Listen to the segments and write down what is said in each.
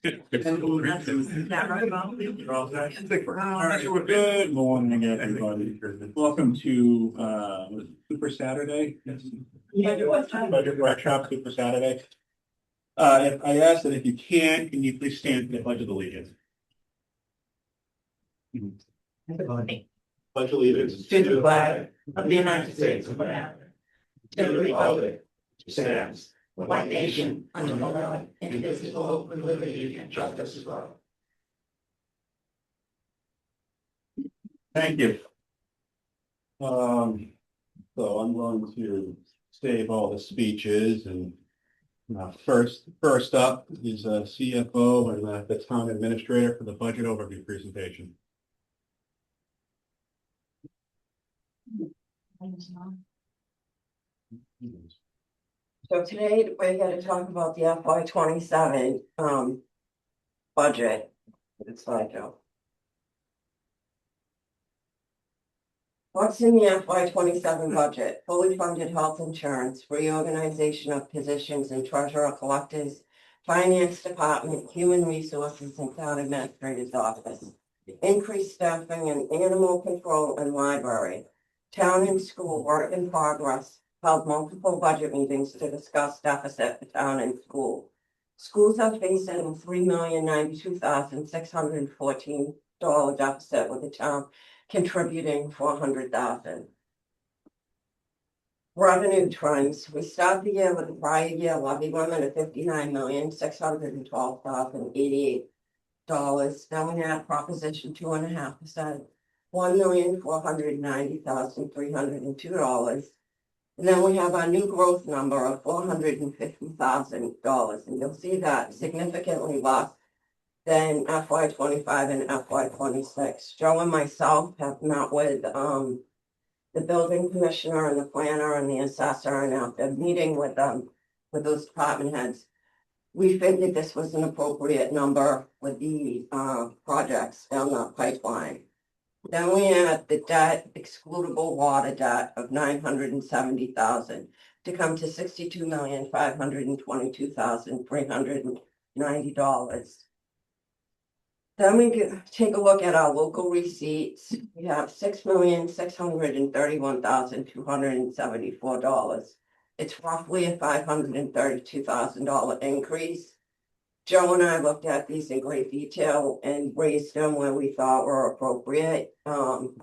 Good morning, everybody. Welcome to Super Saturday. Budget Workshop, Super Saturday. If I ask that if you can you please stand for the Pledge of Allegiance? Pledge allegiance to the flag of the United States of America, to the republic which stands one nation under God, indivisible, with liberty and justice for all. Thank you. So I'm going to save all the speeches and first up is CFO and the town administrator for the budget overview presentation. So today we're going to talk about the FY27 budget. It's like what's in the FY27 budget? Fully funded health insurance, reorganization of positions in treasurer collectors, finance department, human resources, and town administrator's office. Increased staffing in animal control and library. Town and school work in progress. Held multiple budget meetings to discuss deficit for town and school. Schools are facing a $3,092,614 deficit, with the town contributing $400,000. Revenue trends. We start the year with the prior year levy limit of $59,612,088. Then we have Proposition 2.5%, $1,490,302. And then we have our new growth number of $450,000, and you'll see that significantly less than FY25 and FY26. Joe and myself have met with the building commissioner and the planner and the assessor, and after meeting with those department heads, we figured this was an appropriate number with the projects down the pipeline. Then we had the debt, excludable water debt of $970,000 to come to $62,522,390. Then we take a look at our local receipts. We have $6,631,274. It's roughly a $532,000 increase. Joe and I looked at these in great detail and raised them where we thought were appropriate. The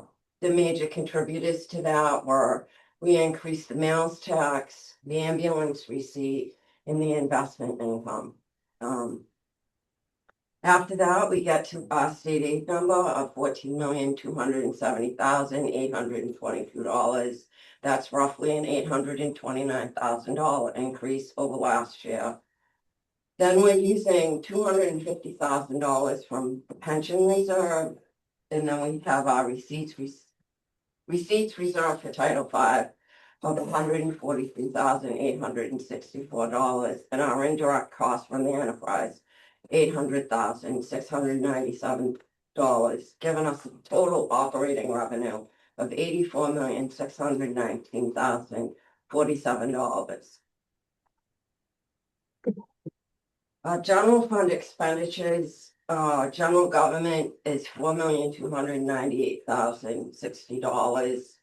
major contributors to that were we increased the meals tax, the ambulance receipt, and the investment income. After that, we get to our state aid number of $14,270,822. That's roughly an $829,000 increase over last year. Then we're using $250,000 from the pension reserve, and then we have our receipts reserved for Title V of $143,864, and our indirect costs from the enterprise, $800,697, giving us a total operating revenue of $84,619,047. General fund expenditures, general government is $4,298,060.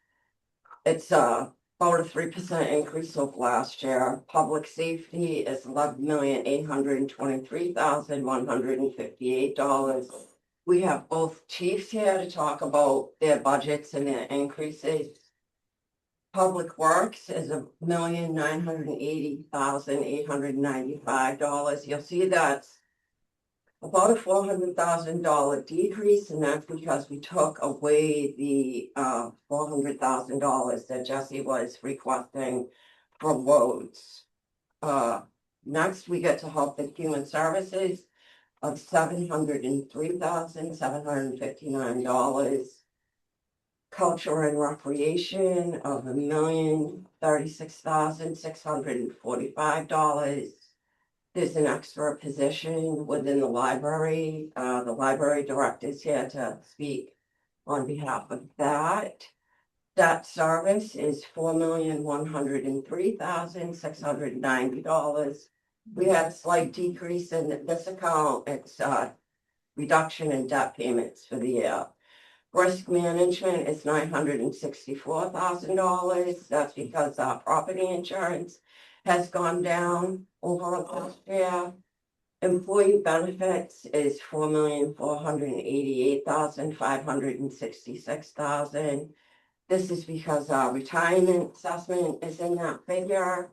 It's about a 3% increase over last year. Public safety is $11,823,158. We have both chiefs here to talk about their budgets and their increases. Public Works is $1,980,895. You'll see that's about a $400,000 decrease, and that's because we took away the $400,000 that Jesse was requesting for roads. Next, we get to Health and Human Services of $703,759. Culture and Recreation of $1,036,645. There's an extra position within the library. The library director is here to speak on behalf of that. Debt service is $4,103,690. We had a slight decrease in this account. It's reduction in debt payments for the year. Risk management is $964,000. That's because our property insurance has gone down over last year. Employee benefits is $4,488,566. This is because our retirement assessment is in that figure.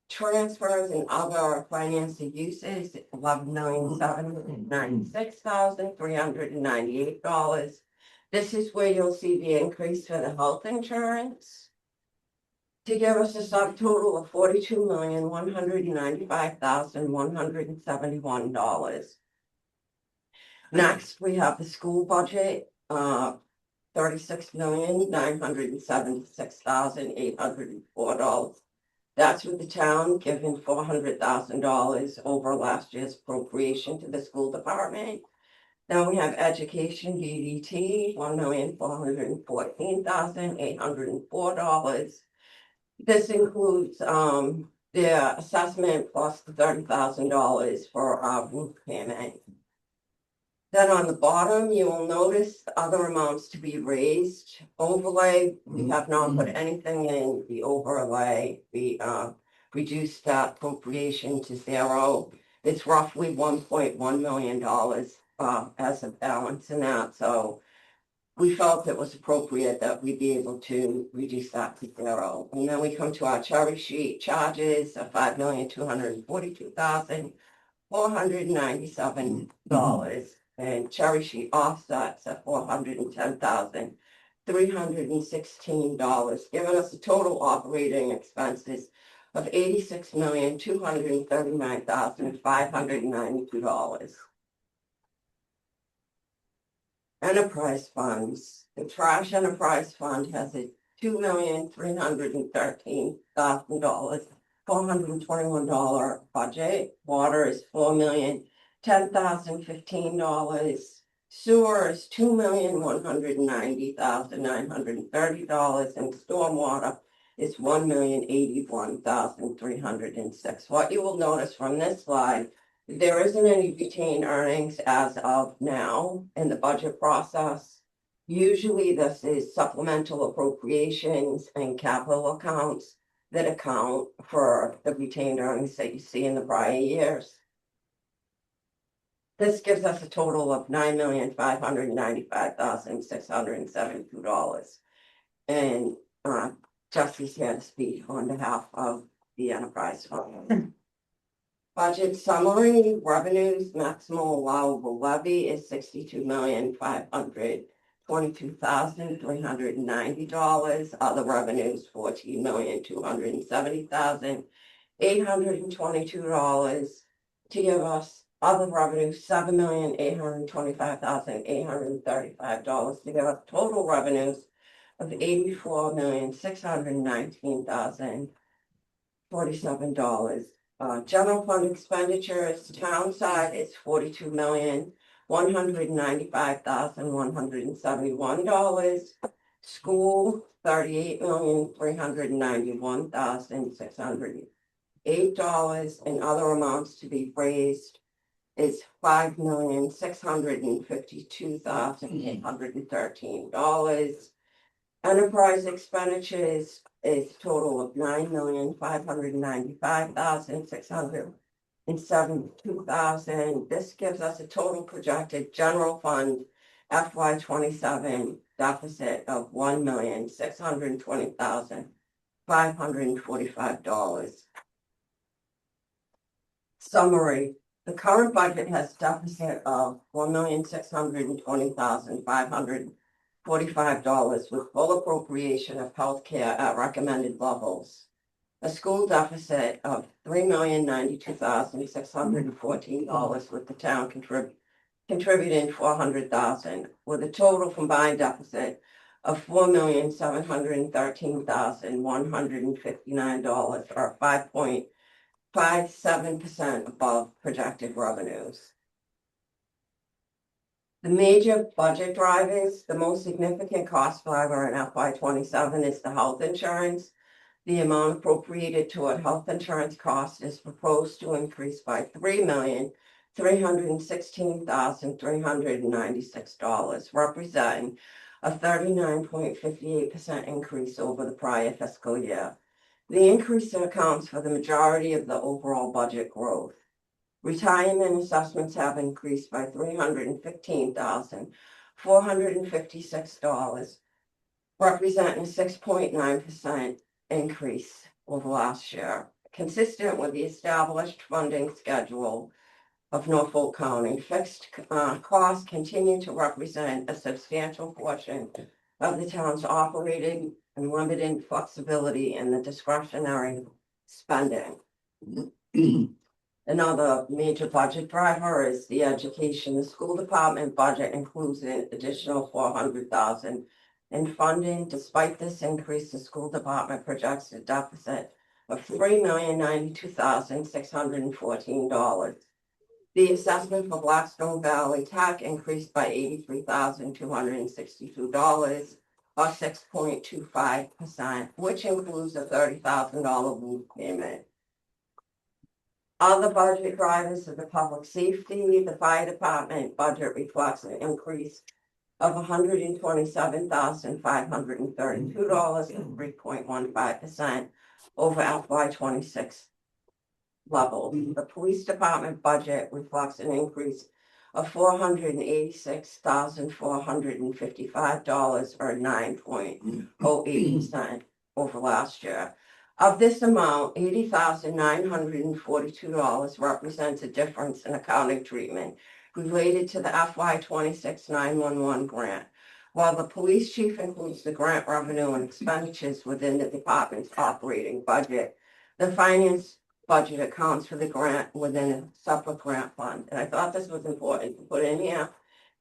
Transfers and other financial uses, $11,796,398. This is where you'll see the increase for the health insurance, to give us a subtotal of $42,195,171. Next, we have the school budget, $36,976,804. That's with the town giving $400,000 over last year's appropriation to the school department. Then we have education DDT, $1,414,804. This includes their assessment plus the $30,000 for our roof payment. Then on the bottom, you will notice the other amounts to be raised. Overlay, we have not put anything in the overlay. We reduced that appropriation to zero. It's roughly $1.1 million as a balance in that. So we felt it was appropriate that we be able to reduce that to zero. And then we come to our cherry sheet charges of $5,242,497. And cherry sheet offsets at $410,316, giving us a total operating expenses of $86,239,592. Enterprise funds. The trash enterprise fund has a $2,313,000, $421 budget. Water is $4,010,015. Sewer is $2,190,930, and stormwater is $1,081,306. What you will notice from this slide, there isn't any retained earnings as of now in the budget process. Usually this is supplemental appropriations and capital accounts that account for the retained earnings that you see in the prior years. This gives us a total of $9,595,672. And Jesse's here to speak on behalf of the enterprise fund. Budget summary: revenues, maximum allowable levy is $62,522,390. Other revenues, $14,270,822. To give us other revenues, $7,825,835. To give us total revenues of $84,619,047. General fund expenditures, town side is $42,195,171. School, $38,391,608, and other amounts to be raised is $5,652,813. Enterprise expenditures is a total of $9,595,672. This gives us a total projected general fund FY 27 deficit of $1,620,545. Summary: the current budget has deficit of $1,620,545 with full appropriation of healthcare at recommended levels. A school deficit of $3,092,614 with the town contributing $400,000, with a total combined deficit of $4,713,159, or 5.57% above projected revenues. The major budget drivers, the most significant cost driver in FY 27 is the health insurance. The amount appropriated toward health insurance costs is proposed to increase by $3,316,396, representing a 39.58% increase over the prior fiscal year. The increase accounts for the majority of the overall budget growth. Retirement assessments have increased by $315,456, representing a 6.9% increase over last year. Consistent with the established funding schedule of Norfolk County, fixed costs continue to represent a substantial portion of the town's operating and limited flexibility in the discretionary spending. Another major budget driver is the education. The school department budget includes an additional $400,000 in funding. Despite this increase, the school department projects a deficit of $3,092,614. The assessment for Blackstone Valley Tech increased by $83,262, or 6.25%, which includes a $30,000 roof payment. Other budget drivers of the public safety, the fire department budget reflects an increase of $127,532, 3.15% over FY26 level. The police department budget reflects an increase of $486,455, or 9.08% over last year. Of this amount, $80,942 represents a difference in accounting treatment related to the FY26 911 grant. While the police chief includes the grant revenue and expenditures within the department's operating budget, the finance budget accounts for the grant within a separate grant fund. And I thought this was important to put in here,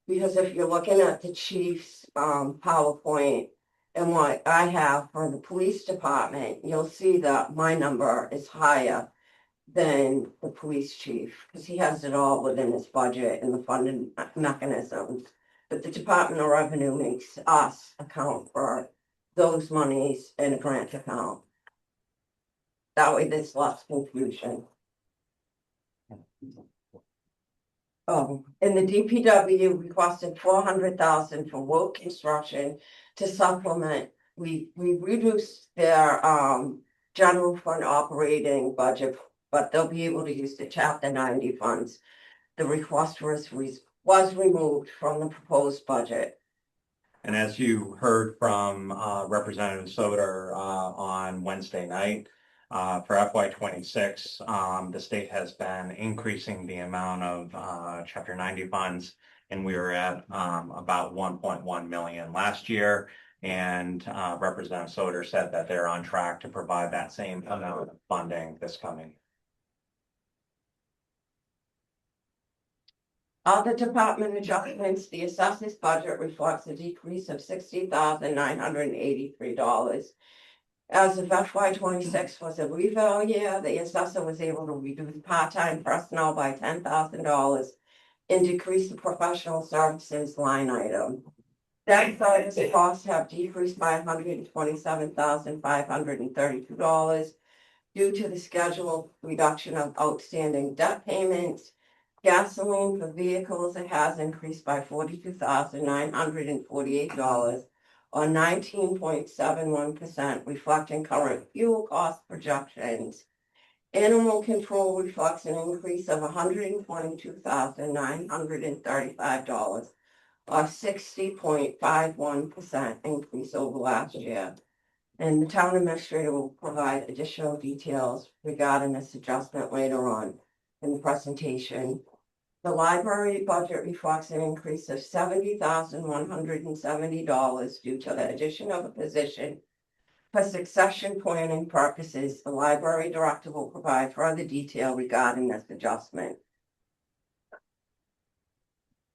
because if you're looking at the chief's PowerPoint and what I have for the police department, you'll see that my number is higher than the police chief, because he has it all within his budget and the funding mechanisms. But the Department of Revenue makes us account for those monies in a grant account. That way there's less confusion. And the DPW requested $400,000 for road construction to supplement. We reduced their general fund operating budget, but they'll be able to use the Chapter 90 funds. The request was removed from the proposed budget. And as you heard from Representative Soter on Wednesday night, for FY26, the state has been increasing the amount of Chapter 90 funds, and we were at about 1.1 million last year. And Representative Soter said that they're on track to provide that same amount of funding this coming year. Other department adjustments, the assessors budget reflects a decrease of $60,983. As of FY26 was a reval year, the assessor was able to reduce part-time personnel by $10,000 and decrease the professional services line item. Debt service costs have decreased by $127,532 due to the scheduled reduction of outstanding debt payments. Gasoline for vehicles has increased by $42,948, or 19.71%, reflecting current fuel cost projections. Animal control reflects an increase of $122,935, or 60.51% increase over last year. And the town administrator will provide additional details regarding this adjustment later on in the presentation. The library budget reflects an increase of $70,170 due to the addition of a position for succession planning purposes. The library director will provide further detail regarding this adjustment.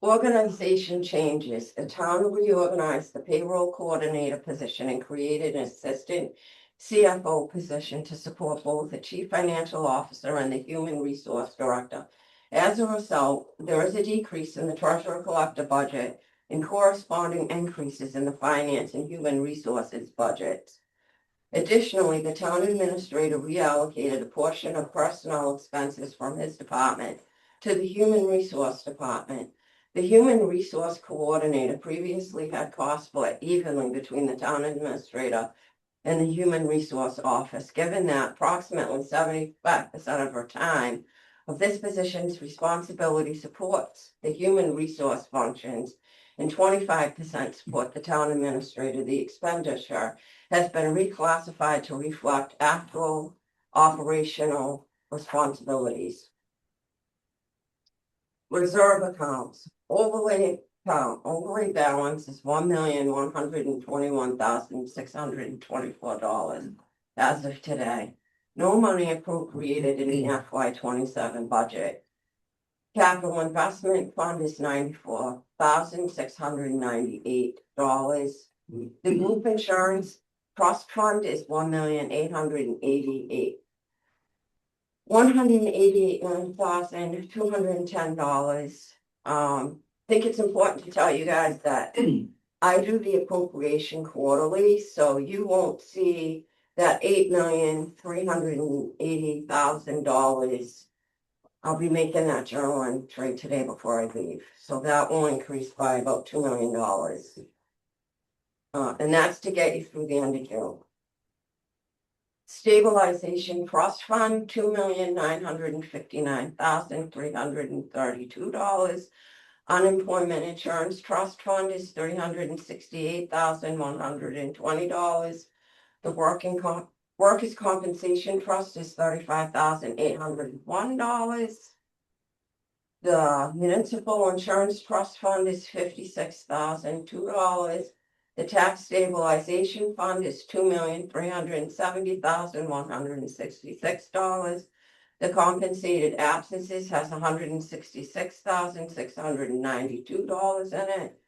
Organization changes. The town reorganized the payroll coordinator position and created an assistant CFO position to support both the chief financial officer and the human resource director. As a result, there is a decrease in the treasurer collector budget and corresponding increases in the finance and human resources budgets. Additionally, the town administrator reallocated a portion of personnel expenses from his department to the Human Resource Department. The Human Resource Coordinator previously had costs split evenly between the town administrator and the Human Resource Office, given that approximately 75% of her time of this position's responsibility supports the human resource functions and 25% support the town administrator. The expenditure has been reclassified to reflect actual operational responsibilities. Reserve accounts, overlay account, overlay balance is $1,121,624 as of today. No money appropriated in the FY 27 budget. Capital investment fund is $94,698. The group insurance trust fund is $1,210. I think it's important to tell you guys that I do the appropriation quarterly, so you won't see that $8,380,000. I'll be making that journal entry today before I leave, so that will increase by about $2 million. And that's to get you through the end of June. Stabilization trust fund, $2,959,332. Unemployment insurance trust fund is $368,120. The workers' compensation trust is $35,801. The municipal insurance trust fund is $56,002. The tax stabilization fund is $2,370,166. The compensated absences has $166,692 in it.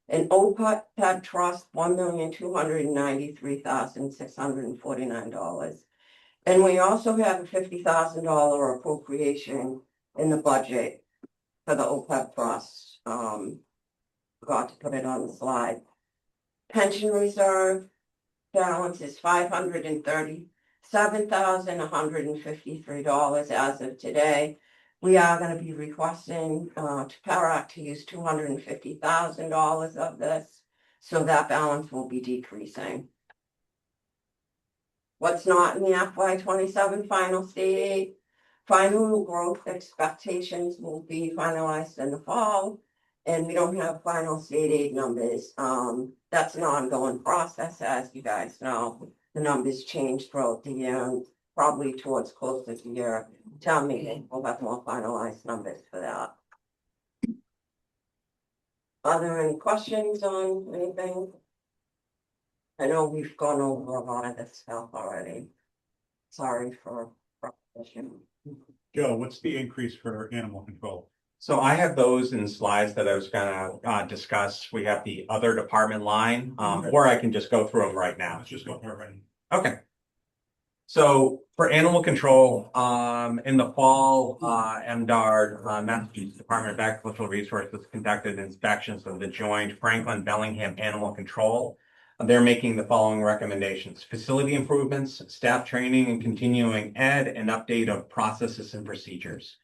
An OPEB trust, $1,293,649. And we also have a $50,000 appropriation in the budget for the OPEB trust. Forgot to put it on the slide. Pension reserve balance is $537,153 as of today. We are going to be requesting to Parac to use $250,000 of this, so that balance will be decreasing. What's not in the FY 27 final state aid? Final growth expectations will be finalized in the fall, and we don't have final state aid numbers. That's an ongoing process, as you guys know. The numbers change throughout the year, probably towards closer to your town meeting. We'll have more finalized numbers for that. Are there any questions on anything? I know we've gone over a lot of this stuff already. Sorry for repetition. Joe, what's the increase for animal control? So I have those in slides that I was gonna discuss. We have the other department line, or I can just go through them right now. Let's just go through it right now. Okay. So for animal control, in the fall, MDARD, Massachusetts Department of Agricultural Resources, conducted inspections of the joint Franklin Bellingham Animal Control. They're making the following recommendations: facility improvements, staff training and continuing ed, and update of processes and procedures.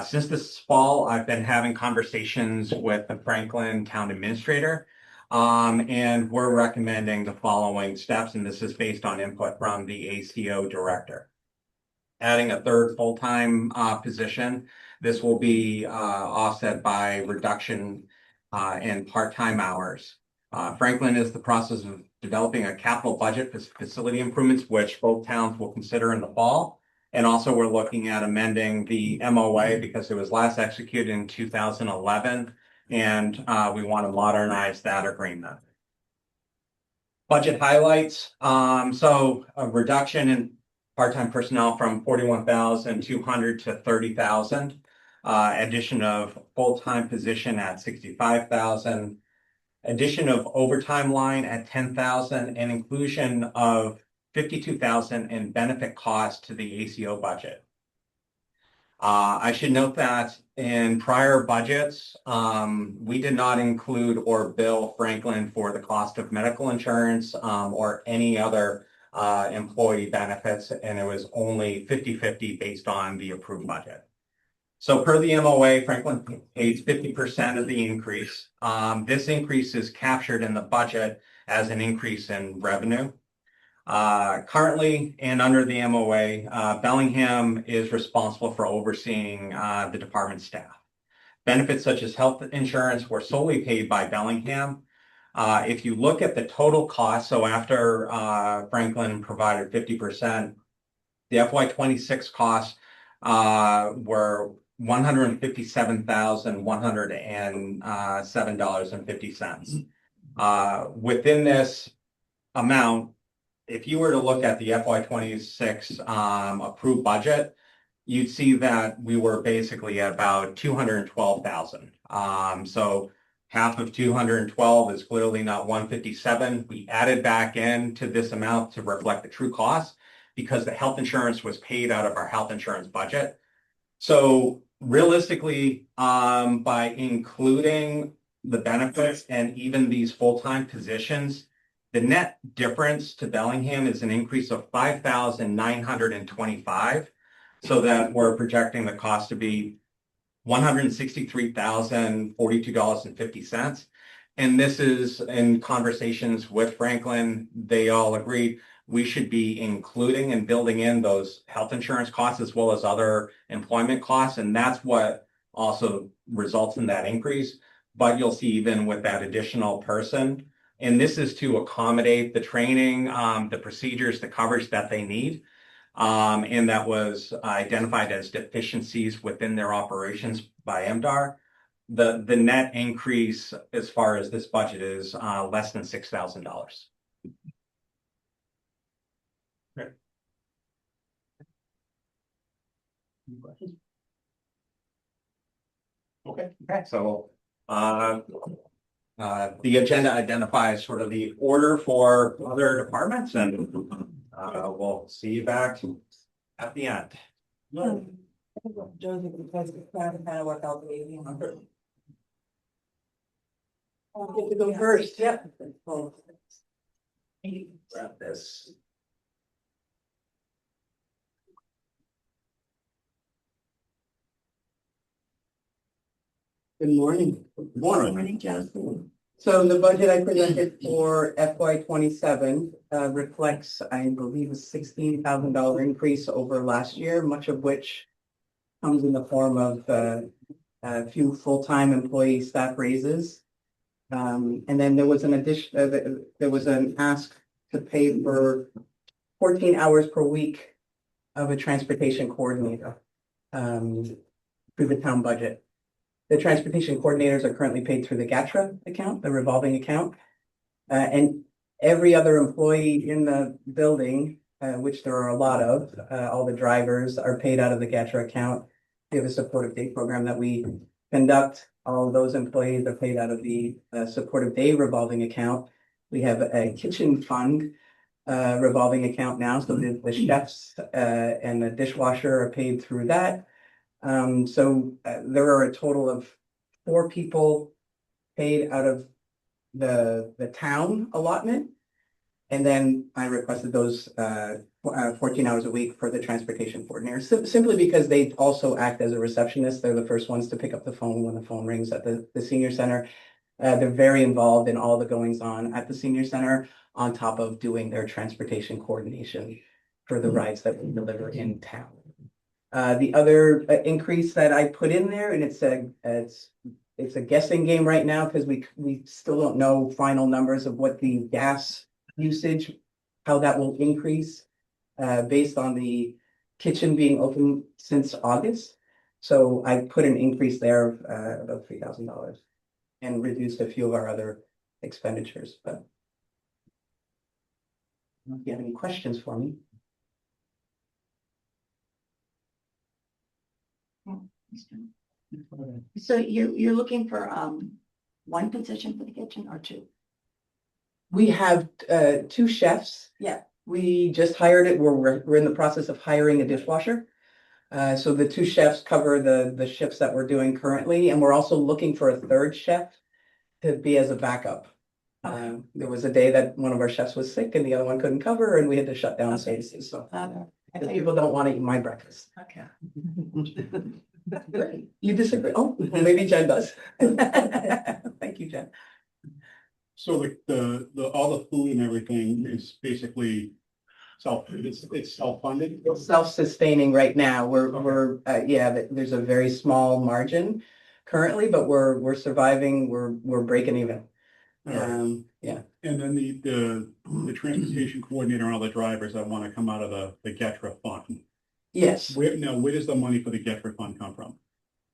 Since this fall, I've been having conversations with the Franklin Town Administrator, and we're recommending the following steps, and this is based on input from the ACO Director. Adding a third full-time position. This will be offset by reduction in part-time hours. Franklin is the process of developing a capital budget for facility improvements, which both towns will consider in the fall. And also we're looking at amending the MOA because it was last executed in 2011, and we want to modernize that agreement. Budget highlights. So a reduction in part-time personnel from 41,200 to 30,000. Addition of full-time position at 65,000. Addition of overtime line at 10,000, and inclusion of 52,000 in benefit costs to the ACO budget. I should note that in prior budgets, we did not include or bill Franklin for the cost of medical insurance or any other employee benefits, and it was only 50/50 based on the approved budget. So per the MOA, Franklin pays 50% of the increase. This increase is captured in the budget as an increase in revenue. Currently and under the MOA, Bellingham is responsible for overseeing the department staff. Benefits such as health insurance were solely paid by Bellingham. If you look at the total cost, so after Franklin provided 50%, the FY26 costs were $157,107.50. Within this amount, if you were to look at the FY26 approved budget, you'd see that we were basically at about 212,000. So half of 212 is clearly not 157. We added back into this amount to reflect the true cost because the health insurance was paid out of our health insurance budget. So realistically, by including the benefits and even these full-time positions, the net difference to Bellingham is an increase of 5,925, so that we're projecting the cost to be $163,042.50. And this is in conversations with Franklin. They all agreed we should be including and building in those health insurance costs as well as other employment costs. And that's what also results in that increase. But you'll see even with that additional person, and this is to accommodate the training, the procedures, the coverage that they need. And that was identified as deficiencies within their operations by MDR. The net increase as far as this budget is less than $6,000. Okay. Any questions? Okay. So the agenda identifies sort of the order for other departments, and we'll see you back at the end. Joseph, because it's trying to kind of work out the meeting. I'll get to go first. Yep. Grab this. Good morning. Morning. Justin. So the budget I presented for FY27 reflects, I believe, a $16,000 increase over last year, much of which comes in the form of a few full-time employee staff raises. And then there was an addition, there was an ask to pay for 14 hours per week of a transportation coordinator through the town budget. The transportation coordinators are currently paid through the GATRA account, the revolving account. And every other employee in the building, which there are a lot of, all the drivers are paid out of the GATRA account. We have a supportive day program that we conduct. All of those employees are paid out of the supportive day revolving account. We have a kitchen fund revolving account now. So the chefs and the dishwasher are paid through that. So there are a total of 4 people paid out of the town allotment. And then I requested those 14 hours a week for the transportation coordinators, simply because they also act as a receptionist. They're the first ones to pick up the phone when the phone rings at the senior center. They're very involved in all the goings on at the senior center, on top of doing their transportation coordination for the rides that we deliver in town. The other increase that I put in there, and it's a guessing game right now because we still don't know final numbers of what the gas usage, how that will increase based on the kitchen being open since August. So I put an increase there of about $3,000 and reduced a few of our other expenditures. But if you have any questions for me. So you're looking for one position for the kitchen or 2? We have 2 chefs. Yeah. We just hired it. We're in the process of hiring a dishwasher. So the 2 chefs cover the shifts that we're doing currently, and we're also looking for a 3rd chef to be as a backup. There was a day that one of our chefs was sick and the other one couldn't cover, and we had to shut down services. So people don't want to eat my breakfast. Okay. You disagree? Oh, well, maybe Jen does. Thank you, Jen. So the all the food and everything is basically it's self-funded? Self-sustaining right now. We're yeah, there's a very small margin currently, but we're surviving. We're breaking even. All right. Yeah. And then the transportation coordinator and all the drivers that want to come out of the GETRA fund. Yes. Where does the money for the GETRA fund come from?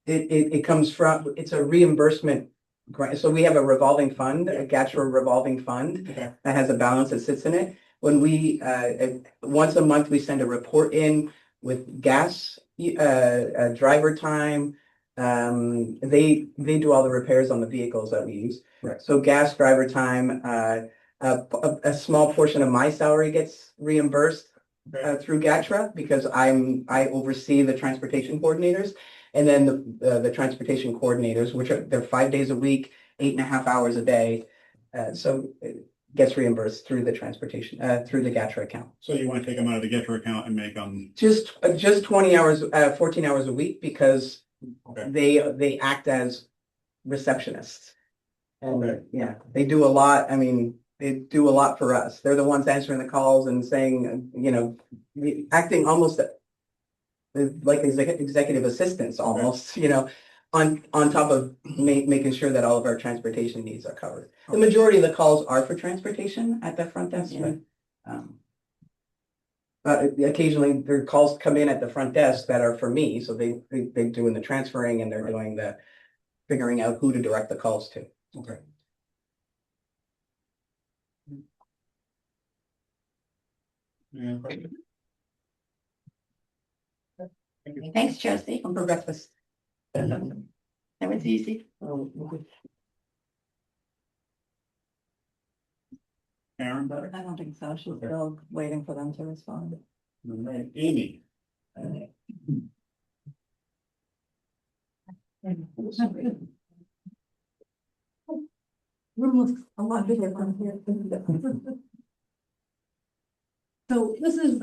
It comes from, it's a reimbursement grant. So we have a revolving fund, a GATRA revolving fund Okay. that has a balance that sits in it. When we, once a month, we send a report in with gas, driver time. They do all the repairs on the vehicles that we use. Right. So gas, driver time, a small portion of my salary gets reimbursed through GATRA because I oversee the transportation coordinators. And then the transportation coordinators, they're 5 days a week, 8.5 hours a day. So it gets reimbursed through the transportation, through the GATRA account. So you want to take them out of the GETRA account and make them? Just 20 hours, 14 hours a week because Okay. they act as receptionists. And Okay. yeah, they do a lot. I mean, they do a lot for us. They're the ones answering the calls and saying, acting almost like executive assistants almost, on top of making sure that all of our transportation needs are covered. The majority of the calls are for transportation at the front desk, but occasionally there are calls come in at the front desk that are for me. So they're doing the transferring and they're doing the figuring out who to direct the calls to. Okay. Yeah. Thanks, Chelsea. For breakfast. That was easy. Karen? I don't think so. She's still waiting for them to respond. All right. Amy? Room looks a lot bigger from here. So this is,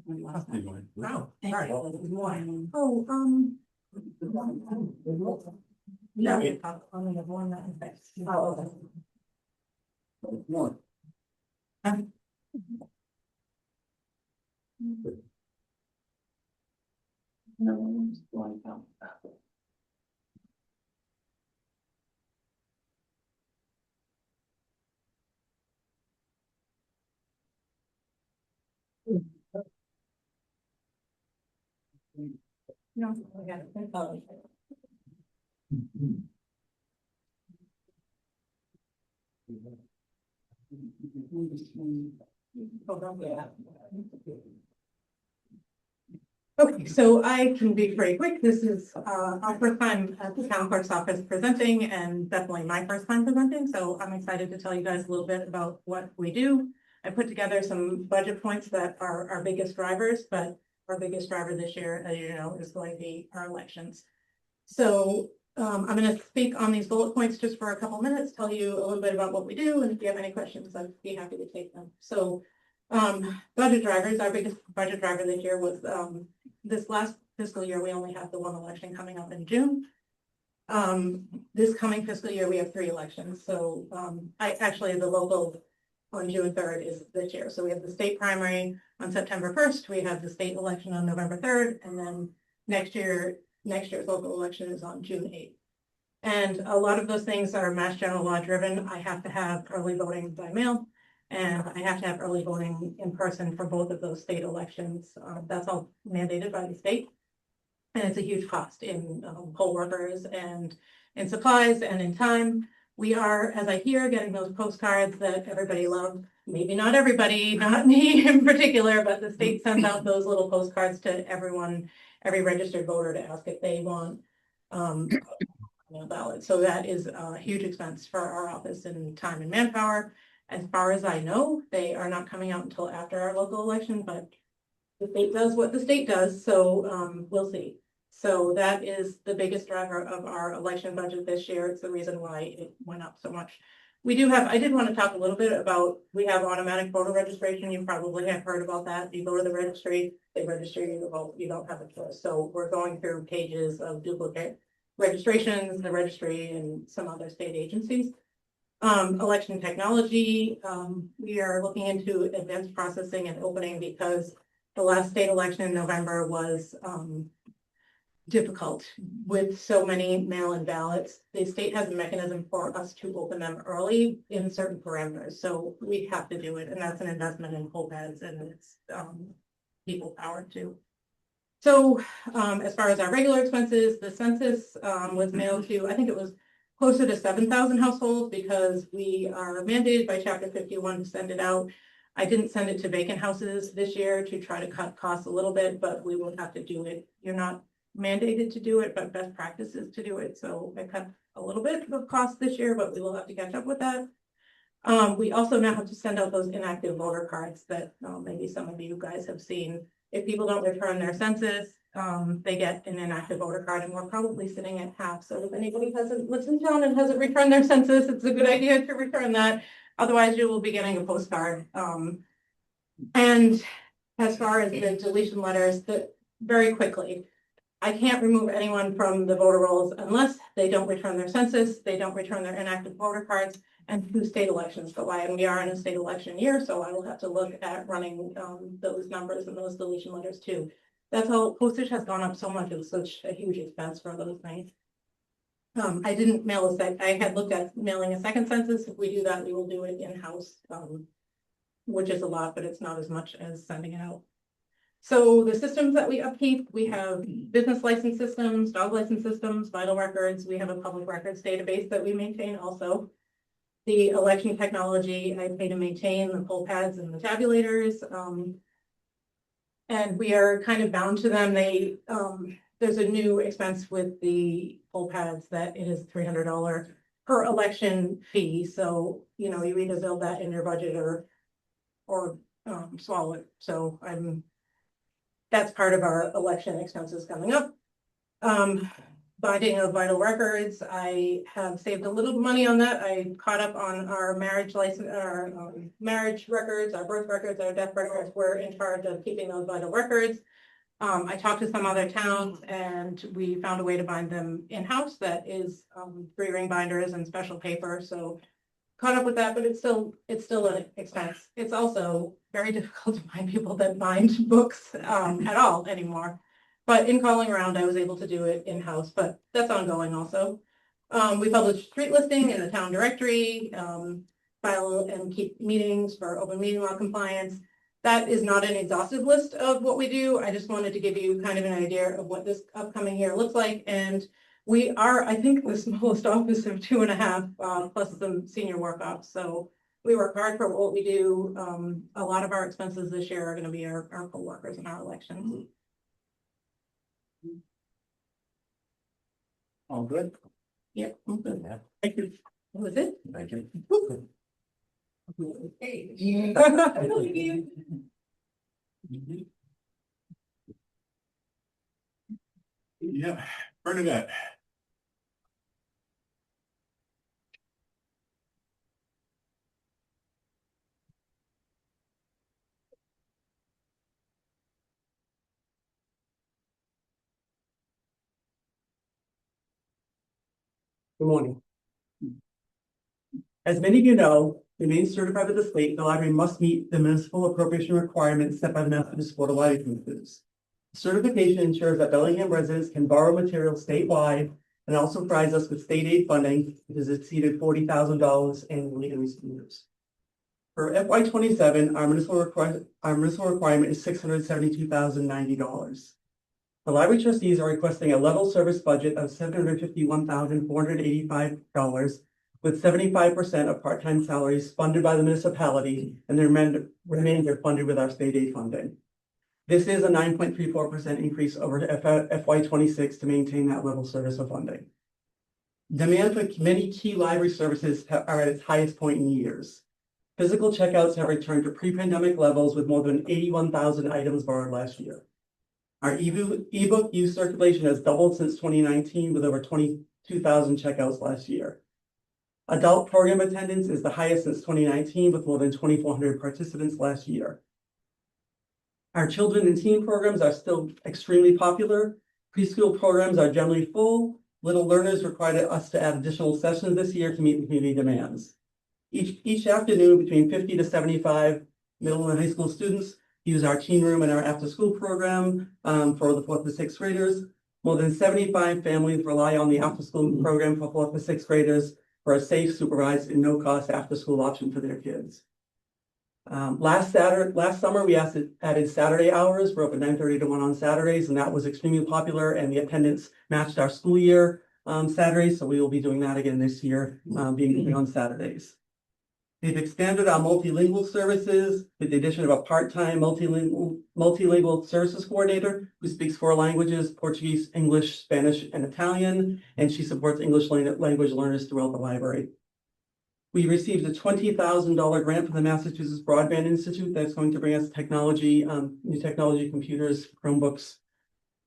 Wow. Sorry. oh, No. Wait. Only have one that affects. One. No one's going out. No, I got it. okay, so I can be very quick. This is our first time at the town clerk's office presenting and definitely my first time presenting. So I'm excited to tell you guys a little bit about what we do. I put together some budget points that are our biggest drivers, but our biggest driver this year, as you know, is going to be our elections. So I'm going to speak on these bullet points just for a couple minutes, tell you a little bit about what we do, and if you have any questions, I'd be happy to take them. So budget drivers, our biggest budget driver this year was this last fiscal year, we only have the one election coming up in June. This coming fiscal year, we have 3 elections. So the local on June 3rd is this year. So we have the state primary on September 1st. We have the state election on November 3rd. And then next year's local election is on June 8th. And a lot of those things are Mass General Law driven. I have to have early voting by mail, and I have to have early voting in person for both of those state elections. That's all mandated by the state. And it's a huge cost in poll workers and in supplies and in time. We are, as I hear, getting those postcards that everybody loved. Maybe not everybody, not me in particular, but the state sends out those little postcards to everyone, every registered voter to ask if they want ballot. So that is a huge expense for our office in time and manpower. As far as I know, they are not coming out until after our local election, but the state does what the state does, so we'll see. So that is the biggest driver of our election budget this year. It's the reason why it went up so much. We do have, I did want to talk a little bit about, we have automatic voter registration. You probably have heard about that. You go to the registry, they register you to vote. You don't have a choice. So we're going through pages of duplicate registrations, the registry, and some other state agencies. Election technology, we are looking into advanced processing and opening because the last state election in November was difficult with so many mail-in ballots. The state has a mechanism for us to open them early in certain parameters, so we have to do it, and that's an investment in poll pads and it's people power too. So as far as our regular expenses, the census was mailed to, I think it was closer to 7,000 households because we are mandated by Chapter 51 to send it out. I didn't send it to vacant houses this year to try to cut costs a little bit, but we will have to do it. You're not mandated to do it, but best practice is to do it. So I cut a little bit of cost this year, but we will have to catch up with that. We also now have to send out those inactive voter cards that maybe some of you guys have seen. If people don't return their census, they get an inactive voter card, and we're probably sitting at half. So if anybody lives in town and hasn't returned their census, it's a good idea to return that. Otherwise, you will be getting a postcard. And as far as the deletion letters, very quickly, I can't remove anyone from the voter rolls unless they don't return their census, they don't return their inactive voter cards, and 2 state elections go by. And we are in a state election year, so I will have to look at running those numbers and those deletion letters too. That's all. Postage has gone up so much. It was such a huge expense for those things. I didn't mail a sec. I had looked at mailing a second census. If we do that, we will do it in-house, which is a lot, but it's not as much as sending it out. So the systems that we upkeep, we have business license systems, dog license systems, vital records. We have a public records database that we maintain also. The election technology, I pay to maintain the poll pads and the tabulators. And we are kind of bound to them. They, there's a new expense with the poll pads that it is $300 per election fee. So, you know, you either build that in your budget or swallow it. So that's part of our election expenses coming up. Binding of vital records, I have saved a little money on that. I caught up on our marriage license, our marriage records, our birth records, our death records. We're in charge of keeping those vital records. I talked to some other towns and we found a way to bind them in-house that is 3-ring binders and special paper. So caught up with that, but it's still an expense. It's also very difficult to find people that bind books at all anymore. But in calling around, I was able to do it in-house, but that's ongoing also. We publish street listing in the town directory, file and keep meetings for open meeting law compliance. That is not an exhaustive list of what we do. I just wanted to give you kind of an idea of what this upcoming year looks like. And we are, I think, the smallest office of 2.5, plus some senior work ops. So we work hard for what we do. A lot of our expenses this year are going to be our poll workers and our elections. All good? Yeah. Yeah. Thank you. That was it. Thank you. Yeah, Bernadette. Good morning. As many of you know, to remain certified with the state, the library must meet the municipal appropriation requirements set by the Massachusetts Board of Library Commissioners. Certification ensures that Bellingham residents can borrow materials statewide and also provides us with state aid funding, which has exceeded $40,000 annually in recent years. For FY27, our municipal requirement is $672,090. The library trustees are requesting a level service budget of $751,485, with 75% of part-time salaries funded by the municipality and the remainder funded with our state aid funding. This is a 9.34% increase over FY26 to maintain that level service of funding. Demand for many key library services are at its highest point in years. Physical checkouts have returned to pre-pandemic levels with more than 81,000 items borrowed last year. Our ebook use circulation has doubled since 2019 with over 22,000 checkouts last year. Adult program attendance is the highest since 2019 with more than 2,400 participants last year. Our children and teen programs are still extremely popular. Preschool programs are generally full. Little Learners required us to add additional sessions this year to meet the community demands. Each afternoon, between 50 to 75 middle and high school students use our teen room and our after-school program for the 4th to 6th graders. More than 75 families rely on the after-school program for 4th to 6th graders for a safe, supervised, and no-cost after-school option for their kids. Last summer, we added Saturday hours. We're open 9:30 to 1 on Saturdays, and that was extremely popular, and the attendance matched our school year Saturdays, so we will be doing that again this year, being on Saturdays. We've expanded our multilingual services with the addition of a part-time multilingual services coordinator who speaks 4 languages, Portuguese, English, Spanish, and Italian, and she supports English language learners throughout the library. We received a $20,000 grant from the Massachusetts Broadband Institute that's going to bring us technology, new technology, computers, Chromebooks,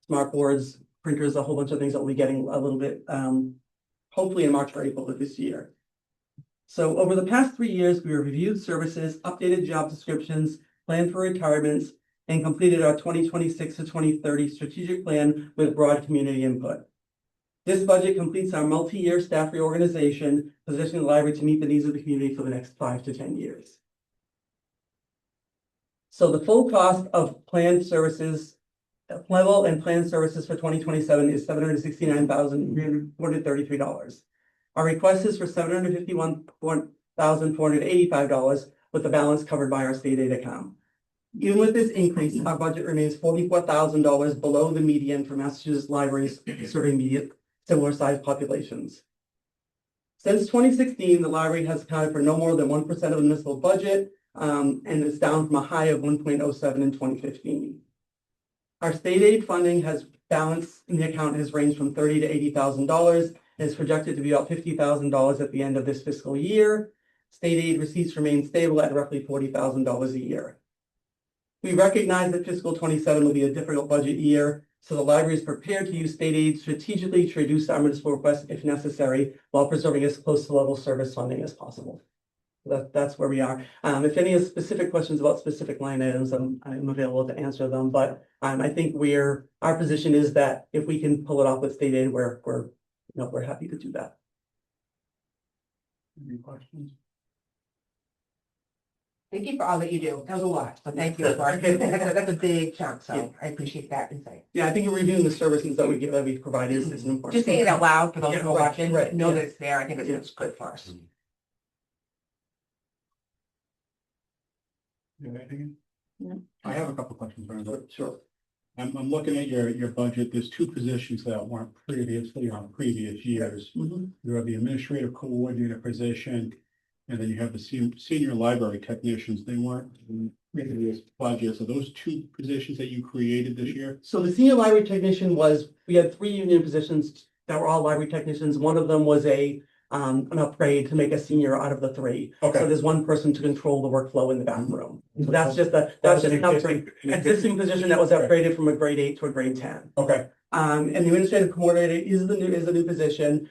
smart boards, printers, a whole bunch of things that we'll be getting a little bit, hopefully in March or April of this year. So over the past 3 years, we reviewed services, updated job descriptions, planned for retirements, and completed our 2026 to 2030 strategic plan with broad community input. This budget completes our multi-year staff reorganization, positioning the library to meet the needs of the community for the next 5 to 10 years. So the full cost of planned services, level and planned services for 2027 is $769,433. Our request is for $751,485, with the balance covered by our state aid account. Even with this increase, our budget remains $44,000 below the median for Massachusetts libraries serving similar sized populations. Since 2016, the library has accounted for no more than 1% of the municipal budget, and it's down from a high of 1.07 in 2015. Our state aid funding has balance in the account has ranged from $30,000 to $80,000 and is projected to be about $50,000 at the end of this fiscal year. State aid receipts remain stable at roughly $40,000 a year. We recognize that fiscal 27 will be a difficult budget year, so the library is prepared to use state aid strategically to reduce our municipal requests if necessary, while preserving as close to level service funding as possible. That's where we are. If any of specific questions about specific line items, I'm available to answer them. But I think our position is that if we can pull it off with state aid, we're happy to do that. Any questions? Thank you for all that you do. That was a lot, so thank you. That's a big chunk, so I appreciate that insight. Yeah, I think reviewing the services that we provide is an important. Just saying it out loud for those who are watching, right, know yeah. that it's there. I think it's good for us. You have anything? No. I have a couple questions, Brenda. Sure. I'm looking at your budget. There's 2 positions that weren't previously on previous years. Mhm. You have the administrative coordinator position, and then you have the senior library technicians. They weren't in previous budgets. Are those 2 positions that you created this year? So the senior library technician we had 3 union positions that were all library technicians. One of them was an upgrade to make a senior out of the 3. So Okay. there's one person to control the workflow in the back room. So that's just an an upgrade. Existing position that was upgraded from a grade 8 to a grade 10. Okay. And the administrative coordinator is the new position.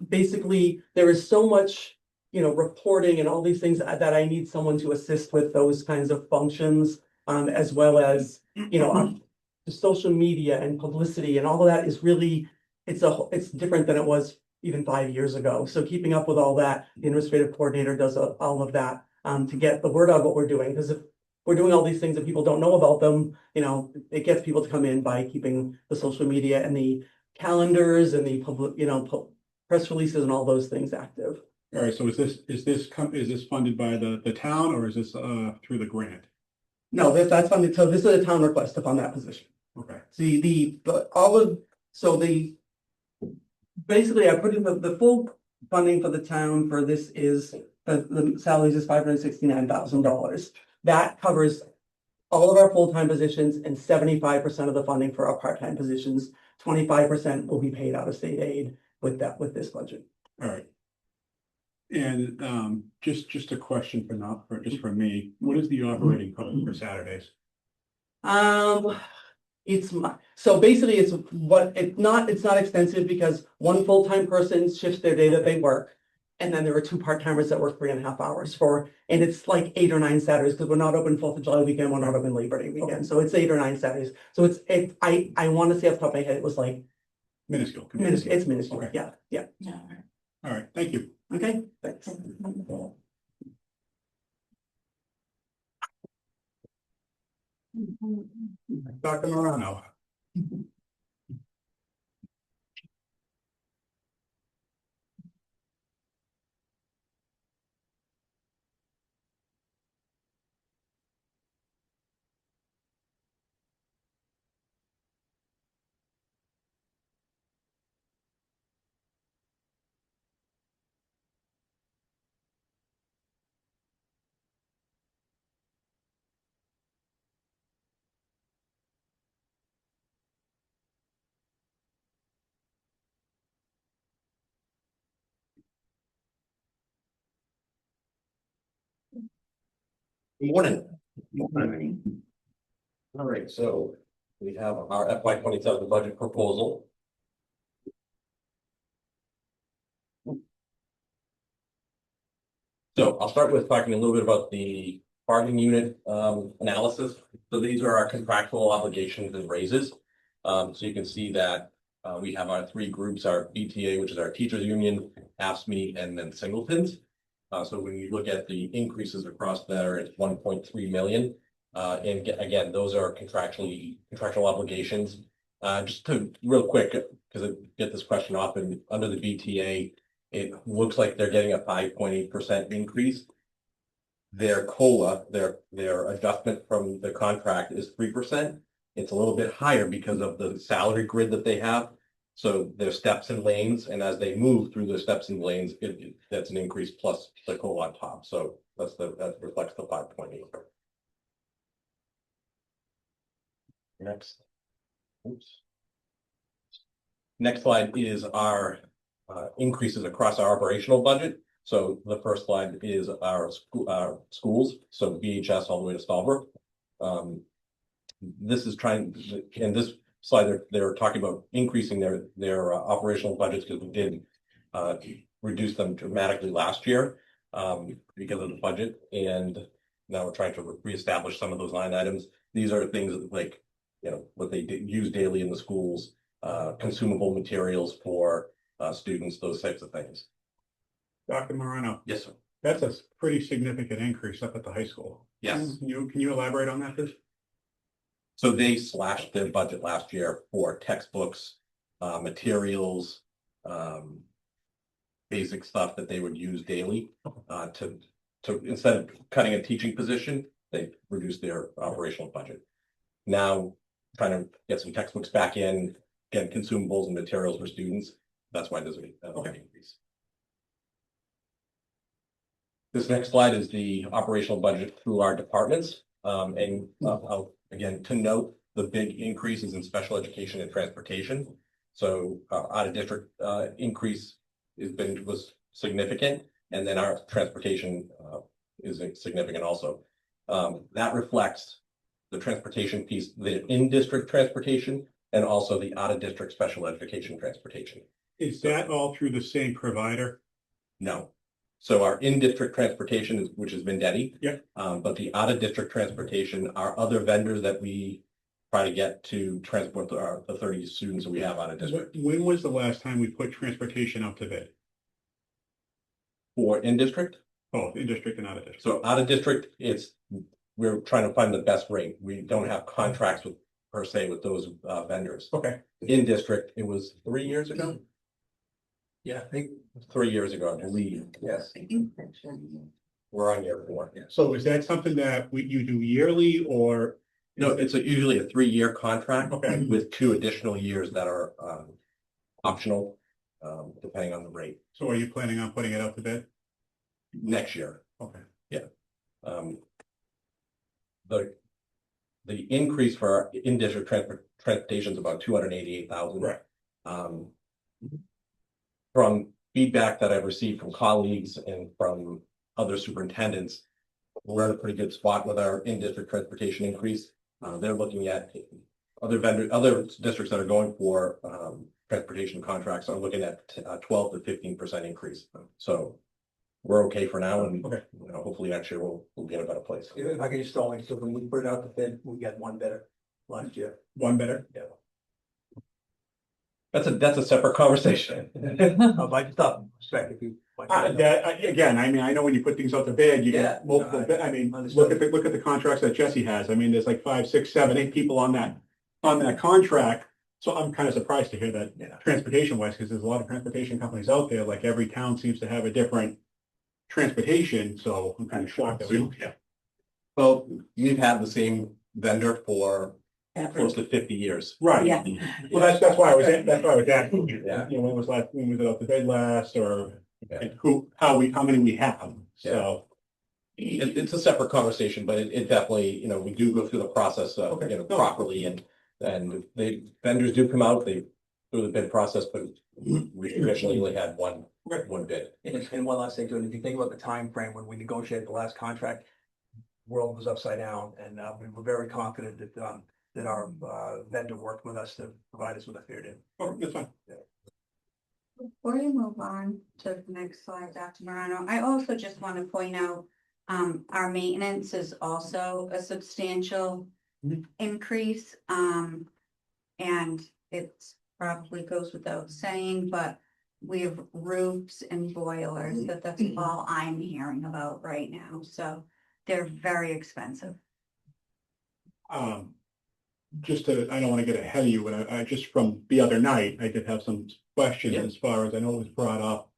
Basically, there is so much, reporting and all these things that I need someone to assist with those kinds of functions, as well as, the social media and publicity and all of that is really, it's different than it was even 5 years ago. So keeping up with all that, the administrative coordinator does all of that, to get the word out of what we're doing. Because if we're doing all these things and people don't know about them, it gets people to come in by keeping the social media and the calendars and the public, press releases and all those things active. All right. So is this funded by the town, or is this through the grant? No, that's funded. So this is a town request to fund that position. Okay. Basically I put in the full funding for the town for this is the salaries is $569,000. That covers all of our full-time positions and 75% of the funding for our part-time positions. 25% will be paid out of state aid with this budget. All right. And just a question for not for just for me, what is the operating cost for Saturdays? So basically it's not extensive because one full-time person shifts their day that they work. And then there are two part-timers that work 3.5 hours and it's like 8 or 9 Saturdays because we're not open 4th of July weekend, we're not open Labor Day weekend. So it's 8 or 9 Saturdays. So I want to say off the top of my head, it was like Minuscule. it's minuscule. Okay. Yeah, yeah. All right, thank you. Okay, thanks. Dr. Morano. Good morning. All right, so we have our FY 27 budget proposal. So I'll start with talking a little bit about the bargaining unit analysis. So these are our contractual obligations and raises. So you can see that we have our 3 groups, our BTA, which is our teachers union, AFSCME, and then Singletons. So when you look at the increases across there, it's 1.3 million. And again, those are contractual obligations. Just to real quick, because I get this question often, under the BTA, it looks like they're getting a 5.8% increase. Their COLA, their adjustment from the contract is 3%. It's a little bit higher because of the salary grid that they have. So there's steps and lanes, and as they move through the steps and lanes, that's an increase plus the COLA on top. So that reflects the 5.8. Next. Oops. Next slide is our increases across our operational budget. So the first slide is our schools, so BHS all the way to Stallbrook. This is in this slide, they're talking about increasing their operational budgets because we did reduce them dramatically last year because of the budget. And now we're trying to reestablish some of those line items. These are things like, what they use daily in the schools, consumable materials for students, those types of things. Dr. Morano. Yes, sir. That's a pretty significant increase up at the high school. Yes. Can you elaborate on that, please? So they slashed their budget last year for textbooks, materials, basic stuff that they would use daily. To instead of cutting a teaching position, they reduced their operational budget. Now, trying to get some textbooks back in, get consumables and materials for students. That's why there's an increase. This next slide is the operational budget through our departments. Again, to note, the big increases in special education and transportation. So out of district increase was significant, and then our transportation is significant also. That reflects the transportation piece, the in-district transportation, and also the out-of-district special education transportation. Is that all through the same provider? No. So our in-district transportation which has been Vendetti. Yeah. But the out-of-district transportation are other vendors that we try to get to transport the 30 students that we have out of district. When was the last time we put transportation out to bid? For in-district? Oh, in district and out of district. So out of district, we're trying to find the best rate. We don't have contracts per se with those vendors. Okay. In district, it was 3 years ago. Yeah, I think 3 years ago, I believe. Yes. We're on year 4. Yeah. So is that something that you do yearly or? No, it's usually a 3-year contract. Okay. With 2 additional years that are optional, depending on the rate. So are you planning on putting it out to bid? Next year. Okay. Yeah. The increase for our in-district transportation is about 288,000. Right. From feedback that I've received from colleagues and from other superintendents, we're in a pretty good spot with our in-district transportation increase. They're looking at other districts that are going for transportation contracts are looking at 12 to 15% increase. So we're okay for now, and hopefully next year we'll be in a better place. If I could just throw in, so when we put it out the bid, we got one bidder last year. One better? Yeah. That's a separate conversation. I just thought, respect if you. Again, I mean, I know when you put things out to bid, you get multiple, I mean, look at the contracts that Jesse has. I mean, there's like 5, 6, 7, 8 people on that contract. So I'm kind of surprised to hear that transportation wise, because there's a lot of transportation companies out there, like every town seems to have a different transportation, so I'm kind of shocked that we don't have. Well, we've had the same vendor for close to 50 years. Right. Yeah. Well, that's why I was asking. Yeah. You know, when was it out the bid last, or Yeah. how many we have, so. It's a separate conversation, but it definitely, we do go through the process properly, and the vendors do come out, they through the bid process, but we traditionally only had one bid. And one last thing, too, if you think about the time frame when we negotiated the last contract, world was upside down, and we were very confident that our vendor worked with us to provide us with a fair deal. Oh, that's fine. Before you move on to the next slide, Dr. Morano, I also just want to point out, our maintenance is also a substantial increase. And it probably goes without saying, but we have roofs and boilers, that's all I'm hearing about right now. So they're very expensive. I don't want to get ahead of you, but I just from the other night, I did have some questions as far as I know it was brought up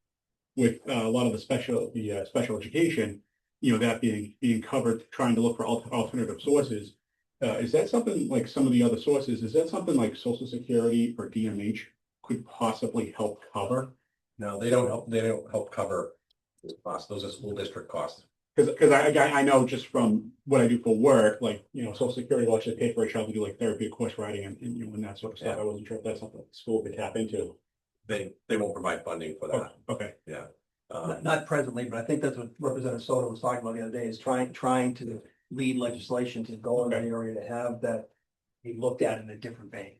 with a lot of the special education, that being covered, trying to look for alternative sources. Is that something like some of the other sources? Is that something like Social Security or DMH could possibly help cover? No, they don't help. They don't help cover those costs. Those are school district costs. Because I know just from what I do for work, like, Social Security will actually pay for a child to do like therapy, course writing, and that sort of stuff. I wasn't sure if that's something the school could tap into. They won't provide funding for that. Okay. Yeah. Not presently, but I think that's what Representative Soto was talking about the other day, is trying to lead legislation to go in that area to have that be looked at in a different vein.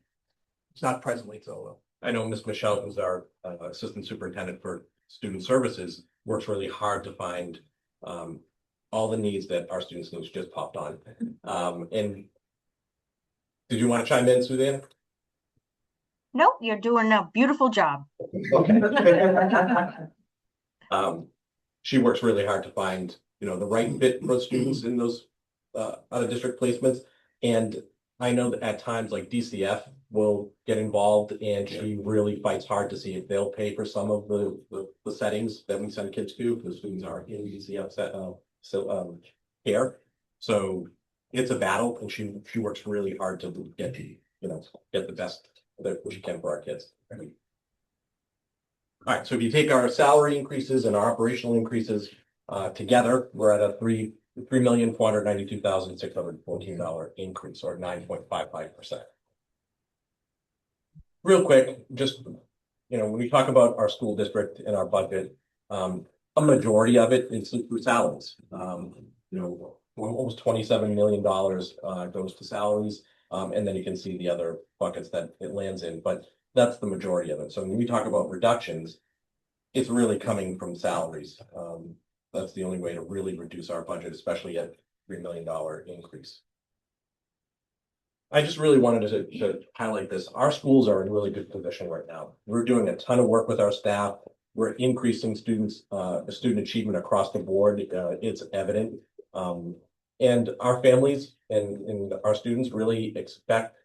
It's not presently, so. I know Ms. Michelle, who's our assistant superintendent for student services, works really hard to find all the needs that our students' needs just popped on. And did you want to chime in, Suzanne? Nope, you're doing a beautiful job. Okay. She works really hard to find, the right fit for students in those out of district placements. And I know that at times like DCF will get involved, and she really fights hard to see if they'll pay for some of the settings that we send kids to, because students are in DCF care. So it's a battle, and she works really hard to get the best that she can for our kids. All right, so if you take our salary increases and our operational increases together, we're at a $3,492,614 increase, or 9.55%. Real quick, just, when we talk about our school district and our budget, a majority of it is through salaries. Almost $27 million goes to salaries, and then you can see the other buckets that it lands in, but that's the majority of it. So when we talk about reductions, it's really coming from salaries. That's the only way to really reduce our budget, especially at $3 million increase. I just really wanted to highlight this. Our schools are in a really good position right now. We're doing a ton of work with our staff. We're increasing student achievement across the board. It's evident. And our families and our students really expect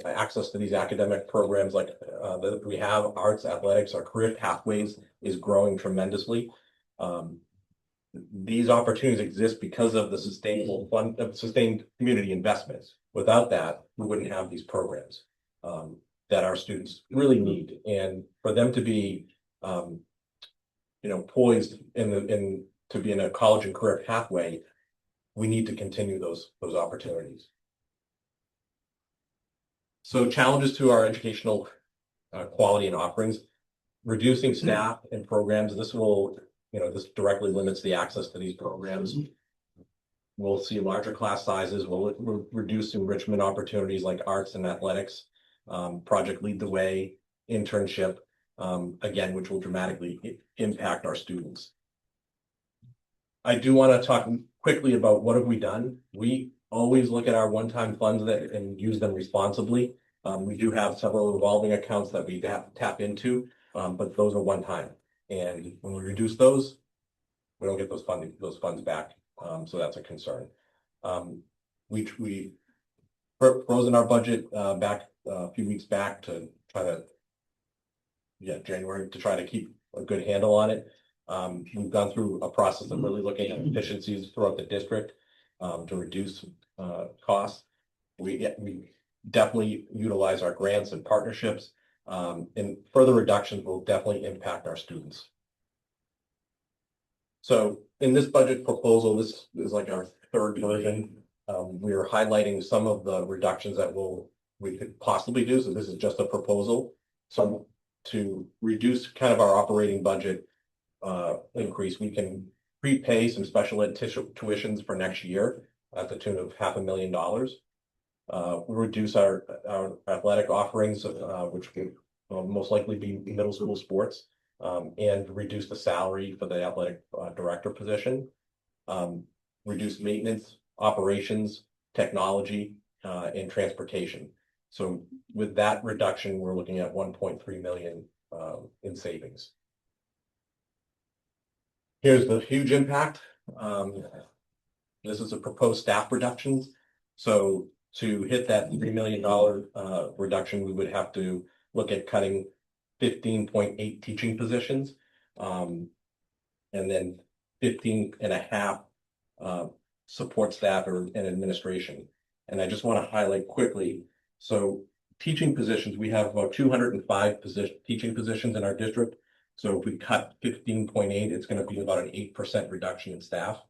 access to these academic programs like that we have. Arts, athletics, our career pathways is growing tremendously. These opportunities exist because of the sustained community investments. Without that, we wouldn't have these programs that our students really need. And for them to be, poised to be in a college and career pathway, we need to continue those opportunities. So challenges to our educational quality and offerings. reducing staff and programs. This will, this directly limits the access to these programs. We'll see larger class sizes. We'll reduce enrichment opportunities like arts and athletics, Project Lead the Way, internship, again, which will dramatically impact our students. I do want to talk quickly about what have we done. We always look at our one-time funds and use them responsibly. We do have several revolving accounts that we tap into, but those are one time. And when we reduce those, we don't get those funds back. So that's a concern. We frozen our budget back a few weeks back to try to, January, to try to keep a good handle on it. We've gone through a process of really looking at efficiencies throughout the district to reduce costs. We definitely utilize our grants and partnerships, and further reductions will definitely impact our students. So in this budget proposal, this is like our third version. We are highlighting some of the reductions that we could possibly do. So this is just a proposal. So to reduce kind of our operating budget increase, we can prepay some special ed tuitions for next year at the tune of $500,000. We reduce our athletic offerings, which will most likely be middle school sports, and reduce the salary for the athletic director position. Reduce maintenance, operations, technology, and transportation. So with that reduction, we're looking at 1.3 million in savings. Here's the huge impact. This is a proposed staff reductions. So to hit that $3 million reduction, we would have to look at cutting 15.8 teaching positions, and then 15.5 support staff and administration. And I just want to highlight quickly, so teaching positions, we have about 205 teaching positions in our district. So if we cut 15.8, it's going to be about an 8% reduction in staff.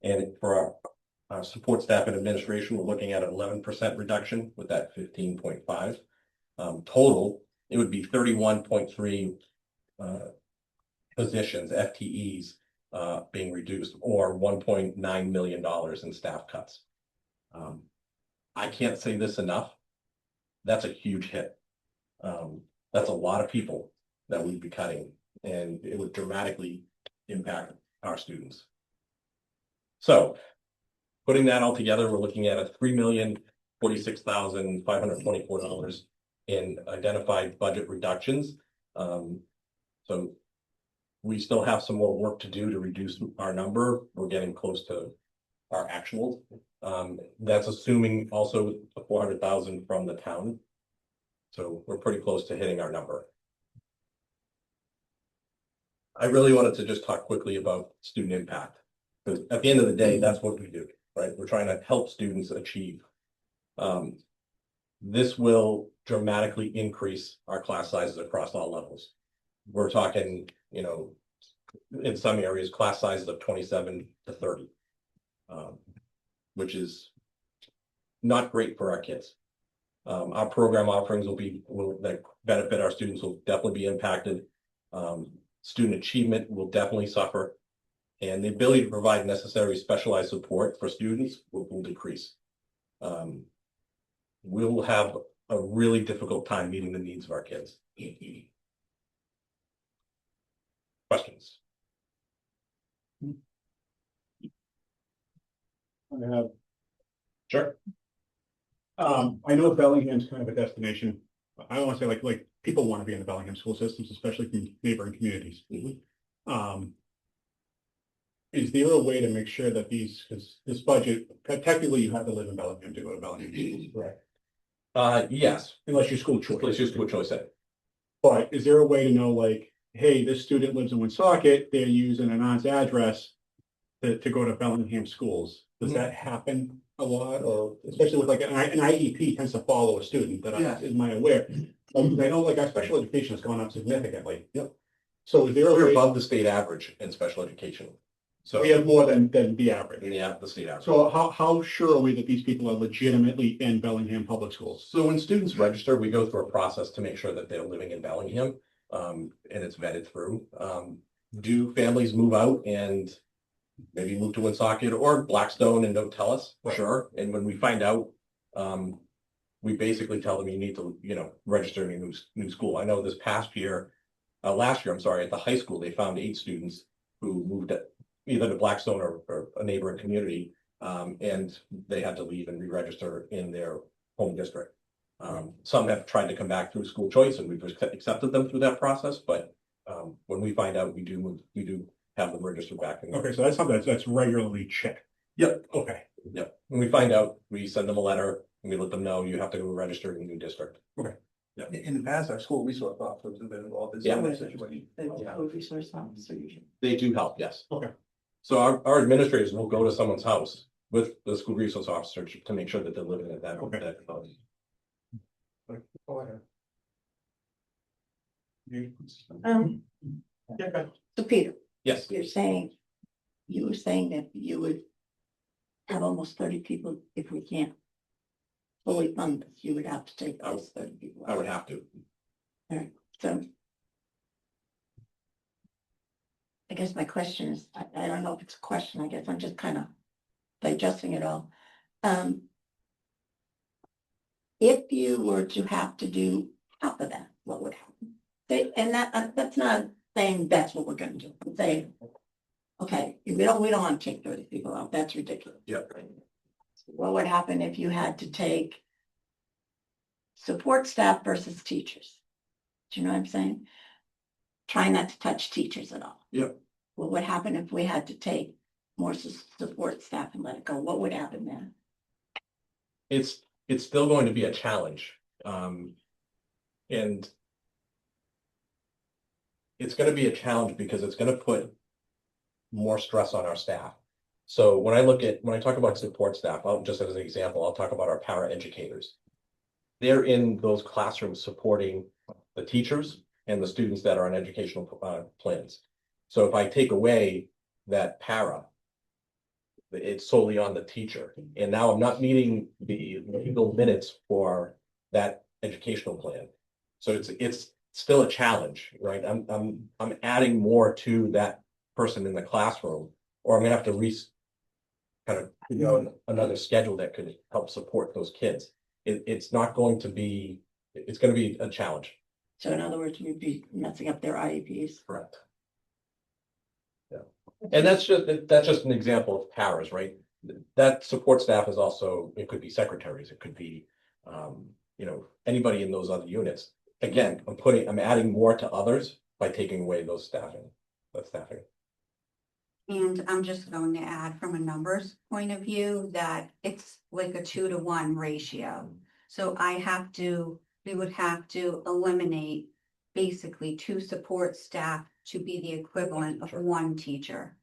And for our support staff and administration, we're looking at an 11% reduction with that 15.5. Total, it would be 31.3 positions, FTEs, being reduced, or $1.9 million in staff cuts. I can't say this enough. That's a huge hit. That's a lot of people that we'd be cutting, and it would dramatically impact our students. So putting that all together, we're looking at a $3,046,524 in identified budget reductions. So we still have some more work to do to reduce our number. We're getting close to our actual. That's assuming also the 400,000 from the town. So we're pretty close to hitting our number. I really wanted to just talk quickly about student impact, because at the end of the day, that's what we do, right? We're trying to help students achieve. This will dramatically increase our class sizes across all levels. We're talking, in some areas, class sizes of 27 to 30, which is not great for our kids. Our program offerings that benefit our students will definitely be impacted. Student achievement will definitely suffer, and the ability to provide necessary specialized support for students will decrease. We'll have a really difficult time meeting the needs of our kids. Questions? I have. Sure. I know Bellingham's kind of a destination. I don't want to say like people want to be in the Bellingham school systems, especially from neighboring communities. Is there a way to make sure that because this budget, technically you have to live in Bellingham to go to Bellingham schools, correct? Yes. Unless you're school choice. Unless you're school choice. But is there a way to know, like, hey, this student lives in Woonsocket, they're using an aunt's address to go to Bellingham schools? Does that happen a lot, or especially with like an IEP tends to follow a student that am I aware? I know like our special education has gone up significantly. Yep. So is there a We're way above the state average in special education. So we have more than the average? Yeah, the state average. So how sure are we that these people are legitimately in Bellingham public schools? So when students register, we go through a process to make sure that they're living in Bellingham. and it's vetted through. Do families move out and maybe move to Woonsocket or Blackstone and don't tell us? Sure. And when we find out, we basically tell them you need to, register in a new school. I know this last year, I'm sorry, at the high school, they found 8 students who moved either to Blackstone or a neighboring community, and they had to leave and re-register in their home district. Some have tried to come back through school choice, and we've accepted them through that process. But when we find out, we do have them register back. Okay, so that's something that's regularly checked. Yep. Okay. Yep. When we find out, we send them a letter and we let them know you have to go register in a new district. Okay. Yeah. In the past, our school resource officers have been involved in Yeah. some of the situation. Resource officer usually. They do help, yes. Okay. So our administrators will go to someone's house with the school resource officer to make sure that they're living at that. Okay. that house. So Peter, Yes. you were saying that you would have almost 30 people if we can't fully fund this, you would have to take those 30 people. I would have to. So I guess my question is, I don't know if it's a question, I guess I'm just kind of digesting it all. If you were to have to do half of that, what would happen? And that's not saying that's what we're gonna do. I'm saying, okay, we don't want to take 30 people out. That's ridiculous. Yep. What would happen if you had to take support staff versus teachers? Do you know what I'm saying? Try not to touch teachers at all. Yep. What would happen if we had to take more support staff and let it go? What would happen then? It's still going to be a challenge. And it's going to be a challenge because it's going to put more stress on our staff. So when I talk about support staff, just as an example, I'll talk about our para educators. They're in those classrooms supporting the teachers and the students that are on educational plans. So if I take away that para, it's solely on the teacher. And now I'm not meeting the legal minutes for that educational plan. So it's still a challenge, right? I'm adding more to that person in the classroom, or I'm gonna have to kind of figure out another schedule that could help support those kids. It's going to be a challenge. So in other words, you'd be messing up their IEPs. Correct. Yeah. And that's just an example of paras, right? That support staff is also, it could be secretaries, it could be, anybody in those other units. Again, I'm adding more to others by taking away that staffing. And I'm just going to add from a numbers point of view that it's like a 2-to-1 ratio. So we would have to eliminate basically 2 support staff to be the equivalent of 1 teacher.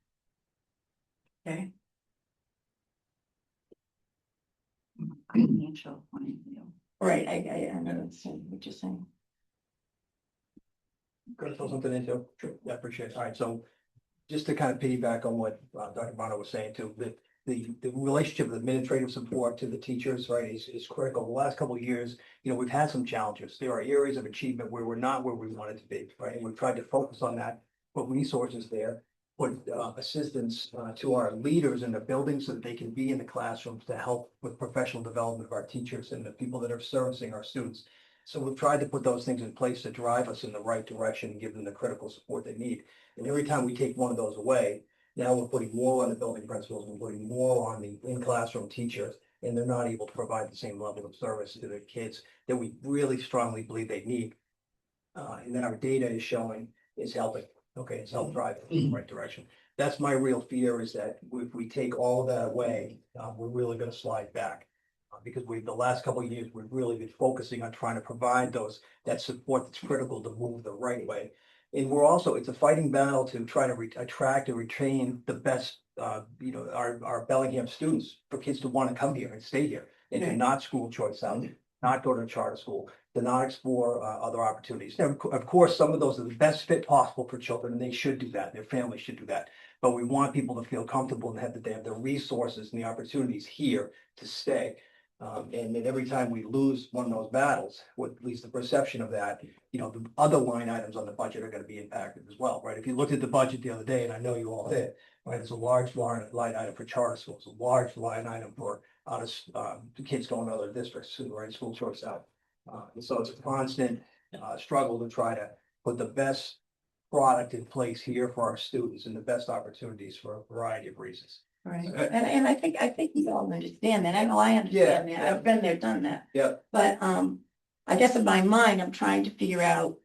Okay. Financial point of view. Right, I understand what you're saying. Gonna throw something into, I appreciate it. All right, so just to kind of piggyback on what Dr. Bono was saying too, the relationship of administrative support to the teachers, right, is critical. The last couple of years, we've had some challenges. There are areas of achievement where we're not where we wanted to be, right? And we've tried to focus on that, put resources there, put assistance to our leaders in the buildings so that they can be in the classrooms to help with professional development of our teachers and the people that are servicing our students. So we've tried to put those things in place to drive us in the right direction and give them the critical support they need. And every time we take one of those away, now we're putting more on the building principals, we're putting more on the in-classroom teachers, and they're not able to provide the same level of service to the kids that we really strongly believe they need. And then our data is showing is helping. Okay, it's helped drive it in the right direction. That's my real fear, is that if we take all of that away, we're really going to slide back. Because the last couple of years, we've really been focusing on trying to provide that support that's critical to move the right way. And it's a fighting battle to try to attract and retain the best, our Bellingham students, for kids to want to come here and stay here and to not school choice out, not go to a charter school, to not explore other opportunities. Now, of course, some of those are the best fit possible for children, and they should do that. Their families should do that. But we want people to feel comfortable and that they have the resources and the opportunities here to stay. And then every time we lose one of those battles, what at least the perception of that, the other line items on the budget are going to be impacted as well, right? If you looked at the budget the other day, and I know you all did, right, there's a large line item for charter schools, a large line item for the kids going to other districts, right, school choice out. And so it's a constant struggle to try to put the best product in place here for our students and the best opportunities for a variety of reasons. Right, and I think we all understand that. I know I understand that. I've been there, done that. Yeah. But I guess in my mind, I'm trying to figure out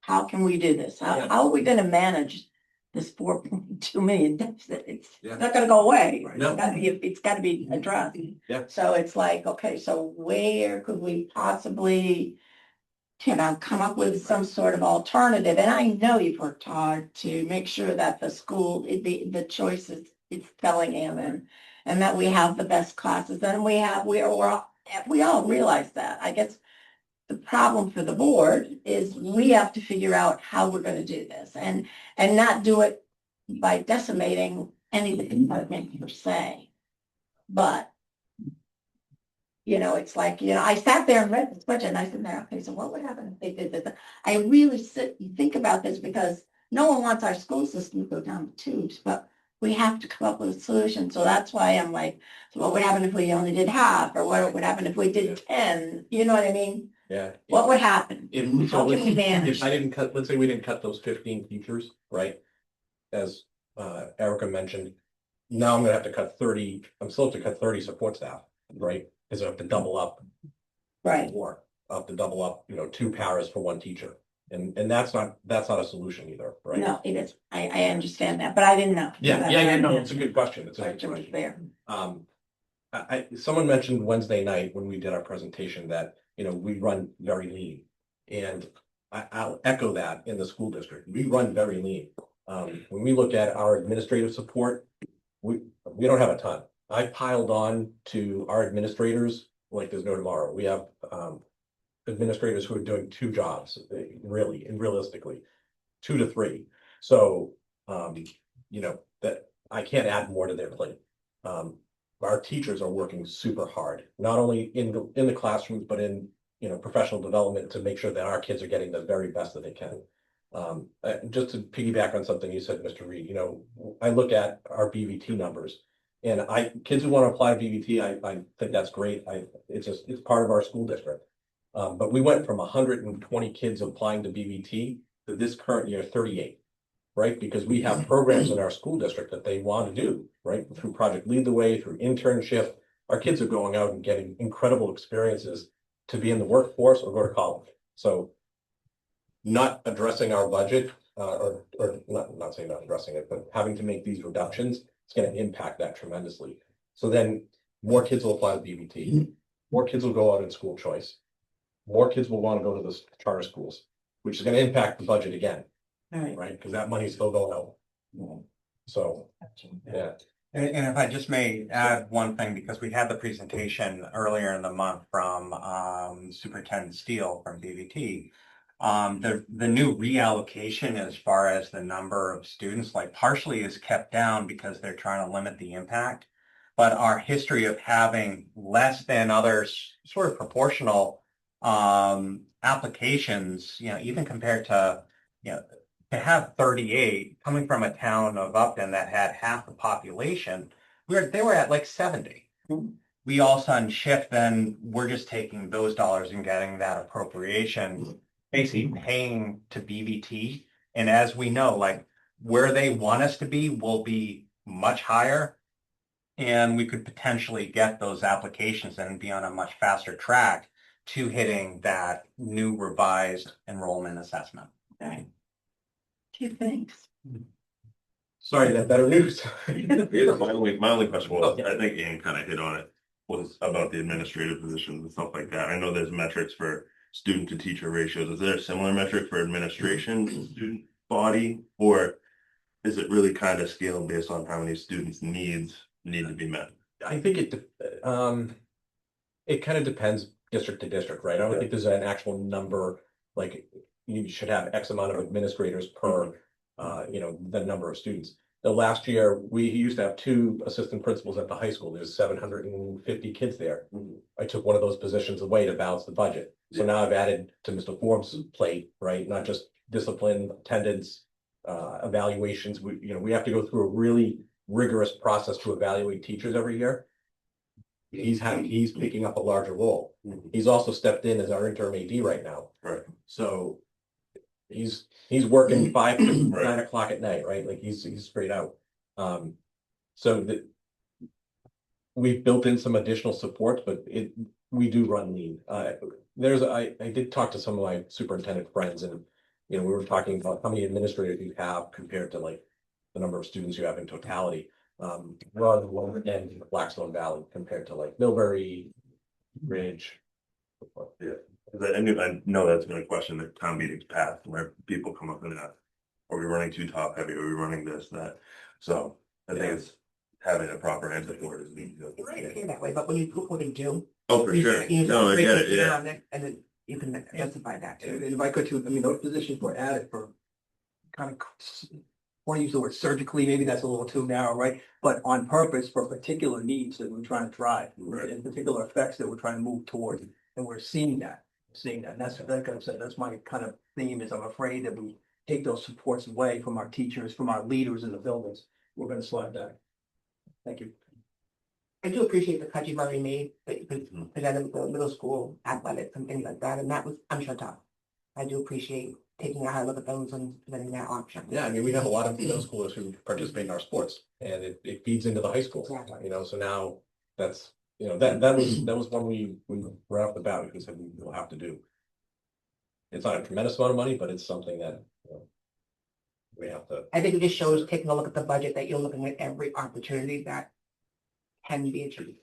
how can we do this? Yeah. How are we gonna manage this 4.2 million deficit? It's Yeah. not gonna go away. Right. No. It's gotta be addressed. Yeah. So it's like, okay, so where could we possibly, come up with some sort of alternative? And I know you've worked hard to make sure that the school, the choice is Bellingham and that we have the best classes and we all realize that. I guess the problem for the board is we have to figure out how we're going to do this and not do it by decimating any department per se. But it's like, I sat there and read this budget and I said, okay, so what would happen if they did this? I really sit and think about this because no one wants our school system to go down the tubes, but we have to come up with a solution. So that's why I'm like, so what would happen if we only did half, or what would happen if we did 10? You know what I mean? Yeah. What would happen? How can we manage? If I didn't cut, let's say we didn't cut those 15 teachers, right? As Erica mentioned, now I'm gonna have to cut 30, I'm still have to cut 30 support staff, right? Because I have to double up Right. more, I have to double up, 2 paras for 1 teacher. And that's not a solution either, right? No, it is. I understand that, but I didn't know. Yeah, no, it's a good question. It's a good Question was question. there. Someone mentioned Wednesday night when we did our presentation that, we run very lean. And I'll echo that in the school district. We run very lean. When we look at our administrative support, we don't have a ton. I piled on to our administrators like there's no tomorrow. We have administrators who are doing 2 jobs, really, and realistically, 2 to 3. So, that I can't add more to their plate. Our teachers are working super hard, not only in the classrooms, but in, professional development to make sure that our kids are getting the very best that they can. Just to piggyback on something you said, Mr. Reed, I look at our BVT numbers and kids who want to apply to BVT, I think that's great. It's part of our school district. But we went from 120 kids applying to BVT to this current year, 38, right? Because we have programs in our school district that they want to do, right? Through Project Lead the Way, through internship. Our kids are going out and getting incredible experiences to be in the workforce or go to college. So not addressing our budget, or not saying not addressing it, but having to make these reductions, it's going to impact that tremendously. So then more kids will apply to BVT, more kids will go out in school choice, more kids will want to go to the charter schools, which is going to impact the budget again, right? Because that money's still going out. So, yeah. And if I just may add one thing, because we had the presentation earlier in the month from Superintendent Steele from BVT. The new reallocation as far as the number of students, like partially is kept down because they're trying to limit the impact. But our history of having less than other sort of proportional applications, even compared to, to have 38 coming from a town of Upton that had half the population, they were at like 70. We all of a sudden shift, then we're just taking those dollars and getting that appropriation, basically paying to BVT. And as we know, like where they want us to be will be much higher. And we could potentially get those applications and be on a much faster track to hitting that new revised enrollment assessment. Okay. 2 things. Sorry, that better news. Yeah, my only question was, I think Ian kind of hit on it, was about the administrative positions and stuff like that. I know there's metrics for student to teacher ratios. Is there a similar metric for administration and student body, or is it really kind of scaled based on how many students' needs need to be met? I think it kind of depends district to district, right? I don't think there's an actual number, like you should have X amount of administrators per, the number of students. last year, we used to have 2 assistant principals at the high school. There's 750 kids there. I took one of those positions away to balance the budget. So now I've added to Mr. Forbes' plate, right? Not just discipline, attendance, evaluations. We have to go through a really rigorous process to evaluate teachers every year. He's picking up a larger role. He's also stepped in as our interim AD right now. Right. So he's working 5 to 9 o'clock at night, right? Like he's straight out. So we've built in some additional support, but we do run lean. I did talk to some of my superintendent friends, and we were talking about how many administrators you have compared to like the number of students you have in totality. We're on the lower end in the Blackstone Valley compared to like Millbury, Ridge. Yeah. I know that's been a question that town meetings past where people come up and ask, are we running too top heavy? Are we running this, that? So I think it's having a proper answer for it is neat. Right, that way, but when you what you do. Oh, for sure. No, I get it, yeah. And then you can justify that too. And if I could too, I mean, those positions were added for kind of, want to use the word surgically, maybe that's a little too narrow, right? But on purpose for particular needs that we're trying to drive, and particular effects that we're trying to move towards. And we're seeing that. And that's, like I said, that's my kind of theme is I'm afraid that we take those supports away from our teachers, from our leaders in the buildings. We're going to slide back. Thank you. I do appreciate the cut you've already made, that you presented the middle school athletics and things like that, and that was, I'm sure, tough. I do appreciate taking a high look at those and presenting that option. Yeah, I mean, we have a lot of middle schoolers who participate in our sports, and it feeds into the high school. Exactly. So now that's that was one we right off the bat we said we will have to do. It's not a tremendous amount of money, but it's something that we have to. I think it just shows, taking a look at the budget, that you're looking at every opportunity that can be achieved.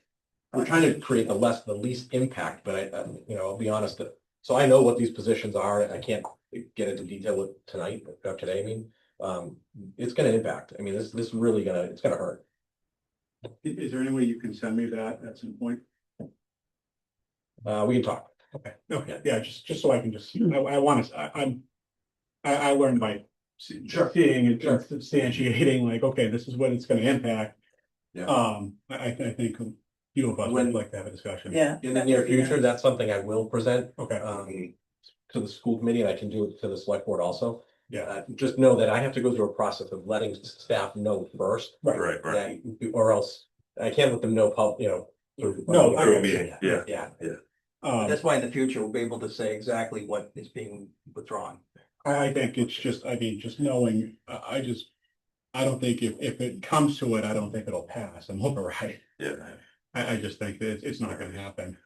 We're trying to create the least impact, but I'll be honest. So I know what these positions are, and I can't get into detail today. I mean, it's going to impact. I mean, this really it's gonna hurt. Is there any way you can send me that at some point? We can talk. Okay, yeah, just so I can I learned by seeing and substantiating, like, okay, this is what it's gonna impact. Yeah. I think few of us would like to have a discussion. Yeah. In the near future, that's something I will present. Okay. To the school committee, and I can do it to the select board also. Yeah. Just know that I have to go through a process of letting staff know first. Right. Or else I can't let them know, No, Through a meeting, yeah. Yeah. That's why in the future we'll be able to say exactly what is being withdrawn. I think it's just, just knowing, I don't think if it comes to it, I don't think it'll pass. I'm hoping right. Yeah. I just think that it's not going to happen.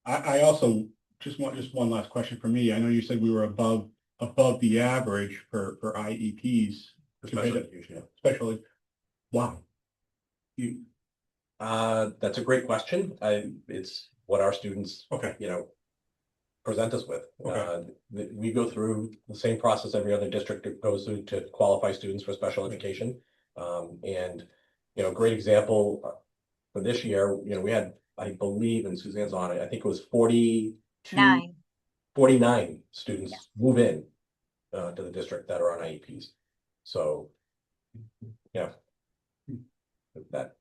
I also just one last question for me. I know you said we were above the average for IEPs, especially. Why? That's a great question. It's what our students, present us with. We go through the same process every other district goes through to qualify students for special education. And great example for this year, we had, I believe, and Suzanne's on it, I think it was 49 students move in to the district that are on IEPs. So, yeah, that.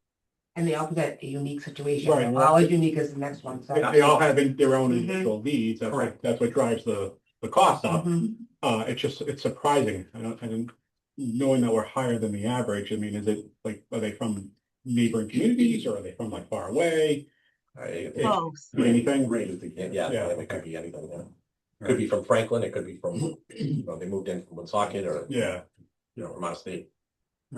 And they all present a unique situation. Right. All as unique as the next one. So. They all have their own individual needs. That's what drives the cost up. It's surprising. I don't knowing that we're higher than the average. I mean, is it like, are they from neighboring communities or are they from like far away? Close. Anything? It could be anything. Yeah. Could be from Franklin. It could be from they moved in from Woonsocket or from out of state.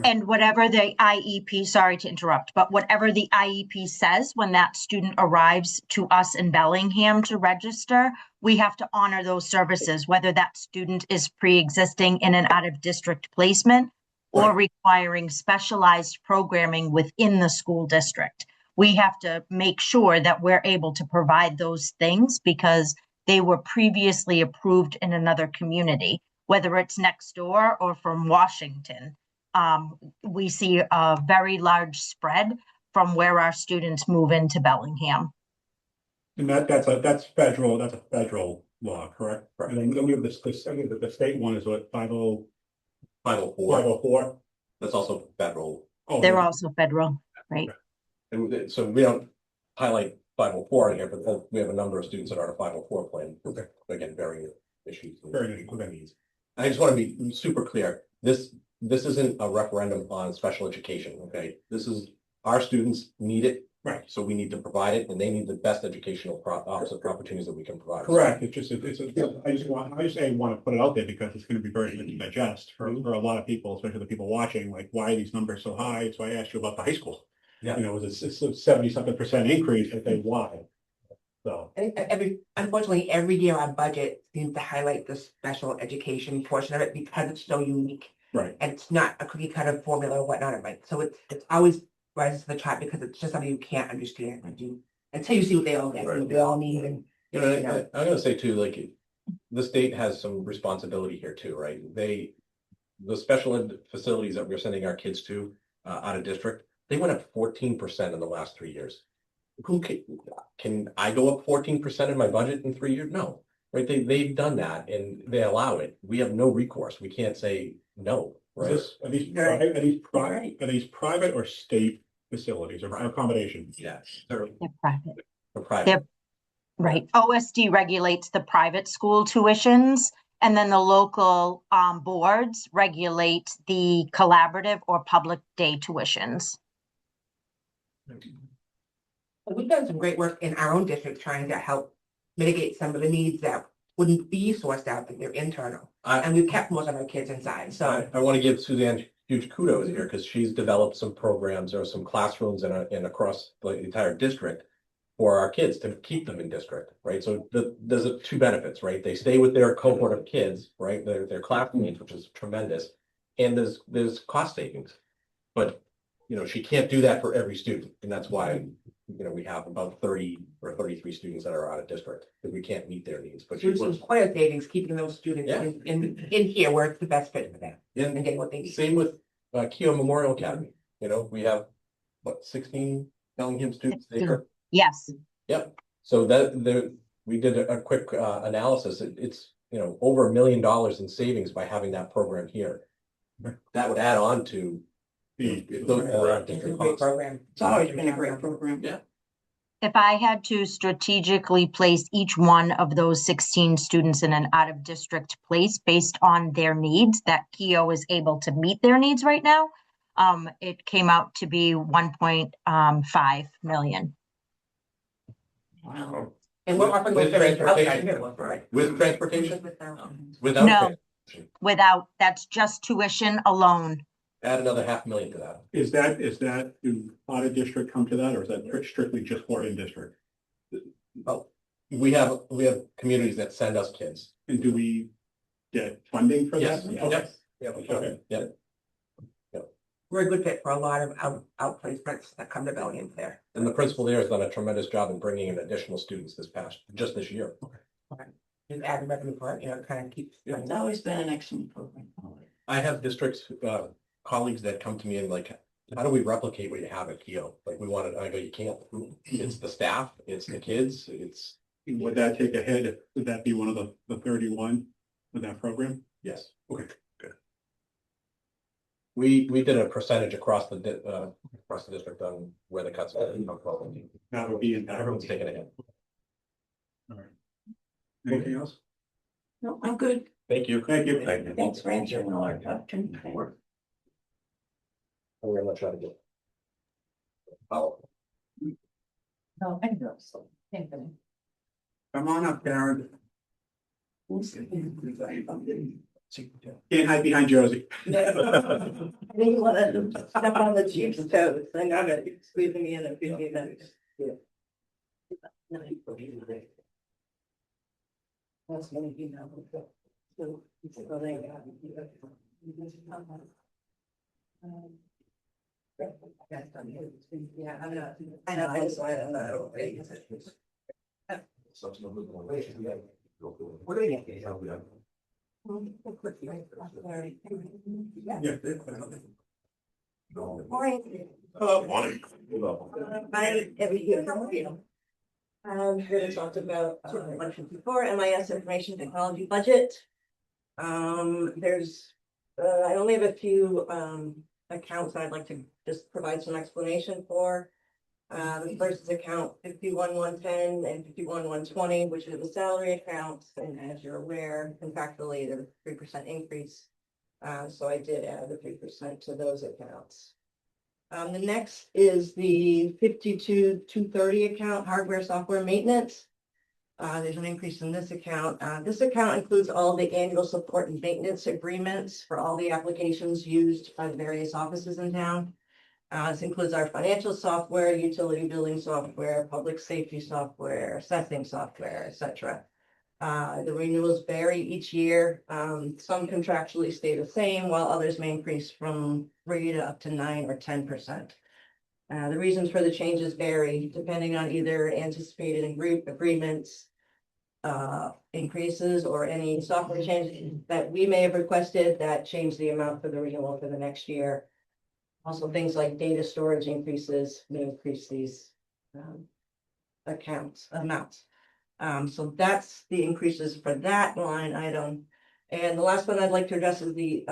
And whatever the IEP, sorry to interrupt, but whatever the IEP says when that student arrives to us in Bellingham to register, we have to honor those services, whether that student is pre-existing in an out-of-district placement or requiring specialized programming within the school district. We have to make sure that we're able to provide those things because they were previously approved in another community, whether it's next door or from Washington. We see a very large spread from where our students move into Bellingham. And that's federal. That's a federal law, correct? And then we have the state one is what 504. That's also federal. Oh, They're yeah. also federal, right? And so we don't highlight 504 in here, but we have a number of students that are on a 504 plan. Again, varying issues. Very good. Needs. I just want to be super clear. This isn't a referendum on special education, okay? This is, our students need it. Right. So we need to provide it, and they need the best educational opportunities that we can provide. Correct. It's just, I just want to put it out there because it's going to be very good to digest for a lot of people, especially the people watching, like, why are these numbers so high? So I asked you about the high school. Yeah. You know, it's a 70-something% increase. I think why? So. Unfortunately, every year our budget seems to highlight the special education portion of it because it's so unique. Right. And it's not a cookie cutter formula or whatnot, right? So it's always rises to the top because it's just something you can't understand until you see what they all get, what they all need. And I'm gonna say too, like, the state has some responsibility here too, right? The special ed facilities that we're sending our kids to out of district, they went up 14% in the last 3 years. Who can I go up 14% in my budget in 3 years? No, right? They've done that and they allow it. We have no recourse. We can't say no, right? Are these private or state facilities or accommodations? Yeah, they're Private. private. They're right. OSD regulates the private school tuitions, and then the local boards regulate the collaborative or public day tuitions. we've done some great work in our own district trying to help mitigate some of the needs that wouldn't be sourced out, but they're internal. And we've kept most of our kids inside. So I want to give Suzanne huge kudos here because she's developed some programs or some classrooms in across the entire district for our kids to keep them in district, right? So there's two benefits, right? They stay with their cohort of kids, right? Their classmates, which is tremendous, and there's cost savings. But you know, she can't do that for every student, and that's why we have about 30 or 33 students that are out of district because we can't meet their needs. But it's quite a savings keeping those students in here where it's the best fit for them and getting what they need. Same with Keogh Memorial Academy. You have what, 16 Bellingham students there? Yes. Yep. So we did a quick analysis. It's over $1 million in savings by having that program here. That would add on to It's a great program. It's always been a great program. Yeah. If I had to strategically place each one of those 16 students in an out-of-district place based on their needs, that Keogh is able to meet their needs right now, it came out to be 1.5 million. Wow. And we're offering With those outside transportation? here, right? With transportation? Without No. transportation. Without, that's just tuition alone. Add another $500,000 to that. Is that do out of district come to that, or is that strictly just for in district? Oh, we have communities that send us kids. And do we get funding for Yes. that? Okay. Yeah. We're a good fit for a lot of out placements that come to Bellingham there. And the principal there has done a tremendous job in bringing in additional students just this year. Just add revenue for it, kind of keeps. It's always been an excellent program. I have districts, colleagues that come to me and like, how do we replicate what you have at Keogh? Like we want to, I go, you can't. It's the staff, it's the kids, it's. Would that take a hit? Would that be one of the 31 with that program? Yes. Okay, good. We did a percentage across the district on where the cuts are. That would be in. Everyone's taking a hit. All right. Anything else? No, I'm good. Thank you. Thank you. Thanks for answering all our questions. We're gonna try to get. Follow. No, I know. So, thank you. Come on up, Karen. Can't hide behind Josie. I didn't want to step on the chief's toes. I know that you're squeezing me in and feeling that. That's gonna be now. So, it's going yeah, I know. I just want to know. What are you? I'm here to talk about 154 MIS information technology budget. There's I only have a few accounts I'd like to just provide some explanation for. The first is account 51-110 and 51-120, which are the salary accounts, and as you're aware, contractually, there's a 3% increase. So I did add the 3% to those accounts. The next is the 52-230 account, hardware, software maintenance. There's an increase in this account. This account includes all the annual support and maintenance agreements for all the applications used by the various offices in town. This includes our financial software, utility billing software, public safety software, assessing software, etc. The renewals vary each year. Some contractually stay the same, while others may increase from 3 to up to 9 or 10%. The reasons for the changes vary depending on either anticipated agreements, increases, or any software changes that we may have requested that change the amount for the renewal for the next year. Also, things like data storage increases may increase these amounts. So that's the increases for that line item. And the last one I'd like to address is the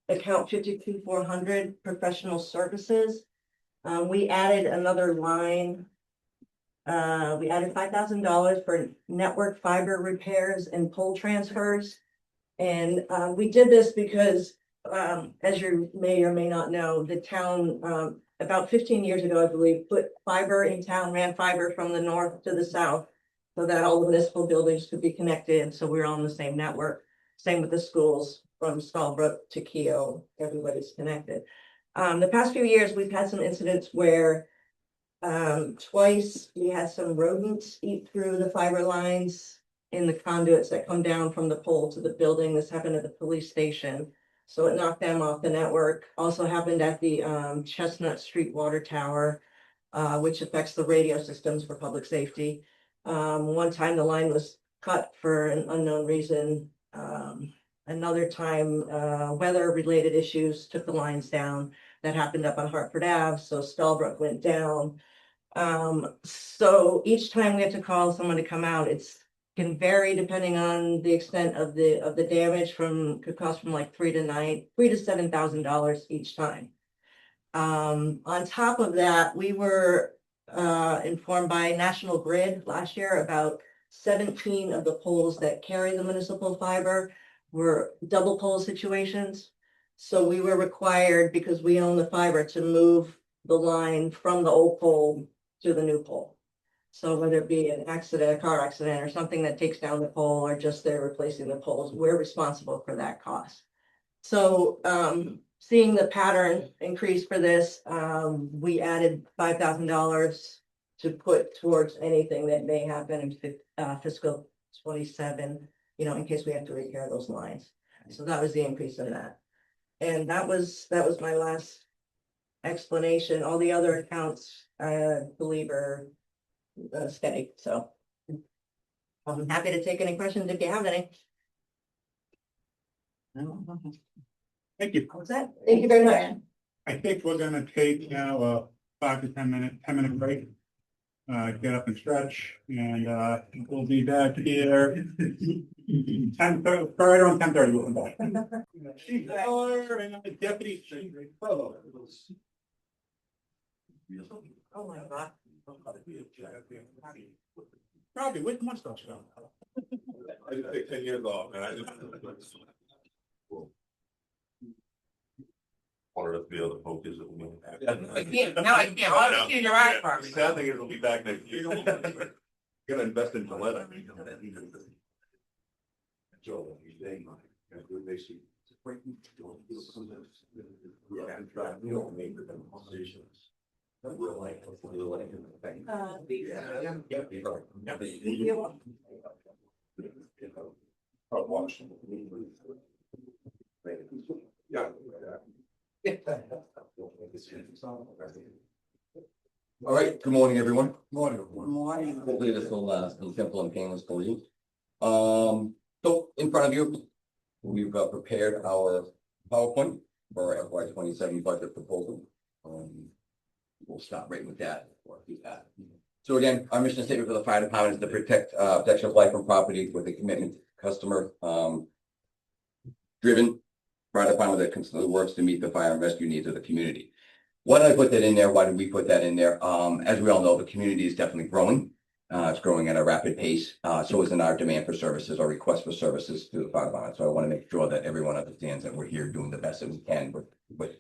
account 52-400 professional services. We added another line. We added $5,000 for network fiber repairs and pole transfers. And we did this because as you may or may not know, the town, about 15 years ago, I believe, put fiber in town, ran fiber from the north to the south so that all the municipal buildings could be connected. So we're on the same network. Same with the schools from Stallbrook to Keogh, everybody's connected. The past few years, we've had some incidents where twice we had some rodents eat through the fiber lines in the conduits that come down from the pole to the building. This happened at the police station. So it knocked them off the network. Also happened at the Chestnut Street water tower, which affects the radio systems for public safety. One time the line was cut for an unknown reason. Another time, weather-related issues took the lines down. That happened up on Hartford Ave, so Stallbrook went down. So each time we have to call someone to come out, can vary depending on the extent of the damage. Could cost from like $3,000 to $7,000 each time. On top of that, we were informed by National Grid last year about 17 of the poles that carry the municipal fiber were double pole situations. So we were required, because we own the fiber, to move the line from the old pole to the new pole. So whether it be an accident, a car accident, or something that takes down the pole, or just they're replacing the poles, we're responsible for that cost. So seeing the pattern increase for this, we added $5,000 to put towards anything that may happen in fiscal 27, in case we have to repair those lines. So that was the increase in that. And that was my last explanation. All the other accounts, I believe, are steady. So I'm happy to take any questions if you have any. Thank you. What's that? Thank you very much. I think we're gonna take now a 5 to 10 minute break. Get up and stretch, and we'll be back here. 10:30, right around 10:30, we'll come back. Chief Miller and Deputy Chief Provost. Oh my God. Probably, which one stuff? I did take 10 years off, and I just wanted us to be able to focus. I can't see your eyes, Mark. I think it'll be back next year. Gonna invest in Gillette. Joe, he's saying, they see. You don't make the conversations. All right, good morning, everyone. Morning. Hopefully this will be simple and painless for you. So in front of you, we've prepared our PowerPoint for our FY 27 budget proposal. We'll stop right with that. So again, our mission statement for the fire department is to protect protection of life and property with a commitment to customer driven fire department that constantly works to meet the fire and rescue needs of the community. Why did I put that in there? Why did we put that in there? As we all know, the community is definitely growing. It's growing at a rapid pace. So is in our demand for services or request for services through the fire department. So I want to make sure that everyone understands that we're here doing the best that we can with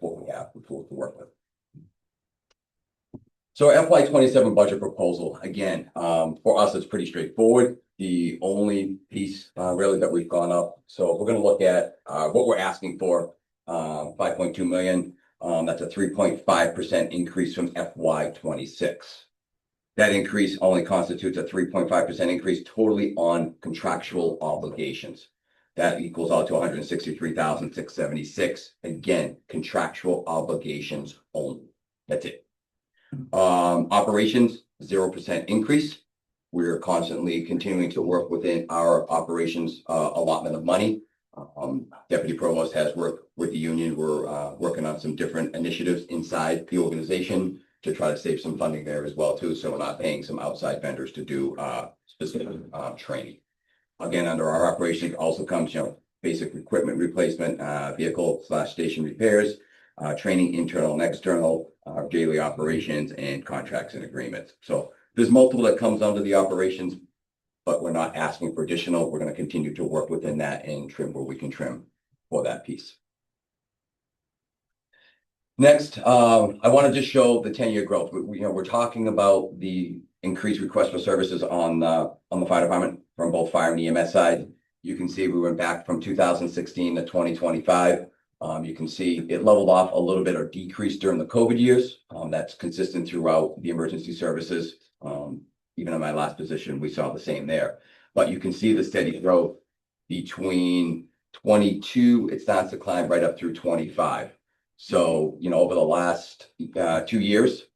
what we have, the tools to work with. So FY27 budget proposal, again, for us, it's pretty straightforward. The only piece really that we've gone up. So we're going to look at what we're asking for, 5.2 million. That's a 3.5% increase from FY26. That increase only constitutes a 3.5% increase totally on contractual obligations. That equals out to 163,676. Again, contractual obligations only. That's it. Operations, 0% increase. We're constantly continuing to work within our operations allotment of money. Deputy Provost has worked with the union. We're working on some different initiatives inside the organization to try to save some funding there as well too. So we're not paying some outside vendors to do specific training. Again, under our operations also comes, basic equipment replacement, vehicle/station repairs, training, internal and external, daily operations, and contracts and agreements. So there's multiple that comes under the operations, but we're not asking for additional. We're going to continue to work within that and trim where we can trim for that piece. Next, I want to just show the 10-year growth. We're talking about the increased request for services on the fire department from both fire and EMS side. You can see we went back from 2016 to 2025. You can see it leveled off a little bit or decreased during the COVID years. That's consistent throughout the emergency services. Even in my last position, we saw the same there. But you can see the steady growth between 22, it starts to climb right up through 25. So, over the last 2 years,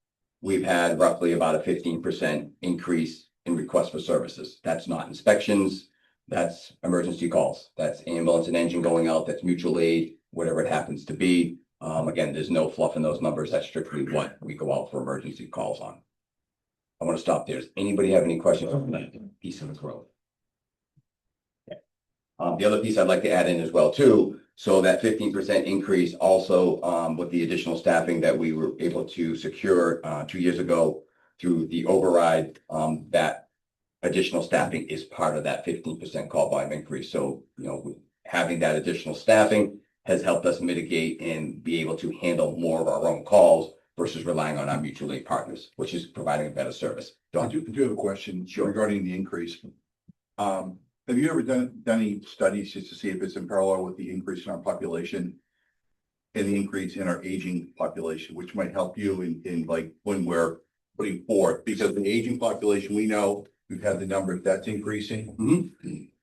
we've had roughly about a 15% increase in requests for services. That's not inspections, that's emergency calls, that's ambulance and engine going out, that's mutual aid, whatever it happens to be. Again, there's no fluff in those numbers. That's strictly what we go out for emergency calls on. I want to stop there. Does anybody have any questions on that piece of the growth? Okay. The other piece I'd like to add in as well too. So that 15% increase also with the additional staffing that we were able to secure 2 years ago through the override, that additional staffing is part of that 15% call volume increase. So, having that additional staffing has helped us mitigate and be able to handle more of our own calls versus relying on our mutual aid partners, which is providing a better service. I do have a question regarding the increase. Have you ever done any studies just to see if it's in parallel with the increase in our population and the increase in our aging population, which might help you in like when we're putting forth, because the aging population, we know we've had the numbers that's increasing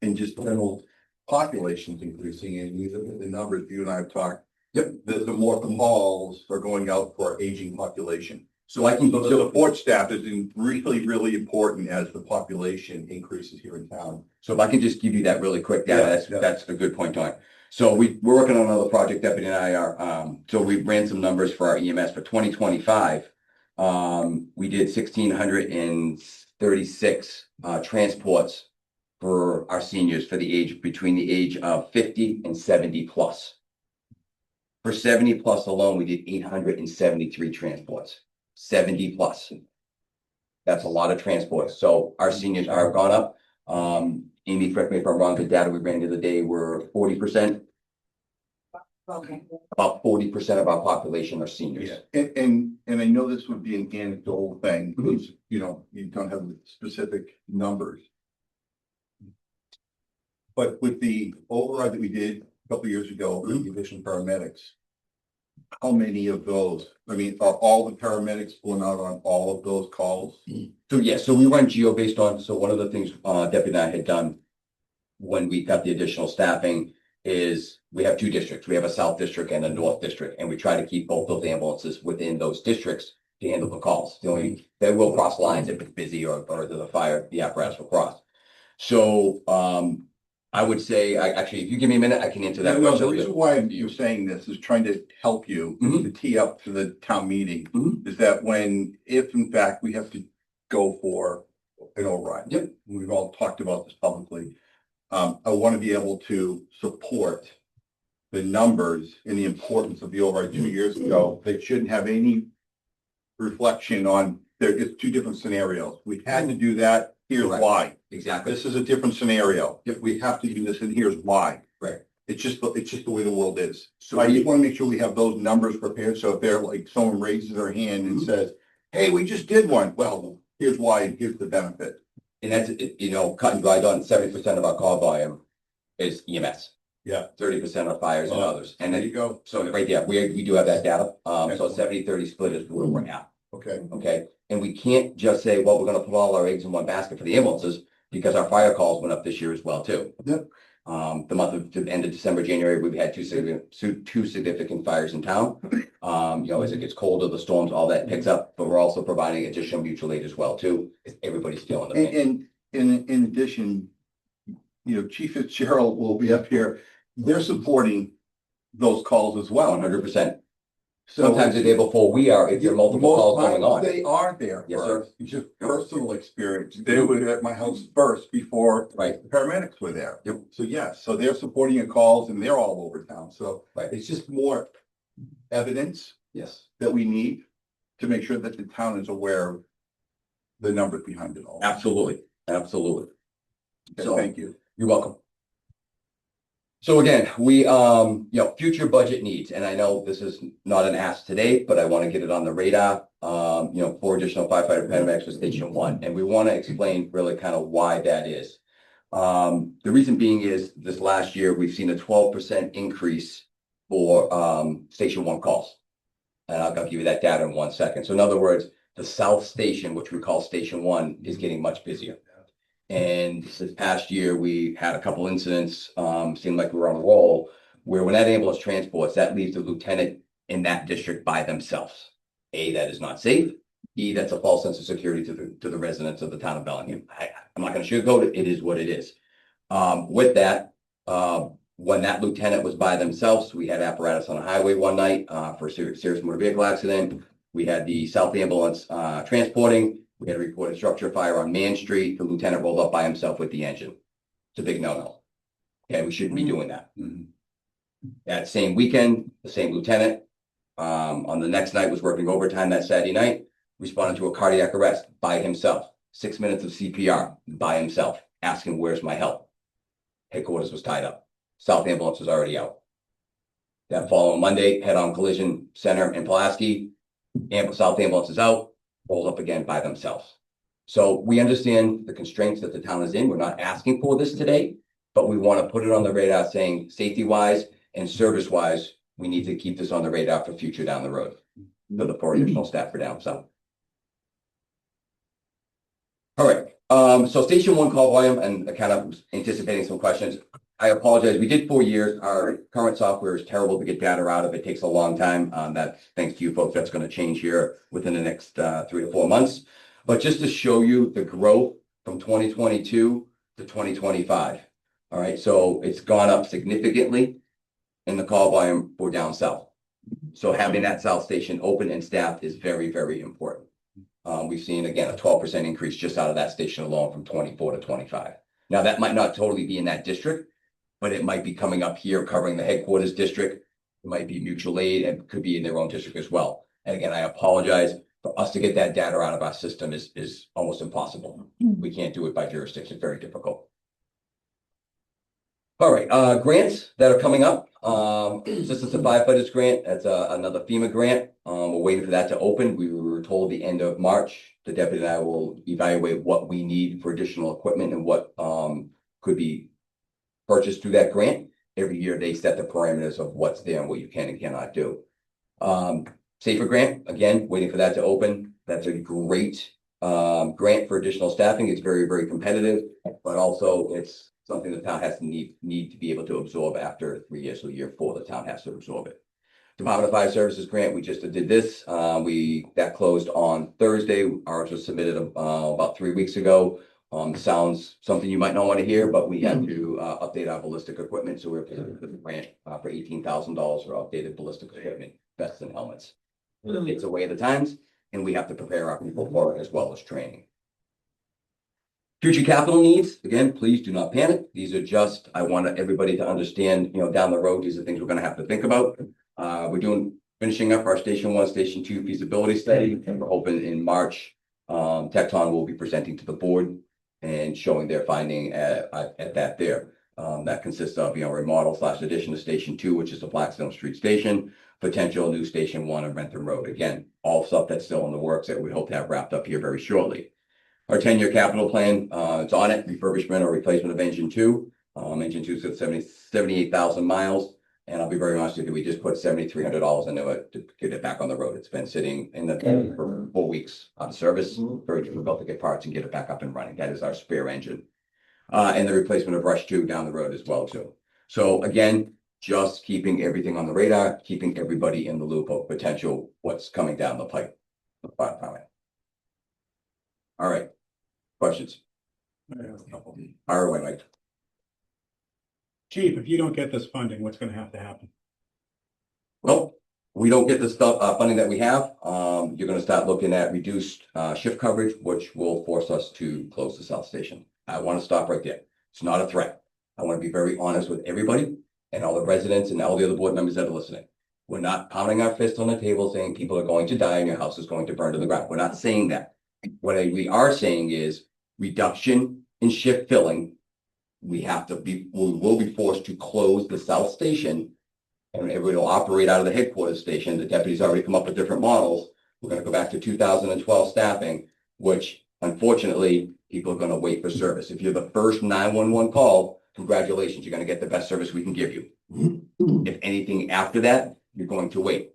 and just general population's increasing, and we look at the numbers you and I have talked. Yep, the more calls are going out for our aging population. So the support staff is really, really important as the population increases here in town. So if I can just give you that really quick data, that's a good point, Don. So we're working on another project, Deputy and I are. So we ran some numbers for our EMS for 2025. We did 1,636 transports for our seniors between the age of 50 and 70 plus. For 70 plus alone, we did 873 transports. 70 plus. That's a lot of transports. So our seniors are gone up. Amy, correct me if I'm wrong, the data we ran the other day were 40%. Okay. About 40% of our population are seniors. Yeah. And I know this would be an anecdotal thing, because you don't have specific numbers. But with the override that we did a couple of years ago, the additional paramedics, how many of those? I mean, are all the paramedics going out on all of those calls? So we run geo based on. So one of the things Deputy and I had done when we got the additional staffing is we have 2 districts. We have a South District and a North District, and we try to keep both those ambulances within those districts to handle the calls. They will cross lines if it's busy or the apparatus will cross. So I would say, actually, if you give me a minute, I can answer that question. The reason why you're saying this is trying to help you to tee up to the town meeting is that if in fact we have to go for an override, we've all talked about this publicly. I want to be able to support the numbers and the importance of the override 2 years ago, they shouldn't have any reflection on, it's two different scenarios. We had to do that, here's Correct. why. Exactly. This is a different scenario. If we have to do this, and here's why. Right. It's just the way the world is. So So I just want to make sure we have those numbers prepared. So if they're like, someone raises their hand and says, hey, we just did one. Well, here's why, and here's the benefit. And that's, cut and dried on 70% of our call volume is EMS. Yeah. 30% are fires and others. And There then, you go. so right there, we do have that data. So 70-30 split is where we're at. Okay. Okay. And we can't just say, well, we're going to put all our eggs in one basket for the ambulances because our fire calls went up this year as well, too. Yep. The month of the end of December, January, we've had two significant fires in town. As it gets colder, the storms, all that picks up, but we're also providing additional mutual aid as well, too. Everybody's feeling the pain. And in addition, Chief Fitzgerald will be up here. They're supporting those calls as well. 100%. So Sometimes the day before we are, if there are multiple calls most going on. times they are there Yes, sir. first. It's just personal experience. They were at my house first before Right. the paramedics were there. Yep. So yes, so they're supporting your calls and they're all over town. So Right. it's just more evidence Yes. that we need to make sure that the town is aware of the numbers behind it all. Absolutely. Absolutely. Okay, So- thank you. You're welcome. So again, we, future budget needs, and I know this is not an ask today, but I want to get it on the radar. 4 additional firefighter paramedics for Station 1, and we want to explain really kind of why that is. The reason being is this last year, we've seen a 12% increase for Station 1 calls. And I'll give you that data in 1 second. So in other words, the South Station, which we call Station 1, is getting much busier. And this past year, we had a couple incidents, seemed like we were on a roll, where when that ambulance transports, that leaves the lieutenant in that district by themselves. A, that is not safe. B, that's a false sense of security to the residents of the town of Bellingham. I'm not going to sugarcoat it. It is what it is. With that, when that lieutenant was by themselves, we had apparatus on a highway one night for a serious motor vehicle accident. We had the South ambulance transporting. We had a reported structure fire on Man Street. The lieutenant rolled up by himself with the engine. It's a big no-no. Okay, we shouldn't be doing that. That same weekend, the same lieutenant on the next night was working overtime that Saturday night, responded to a cardiac arrest by himself. 6 minutes of CPR by himself, asking, where's my help? Headquarters was tied up. South ambulance was already out. That following Monday, head-on collision center in Pulaski. South ambulance is out. Rolls up again by themselves. So we understand the constraints that the town is in. We're not asking for this today, but we want to put it on the radar saying safety-wise and service-wise, we need to keep this on the radar for future down the road for the 4 additional staff for down south. All right. So Station 1 call volume, and kind of anticipating some questions. I apologize. We did 4 years. Our current software is terrible to get data out of. It takes a long time. That thanks to you folks, that's going to change here within the next 3 to 4 months. But just to show you the growth from 2022 to 2025. All right. So it's gone up significantly in the call volume for down south. So having that south station open and staffed is very, very important. We've seen, again, a 12% increase just out of that station alone from 24 to 25. Now, that might not totally be in that district, but it might be coming up here covering the headquarters district. It might be mutual aid and could be in their own district as well. And again, I apologize. For us to get that data out of our system is almost impossible. We can't do it by jurisdiction. Very difficult. All right, grants that are coming up. Assistance to Firefighters grant. That's another FEMA grant. We're waiting for that to open. We were told the end of March. The deputy and I will evaluate what we need for additional equipment and what could be purchased through that grant. Every year they set the parameters of what's there and what you can and cannot do. Safer grant, again, waiting for that to open. That's a great grant for additional staffing. It's very, very competitive, but also it's something the town has to need to be able to absorb after 3 years. So year 4, the town has to absorb it. Department of Fire Services grant, we just did this. That closed on Thursday. Ours was submitted about 3 weeks ago. Sounds something you might not want to hear, but we had to update our ballistic equipment. So we're paying the grant for $18,000 for updated ballistic equipment, vests and helmets. It's a way of the times, and we have to prepare our people for it as well as training. Future capital needs, again, please do not panic. These are just, I want everybody to understand, down the road, these are things we're gonna have to think about. Finishing up our Station 1, Station 2 feasibility study, and we're hoping in March, Tecton will be presenting to the board and showing their finding at that there. That consists of, remodel / addition to Station 2, which is the Blackstone Street Station, potential new Station 1 on Rentham Road. Again, all stuff that's still in the works that we hope to have wrapped up here very shortly. Our 10-year capital plan, it's on it, refurbishment or replacement of engine 2. Engine 2's got 78,000 miles. And I'll be very honest with you, we just put $7,300 into it to get it back on the road. It's been sitting in the for 4 weeks out of service. Very difficult to get parts and get it back up and running. That is our spare engine. And the replacement of Rush 2 down the road as well too. So again, just keeping everything on the radar, keeping everybody in the loop of potential what's coming down the pipe. All right. Questions? Fire away, Mike. Chief, if you don't get this funding, what's gonna have to happen? Well, we don't get the stuff funding that we have. You're going to start looking at reduced shift coverage, which will force us to close the South Station. I want to stop right there. It's not a threat. I want to be very honest with everybody and all the residents and all the other board members that are listening. We're not pounding our fist on the table saying people are going to die and your house is going to burn to the ground. We're not saying that. What we are saying is reduction in shift filling. We will be forced to close the South Station, and everybody will operate out of the headquarters station. The deputies already come up with different models. We're going to go back to 2012 staffing, which unfortunately people are going to wait for service. If you're the first 911 call, congratulations, you're going to get the best service we can give you. If anything after that, you're going to wait.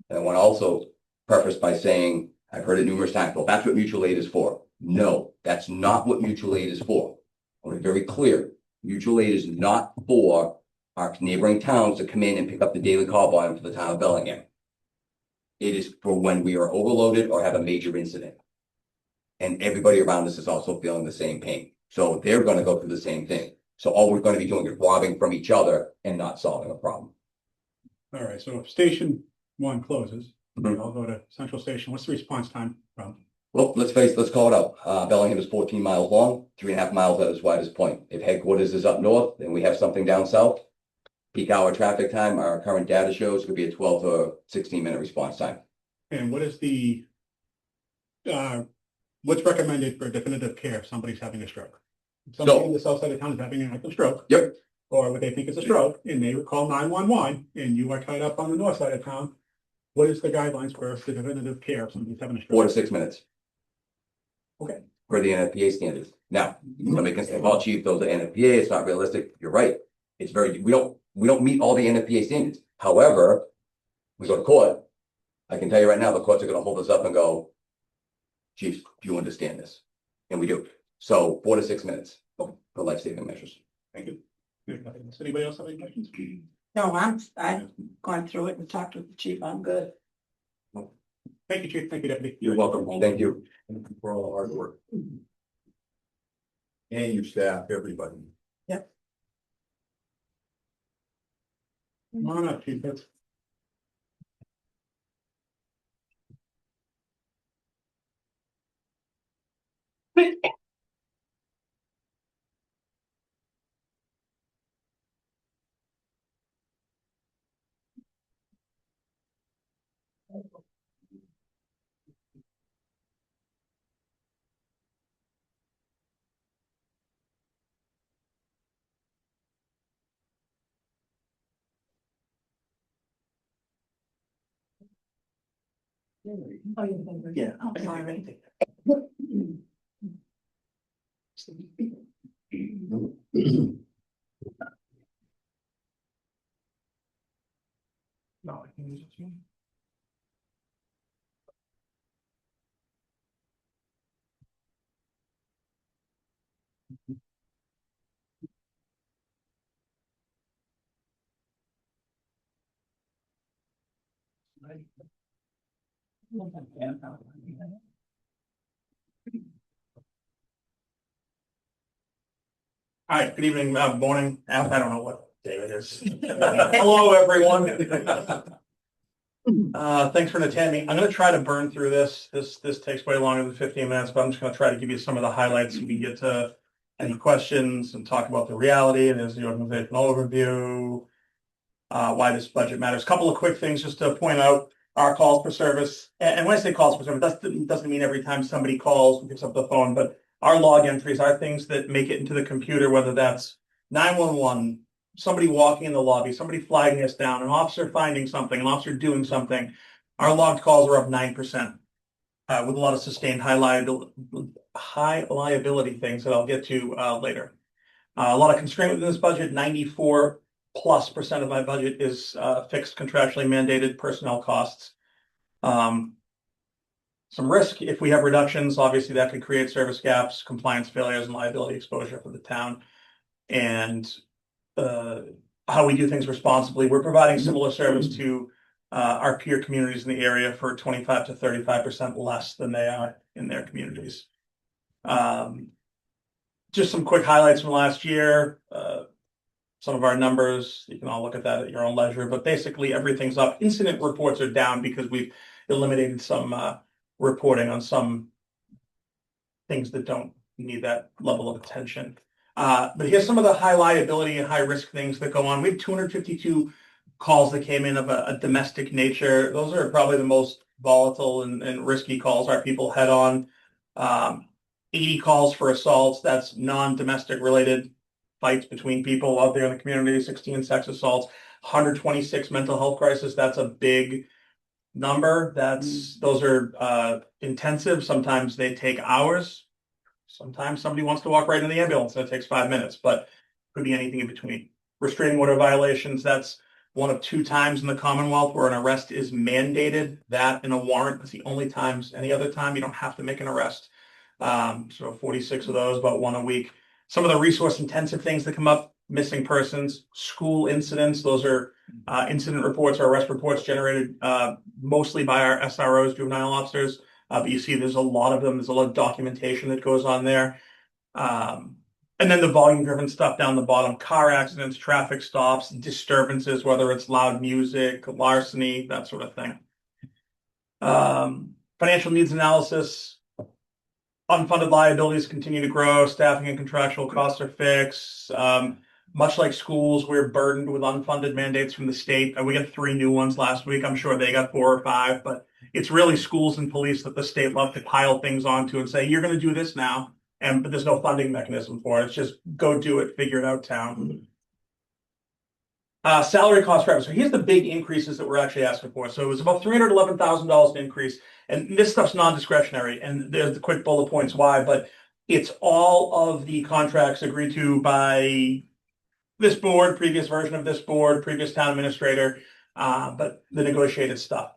And I want to also preface by saying, I've heard it numerous times, well, that's what mutual aid is for. No, that's not what mutual aid is for. I want to be very clear. Mutual aid is not for our neighboring towns to come in and pick up the daily call volume for the town of Bellingham. It is for when we are overloaded or have a major incident. And everybody around us is also feeling the same pain. So they're going to go through the same thing. So all we're going to be doing is robbing from each other and not solving a problem. All right, so if Station 1 closes, I'll go to Central Station. What's the response time from? Well, let's call it out. Bellingham is 14 miles long, 3.5 miles at its widest point. If headquarters is up north and we have something down south, peak hour traffic time, our current data shows could be a 12 to 16 minute response time. And what is the, what's recommended for definitive care if somebody's having a stroke? If somebody in the south side of town is having an active stroke. Yep. Or what they think is a stroke, and they call 911, and you are tied up on the north side of town, what is the guidelines for the definitive care if somebody's having a stroke? 4 to 6 minutes. Okay. For the NFPA standards. Now, somebody can say, well, chief, those are NFPA, it's not realistic. You're right. It's we don't meet all the NFPA standards. However, we go to court. I can tell you right now, the courts are going to hold us up and go, chief, do you understand this? And we do. So 4 to 6 minutes for life-saving measures. Thank you. Does anybody else have any questions? No, I've gone through it and talked with the chief. I'm good. Thank you, Chief. Thank you, Deputy. You're welcome. Thank you. Thank you for all the hard work. And your staff, everybody. Come on up, Chief. Yeah, I'm sorry. No, I can use this one. Hi, good evening, morning. I don't know what day it is. Hello, everyone. Thanks for attending me. I'm going to try to burn through this. This takes way longer than 15 minutes, but I'm just going to try to give you some of the highlights so we can get to any questions and talk about the reality. And there's the organizational overview, why this budget matters. A couple of quick things just to point out our calls for service. And when I say calls for service, that doesn't mean every time somebody calls, we picks up the phone, but our log entries are things that make it into the computer, whether that's 911, somebody walking in the lobby, somebody flagging us down, an officer finding something, an officer doing something. Our logged calls are up 9%, with a lot of sustained high liability things that I'll get to later. A lot of constraint within this budget. 94+% of my budget is fixed, contractually mandated personnel costs. Some risk if we have reductions. Obviously, that could create service gaps, compliance failures, and liability exposure for the town. And how we do things responsibly. We're providing similar service to our peer communities in the area for 25 to 35% less than they are in their communities. Just some quick highlights from last year. Some of our numbers, you can all look at that at your own leisure, but basically everything's up. Incident reports are down because we've eliminated some reporting on some things that don't need that level of attention. But here's some of the high liability and high risk things that go on. We have 252 calls that came in of a domestic nature. Those are probably the most volatile and risky calls our people head on. 80 calls for assaults. That's non-domestic related fights between people out there in the community. 16 sex assaults. 126 mental health crisis. That's a big number. Those are intensive. Sometimes they take hours. Sometimes somebody wants to walk right in the ambulance and it takes 5 minutes, but it could be anything in between. Restraining order violations, that's one of 2 times in the Commonwealth where an arrest is mandated. That and a warrant is the only times. Any other time you don't have to make an arrest. So 46 of those, about 1 a week. Some of the resource intensive things that come up, missing persons, school incidents, those are incident reports or arrest reports generated mostly by our SROs, juvenile officers. But you see there's a lot of them. There's a lot of documentation that goes on there. And then the volume-driven stuff down the bottom, car accidents, traffic stops, disturbances, whether it's loud music, larceny, that sort of thing. Financial needs analysis. Unfunded liabilities continue to grow. Staffing and contractual costs are fixed. Much like schools, we're burdened with unfunded mandates from the state. We got 3 new ones last week. I'm sure they got 4 or 5, but it's really schools and police that the state love to pile things onto and say, you're going to do this now. But there's no funding mechanism for it. It's just go do it, figure it out, town. Salary cost revenue. So here's the big increases that we're actually asking for. So it was about $311,000 increase. And this stuff's non-discretionary. And there's the quick bullet points why, but it's all of the contracts agreed to by this board, previous version of this board, previous town administrator, but the negotiated stuff.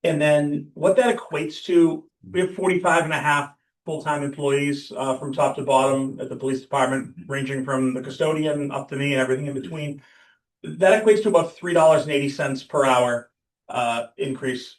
And then what that equates to, we have 45 and a half full-time employees from top to bottom at the police department, ranging from the custodian up to me and everything in between. That equates to about $3.80 per hour increase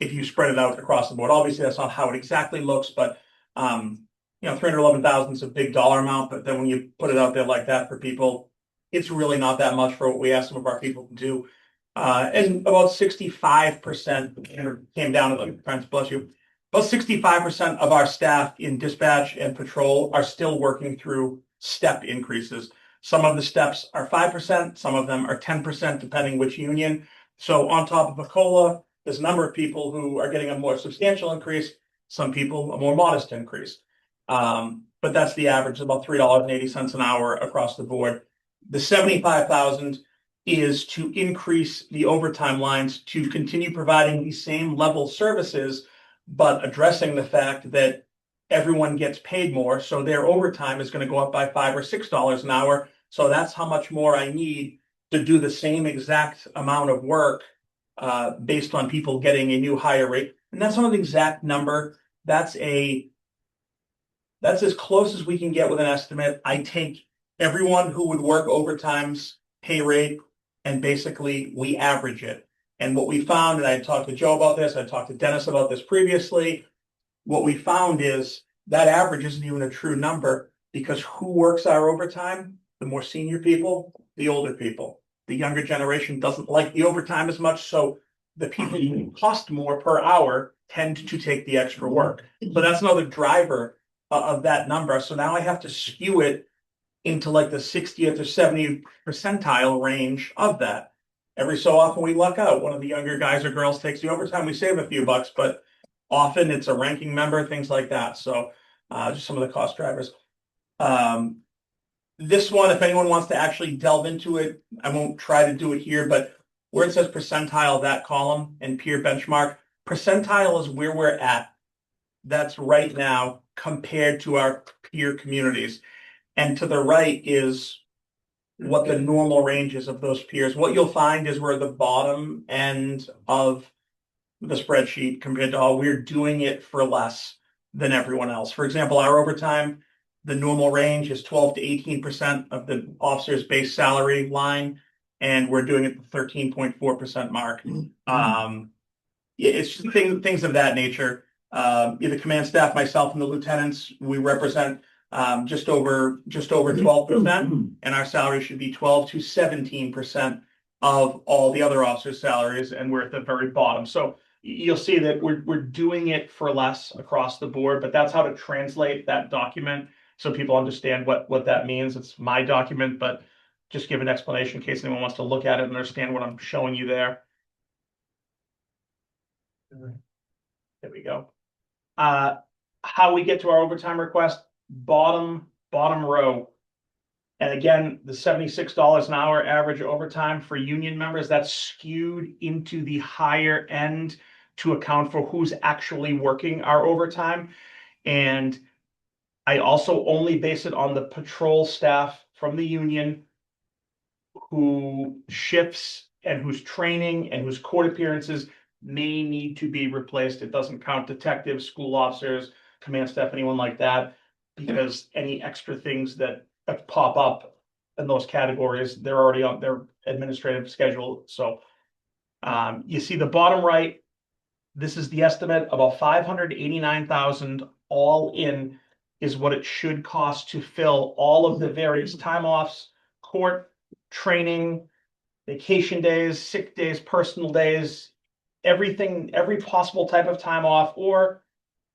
if you spread it out across the board. Obviously, that's not how it exactly looks, but 311,000 is a big dollar amount. But then when you put it out there like that for people, it's really not that much for what we ask some of our people to do. And about 65% came down to the bless you. About 65% of our staff in dispatch and patrol are still working through step increases. Some of the steps are 5%, some of them are 10%, depending which union. So on top of a COLA, there's a number of people who are getting a more substantial increase, some people a more modest increase. But that's the average, about $3.80 an hour across the board. The 75,000 is to increase the overtime lines to continue providing the same level services, but addressing the fact that everyone gets paid more. So their overtime is going to go up by $5 or $6 an hour. So that's how much more I need to do the same exact amount of work based on people getting a new higher rate. And that's not an exact number. That's as close as we can get with an estimate. I take everyone who would work overtime's pay rate and basically we average it. And what we found, and I talked to Joe about this, I talked to Dennis about this previously, what we found is that average isn't even a true number because who works our overtime? The more senior people, the older people. the younger generation doesn't like the overtime as much, so the people who cost more per hour tend to take the extra work. So that's another driver of that number. So now I have to skew it into like the 60th or 70th percentile range of that. Every so often we luck out. One of the younger guys or girls takes the overtime. We save a few bucks, but often it's a ranking member, things like that. So just some of the cost drivers. This one, if anyone wants to actually delve into it, I won't try to do it here, but where it says percentile, that column and peer benchmark, percentile is where we're at. That's right now compared to our peer communities. And to the right is what the normal range is of those peers. What you'll find is we're at the bottom end of the spreadsheet compared to all we're doing it for less than everyone else. For example, our overtime, the normal range is 12 to 18% of the officer's base salary line, and we're doing it at the 13.4% mark. It's just things of that nature. The command staff, myself, and the lieutenants, we represent just over 12%, and our salary should be 12 to 17% of all the other officers' salaries, and we're at the very bottom. So you'll see that we're doing it for less across the board, but that's how to translate that document so people understand what that means. It's my document, but just give an explanation in case anyone wants to look at it and understand what I'm showing you there. There we go. How we get to our overtime request, bottom row. And again, the $76 an hour average overtime for union members, that's skewed into the higher end to account for who's actually working our overtime. And I also only base it on the patrol staff from the union who shifts and whose training and whose court appearances may need to be replaced. It doesn't count detectives, school officers, command staff, anyone like that, because any extra things that pop up in those categories, they're already on their administrative schedule. So you see the bottom right, this is the estimate, about $589,000 all in is what it should cost to fill all of the various time offs, court, training, vacation days, sick days, personal days, everything, every possible type of time off, or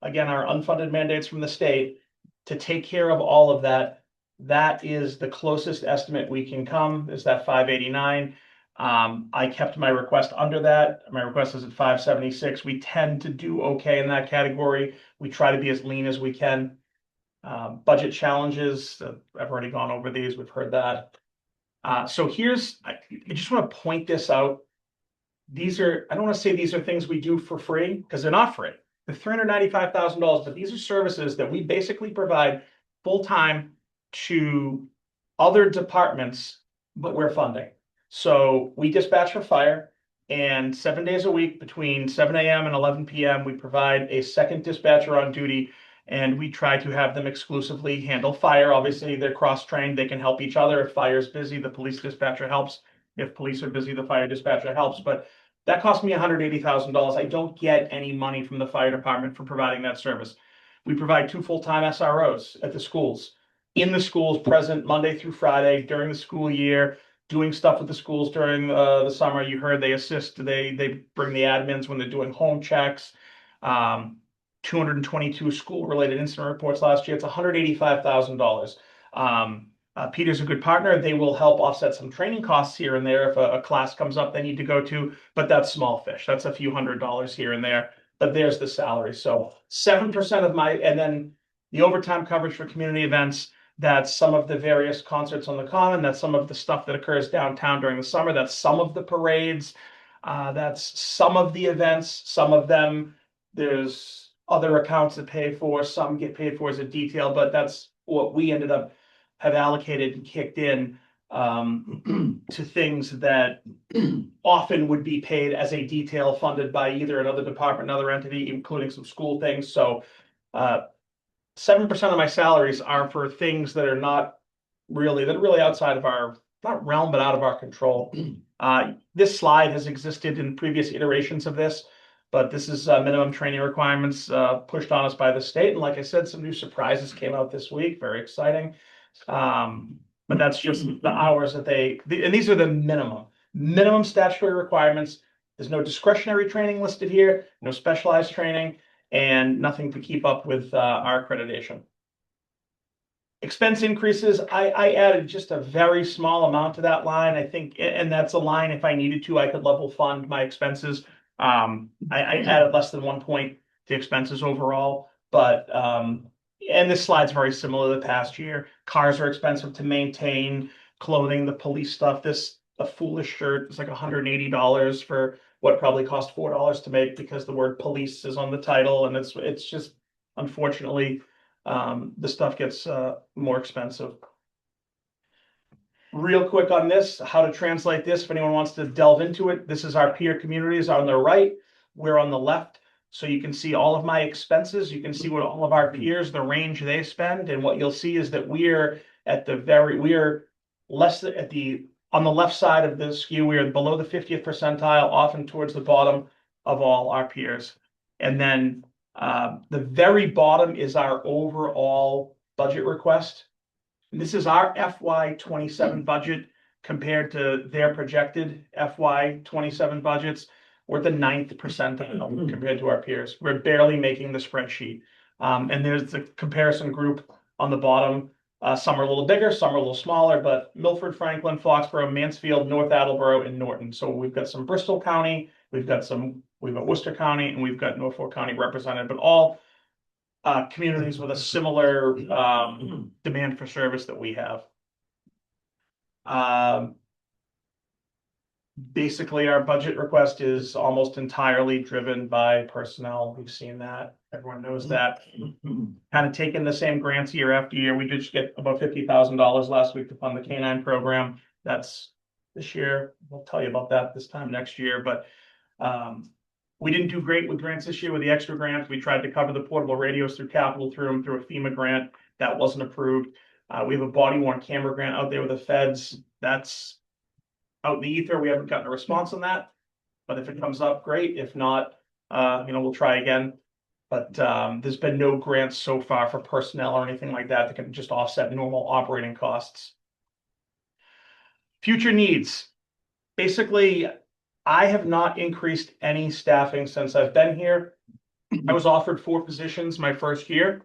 again, our unfunded mandates from the state to take care of all of that. That is the closest estimate we can come, is that 589. I kept my request under that. My request is at 576. We tend to do okay in that category. We try to be as lean as we can. Budget challenges, I've already gone over these, we've heard that. So I just want to point this out. I don't want to say these are things we do for free, because they're not free. They're $395,000, but these are services that we basically provide full-time to other departments, but we're funding. So we dispatch for fire, and 7 days a week between 7 a.m. and 11 p.m., we provide a second dispatcher on duty, and we try to have them exclusively handle fire. Obviously, they're cross-trained. They can help each other. If fire is busy, the police dispatcher helps. If police are busy, the fire dispatcher helps. But that cost me $180,000. I don't get any money from the fire department for providing that service. We provide 2 full-time SROs at the schools. In the schools, present Monday through Friday during the school year, doing stuff with the schools during the summer. You heard they assist, they bring the admins when they're doing home checks. 222 school-related incident reports last year. It's $185,000. Peter's a good partner. They will help offset some training costs here and there if a class comes up they need to go to, but that's small fish. That's a few $100s here and there, but there's the salary. So 7% of and then the overtime coverage for community events, that's some of the various concerts on the common, that's some of the stuff that occurs downtown during the summer, that's some of the parades, that's some of the events, some of them there's other accounts that pay for, some get paid for as a detail, but that's what we ended up have allocated and kicked in to things that often would be paid as a detail funded by either another department, another entity, including some school things. So 7% of my salaries are for things that are not really, that are really outside of our, not realm, but out of our control. This slide has existed in previous iterations of this, but this is minimum training requirements pushed on us by the state. And like I said, some new surprises came out this week. Very exciting. But that's just the hours that and these are the minimum statutory requirements. There's no discretionary training listed here, no specialized training, and nothing to keep up with our accreditation. Expense increases, I added just a very small amount to that line. I think, and that's a line, if I needed to, I could level fund my expenses. I added less than 1 point to expenses overall, but and this slide's very similar to the past year. Cars are expensive to maintain, clothing, the police stuff. A foolish shirt is like $180 for what probably cost $4 to make because the word police is on the title, and it's just unfortunately the stuff gets more expensive. Real quick on this, how to translate this, if anyone wants to delve into it, this is our peer communities on the right, we're on the left. So you can see all of my expenses, you can see what all of our peers, the range they spend, and what you'll see is that we're less at on the left side of the skew, we are below the 50th percentile, often towards the bottom of all our peers. And then the very bottom is our overall budget request. And this is our FY27 budget compared to their projected FY27 budgets. We're at the 9th percentile compared to our peers. We're barely making the spreadsheet. And there's the comparison group on the bottom. Some are a little bigger, some are a little smaller, but Milford, Franklin, Foxborough, Mansfield, North Attleboro, and Norton. So we've got some Bristol County, we've got Worcester County, and we've got Norfolk County represented, but all communities with a similar demand for service that we have. Basically, our budget request is almost entirely driven by personnel. We've seen that. Everyone knows that. Kind of taking the same grants year after year. We did just get about $50,000 last week to fund the K-9 program. That's this year. We'll tell you about that this time next year. But we didn't do great with grants this year with the extra grants. We tried to cover the portable radios through capital through a FEMA grant. That wasn't approved. We have a body-worn camera grant out there with the feds. That's out in the ether. We haven't gotten a response on that, but if it comes up, great. If not, we'll try again. But there's been no grants so far for personnel or anything like that can just offset normal operating costs. Future needs. Basically, I have not increased any staffing since I've been here. I was offered 4 positions my first year.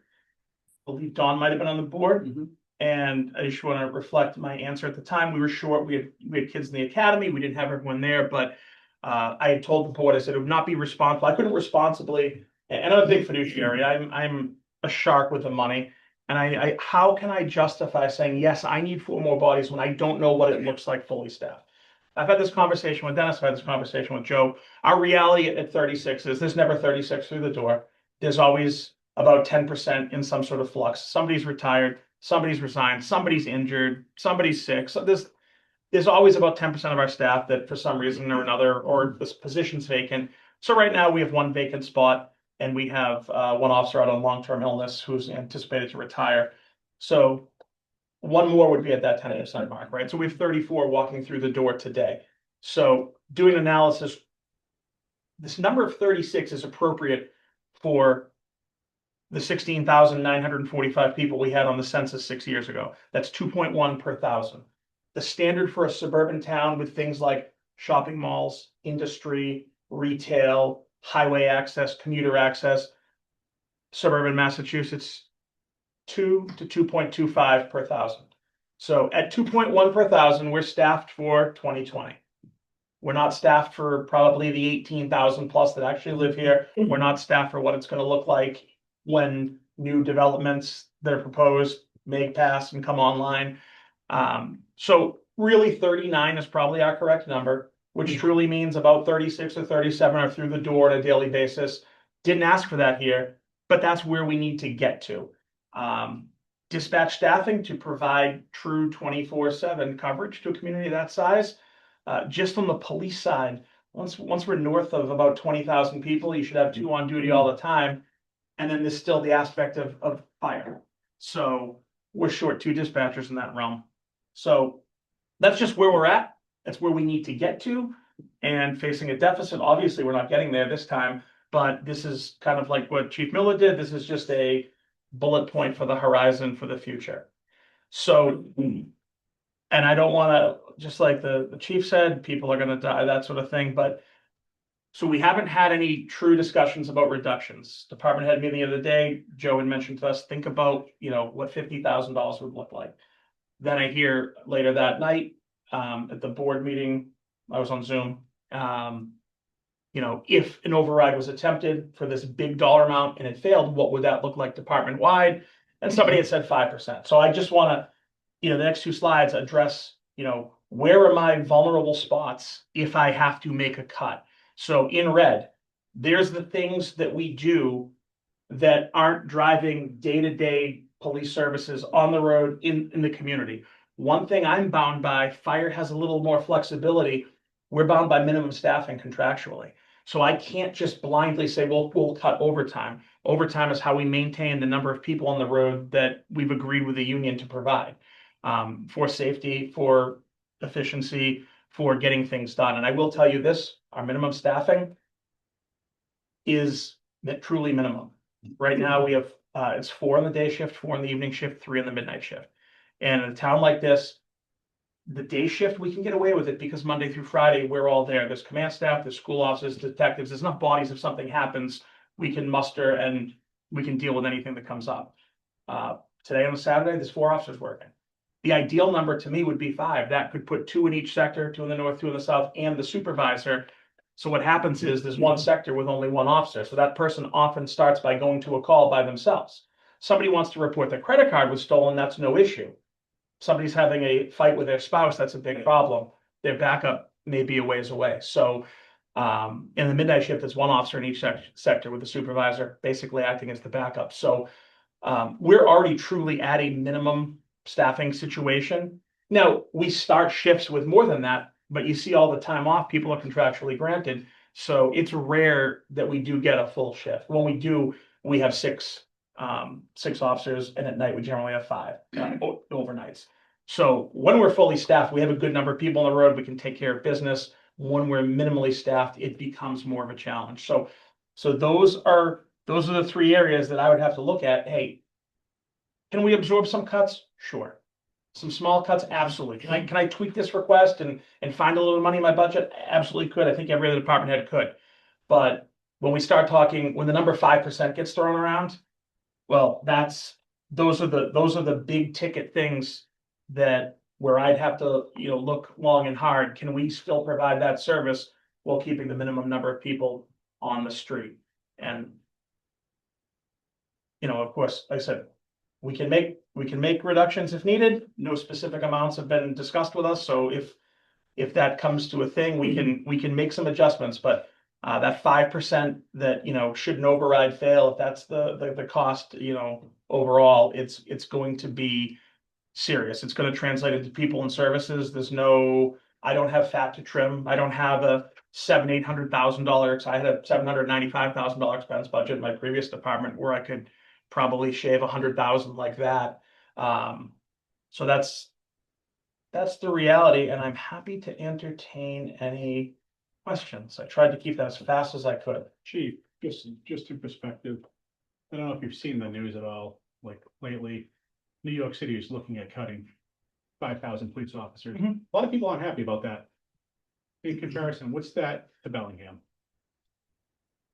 I believe Dawn might have been on the board. And I just want to reflect my answer at the time. We were short. We had kids in the academy. We didn't have everyone there, but I had told the board, I said it would not be responsible. I couldn't responsibly, and I'm a big fiduciary. I'm a shark with the money. And how can I justify saying, yes, I need 4 more bodies when I don't know what it looks like fully staffed? I've had this conversation with Dennis. I've had this conversation with Joe. Our reality at 36 is there's never 36 through the door. There's always about 10% in some sort of flux. Somebody's retired. Somebody's resigned, somebody's injured, somebody's sick. So there's always about 10% of our staff that for some reason or another, or this position's vacant. So right now we have 1 vacant spot and we have 1 officer out on long-term illness who's anticipated to retire. So 1 more would be at that 10% mark, right? So we have 34 walking through the door today. So doing analysis, this number of 36 is appropriate for the 16,945 people we had on the census 6 years ago. That's 2.1 per 1,000. The standard for a suburban town with things like shopping malls, industry, retail, highway access, commuter access, suburban Massachusetts, 2 to 2.25 per 1,000. So at 2.1 per 1,000, we're staffed for 2020. We're not staffed for probably the 18,000 plus that actually live here. We're not staffed for what it's going to look like when new developments that are proposed may pass and come online. So really 39 is probably our correct number, which truly means about 36 or 37 are through the door on a daily basis. Didn't ask for that here, but that's where we need to get to. Dispatch staffing to provide true 24/7 coverage to a community that size. Just on the police side, once we're north of about 20,000 people, you should have 2 on duty all the time. And then there's still the aspect of fire. So we're short 2 dispatchers in that realm. So that's just where we're at. That's where we need to get to. And facing a deficit, obviously we're not getting there this time, but this is kind of like what Chief Miller did. This is just a bullet point for the horizon for the future. So and I don't want to, just like the chief said, people are going to die, that sort of thing, but so we haven't had any true discussions about reductions. Department head meeting the other day, Joe had mentioned to us, think about, what $50,000 would look like. Then I hear later that night, at the board meeting, I was on Zoom, if an override was attempted for this big dollar amount and it failed, what would that look like department wide? And somebody had said 5%. So I just want to, the next two slides address, where are my vulnerable spots if I have to make a cut? So in red, there's the things that we do that aren't driving day-to-day police services on the road in the community. One thing I'm bound by, fire has a little more flexibility. We're bound by minimum staffing contractually. So I can't just blindly say, well, we'll cut overtime. Overtime is how we maintain the number of people on the road that we've agreed with the union to provide, for safety, for efficiency, for getting things done. And I will tell you this, our minimum staffing is truly minimum. Right now we have, it's 4 in the day shift, 4 in the evening shift, 3 in the midnight shift. And in a town like this, the day shift, we can get away with it because Monday through Friday, we're all there. There's command staff, there's school officers, detectives, there's enough bodies. If something happens, we can muster and we can deal with anything that comes up. Today on a Saturday, there's 4 officers working. The ideal number to me would be 5. That could put 2 in each sector, 2 in the north, 2 in the south, and the supervisor. So what happens is there's one sector with only 1 officer. So that person often starts by going to a call by themselves. Somebody wants to report their credit card was stolen, that's no issue. Somebody's having a fight with their spouse, that's a big problem. Their backup may be a ways away. So in the midnight shift, there's 1 officer in each sector with the supervisor basically acting as the backup. So we're already truly at a minimum staffing situation. Now, we start shifts with more than that, but you see all the time off, people are contractually granted. So it's rare that we do get a full shift. When we do, we have 6 officers, and at night we generally have 5 overnights. So when we're fully staffed, we have a good number of people on the road, we can take care of business. When we're minimally staffed, it becomes more of a challenge. So those are the 3 areas that I would have to look at. Hey, can we absorb some cuts? Sure. Some small cuts? Absolutely. Can I tweak this request and find a little money in my budget? Absolutely could. I think every other department head could. But when we start talking, when the number 5% gets thrown around, well, those are the big ticket things that where I'd have to, look long and hard. Can we still provide that service while keeping the minimum number of people on the street? And, of course, like I said, we can make reductions if needed. No specific amounts have been discussed with us. So if that comes to a thing, we can make some adjustments, but that 5% that, should an override fail, if that's the cost, overall, it's going to be serious. It's going to translate into people and services. I don't have fat to trim. I don't have a $700,000-$800,000. I had a $795,000 expense budget in my previous department where I could probably shave 100,000 like that. So that's the reality, and I'm happy to entertain any questions. I tried to keep that as fast as I could. Chief, just in perspective, I don't know if you've seen the news at all, like lately, New York City is looking at cutting 5,000 police officers. A lot of people aren't happy about that. In comparison, what's that to Bellingham?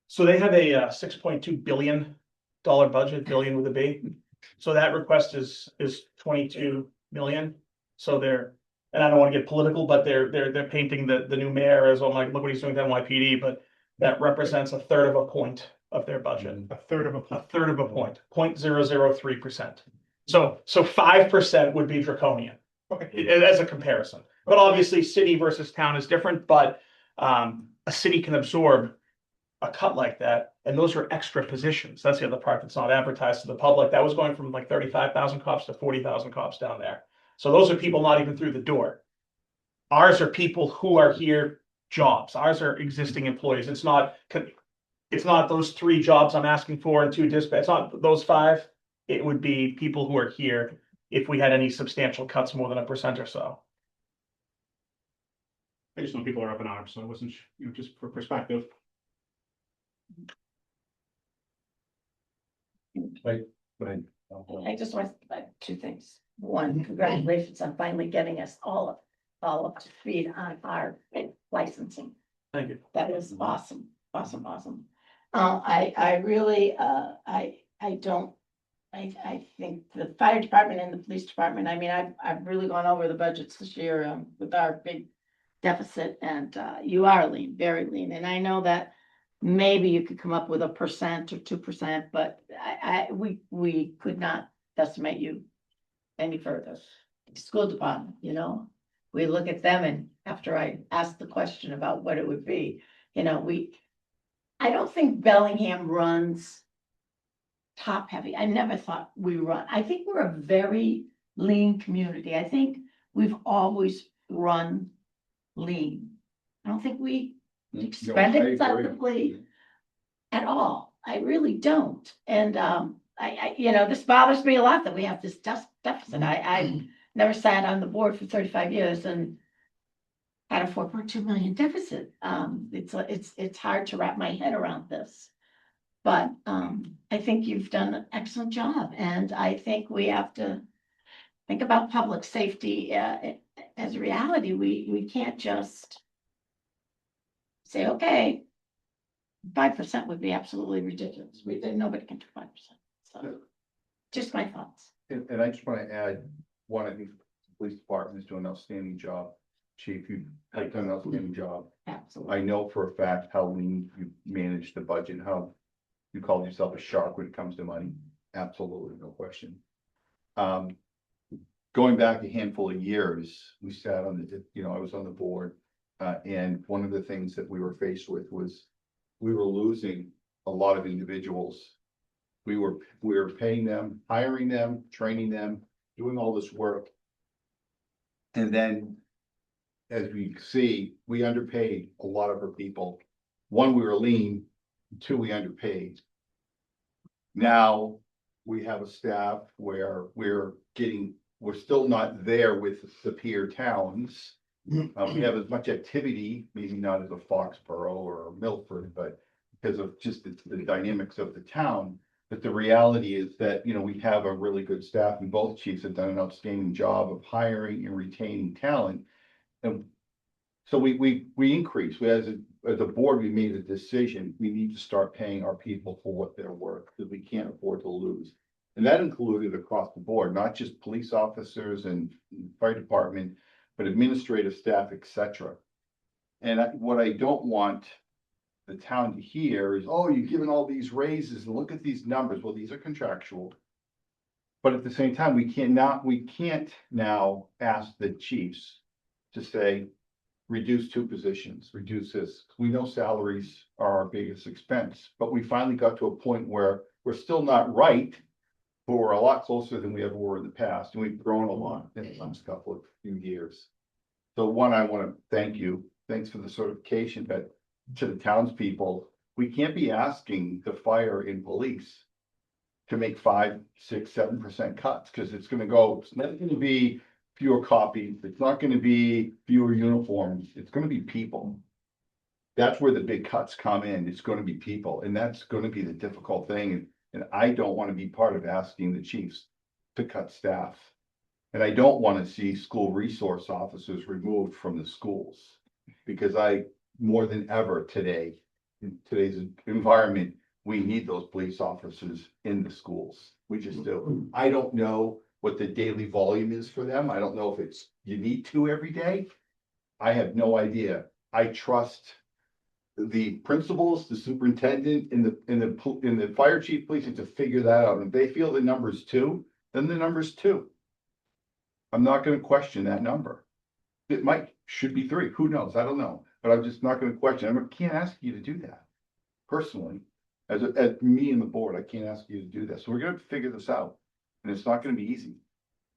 So they have a $6.2 billion budget, billion with a B. So that request is 22 million. So and I don't want to get political, but they're painting the new mayor as, oh my, look what he's doing to NYPD, but that represents 1/3 of a point of their budget. 1/3 of a point. 1/3 of a point, 0.003%. So 5% would be draconian. Okay. As a comparison. But obviously city versus town is different, but a city can absorb a cut like that, and those are extra positions. That's the other part that's not advertised to the public. That was going from like 35,000 cops to 40,000 cops down there. So those are people not even through the door. Ours are people who are here jobs. Ours are existing employees. It's not those 3 jobs I'm asking for and 2 dispatch. It's not those 5. It would be people who are here if we had any substantial cuts more than 1% or so. I just know people are up in arms, so I wasn't, just for perspective. Right. Go ahead. I just want two things. One, congratulations on finally getting us all up to speed on our licensing. Thank you. That was awesome, awesome, awesome. I really, I don't, I think the fire department and the police department, I mean, I've really gone over the budgets this year, with our big deficit, and, you are lean, very lean, and I know that maybe you could come up with 1% or 2%, but we could not estimate you any further. School department, we look at them, and after I asked the question about what it would be, I don't think Bellingham runs top heavy. I never thought I think we're a very lean community. I think we've always run lean. I don't think we expend excessively at all. I really don't. And this bothers me a lot that we have this deficit. I never sat on the board for 35 years and had a 4.2 million deficit. It's hard to wrap my head around this. But I think you've done an excellent job, and I think we have to think about public safety as a reality. We can't just say, okay, 5% would be absolutely ridiculous. Nobody can do 5%. So just my thoughts. And I just want to add, one, I think the police department is doing an outstanding job. Chief, you've done an outstanding job. Absolutely. I know for a fact how lean you manage the budget, how you call yourself a shark when it comes to money. Absolutely, no question. Going back a handful of years, we sat on I was on the board, and one of the things that we were faced with was we were losing a lot of individuals. We were paying them, hiring them, training them, doing all this work. And then, as we see, we underpaid a lot of our people. One, we were lean. Two, we underpaid. Now we have a staff where we're still not there with the peer towns. We have as much activity, maybe not as a Foxborough or a Milford, but because of just the dynamics of the town. But the reality is that, we have a really good staff, and both chiefs have done an outstanding job of hiring and retaining talent. And so we increase. As a board, we made a decision. We need to start paying our people for what they're worth, because we can't afford to lose. And that included across the board, not just police officers and fire department, but administrative staff, etc. And what I don't want the town to hear is, oh, you've given all these raises and look at these numbers. Well, these are contractual. But at the same time, we can't now ask the chiefs to say, reduce 2 positions, reduce this. We know salaries are our biggest expense, but we finally got to a point where we're still not right, but we're a lot closer than we ever were in the past. And we've grown a lot in the last few years. So one, I want to thank you. Thanks for the certification, but to the townspeople, we can't be asking the fire and police to make 5, 6, 7% cuts, because it's not going to be fewer copies. It's not going to be fewer uniforms. It's going to be people. That's where the big cuts come in. It's going to be people. And that's going to be the difficult thing. And I don't want to be part of asking the chiefs to cut staff. And I don't want to see school resource officers removed from the schools, because more than ever today, in today's environment, we need those police officers in the schools. We just do. I don't know what the daily volume is for them. I don't know if you need 2 every day. I have no idea. I trust the principals, the superintendent, and the fire chief police to figure that out. And if they feel the number's 2, then the number's 2. I'm not going to question that number. It should be 3. Who knows? I don't know. But I'm just not going to question. I can't ask you to do that. Personally, as me and the board, I can't ask you to do this. So we're going to figure this out. And it's not going to be easy.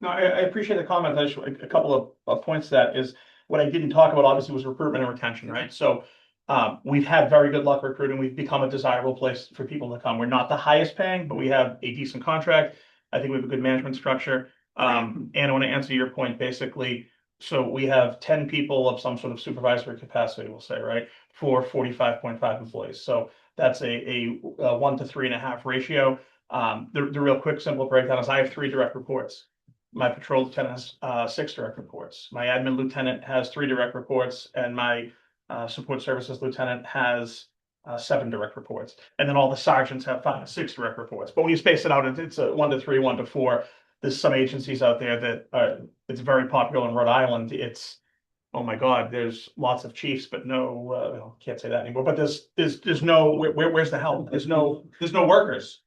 No, I appreciate the comment. A couple of points to that is what I didn't talk about obviously was recruitment and retention, right? So we've had very good luck recruiting. We've become a desirable place for people to come. We're not the highest paying, but we have a decent contract. I think we have a good management structure. And I want to answer your point basically. So we have 10 people of some sort of supervisory capacity, we'll say, right, for 45.5 employees. So that's a 1 to 3.5 ratio. The real quick, simple breakdown is I have 3 direct reports. My patrol lieutenant has 6 direct reports. My admin lieutenant has 3 direct reports, and my support services lieutenant has 7 direct reports. And then all the sergeants have 5, 6 direct reports. But when you space it out, it's a 1 to 3, 1 to 4. There's some agencies out there that it's very popular in Rhode Island. It's, oh my God, there's lots of chiefs, but no, can't say that anymore. But there's no, where's the help? There's no workers.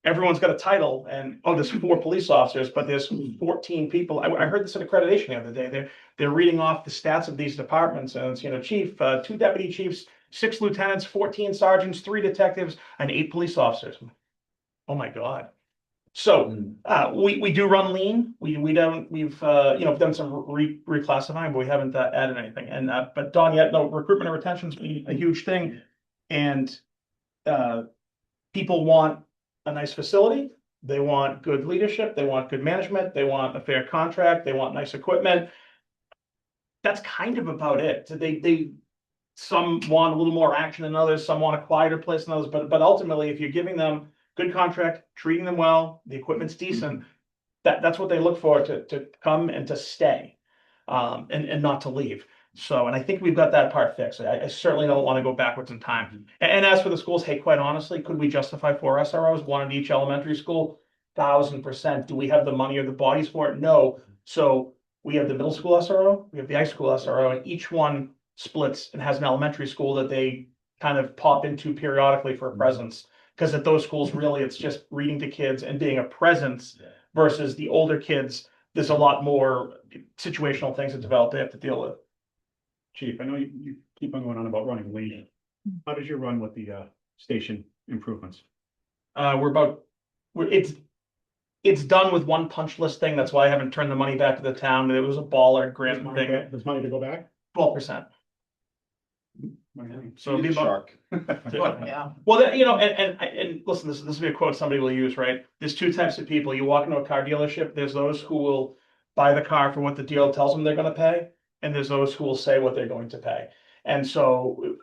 Everyone's got a title, and there's 4 police officers, but there's 14 people. I heard this at accreditation the other day. They're reading off the stats of these departments, and it's, chief, 2 deputy chiefs, 6 lieutenants, 14 sergeants, 3 detectives, and 8 police officers. Oh my God. So we do run lean. We've done some reclassifying, but we haven't added anything. And but Don, recruitment and retention's been a huge thing, and people want a nice facility. They want good leadership. They want good management. They want a fair contract. They want nice equipment. That's kind of about it. So some want a little more action than others. Some want a quieter place than others. But ultimately, if you're giving them good contract, treating them well, the equipment's decent, that's what they look for to come and to stay, and not to leave. So, and I think we've got that part fixed. I certainly don't want to go backwards in time. And as for the schools, hey, quite honestly, could we justify 4 SROs, 1 at each elementary school? 1000%. Do we have the money or the bodies for it? No. So we have the middle school SRO, we have the high school SRO, and each one splits and has an elementary school that they kind of pop into periodically for a presence. Because at those schools, really, it's just reading to kids and being a presence versus the older kids. There's a lot more situational things that develop they have to deal with. Chief, I know you keep on going on about running lean. How does your run with the station improvements? It's done with one punch list thing. That's why I haven't turned the money back to the town. It was a baller grant thing. There's money to go back? 12%. So it'll be about, Yeah. well, and listen, this will be a quote somebody will use, right? There's 2 types of people. You walk into a car dealership, there's those who will buy the car for what the dealer tells them they're going to pay, and there's those who will say what they're going to pay. And so,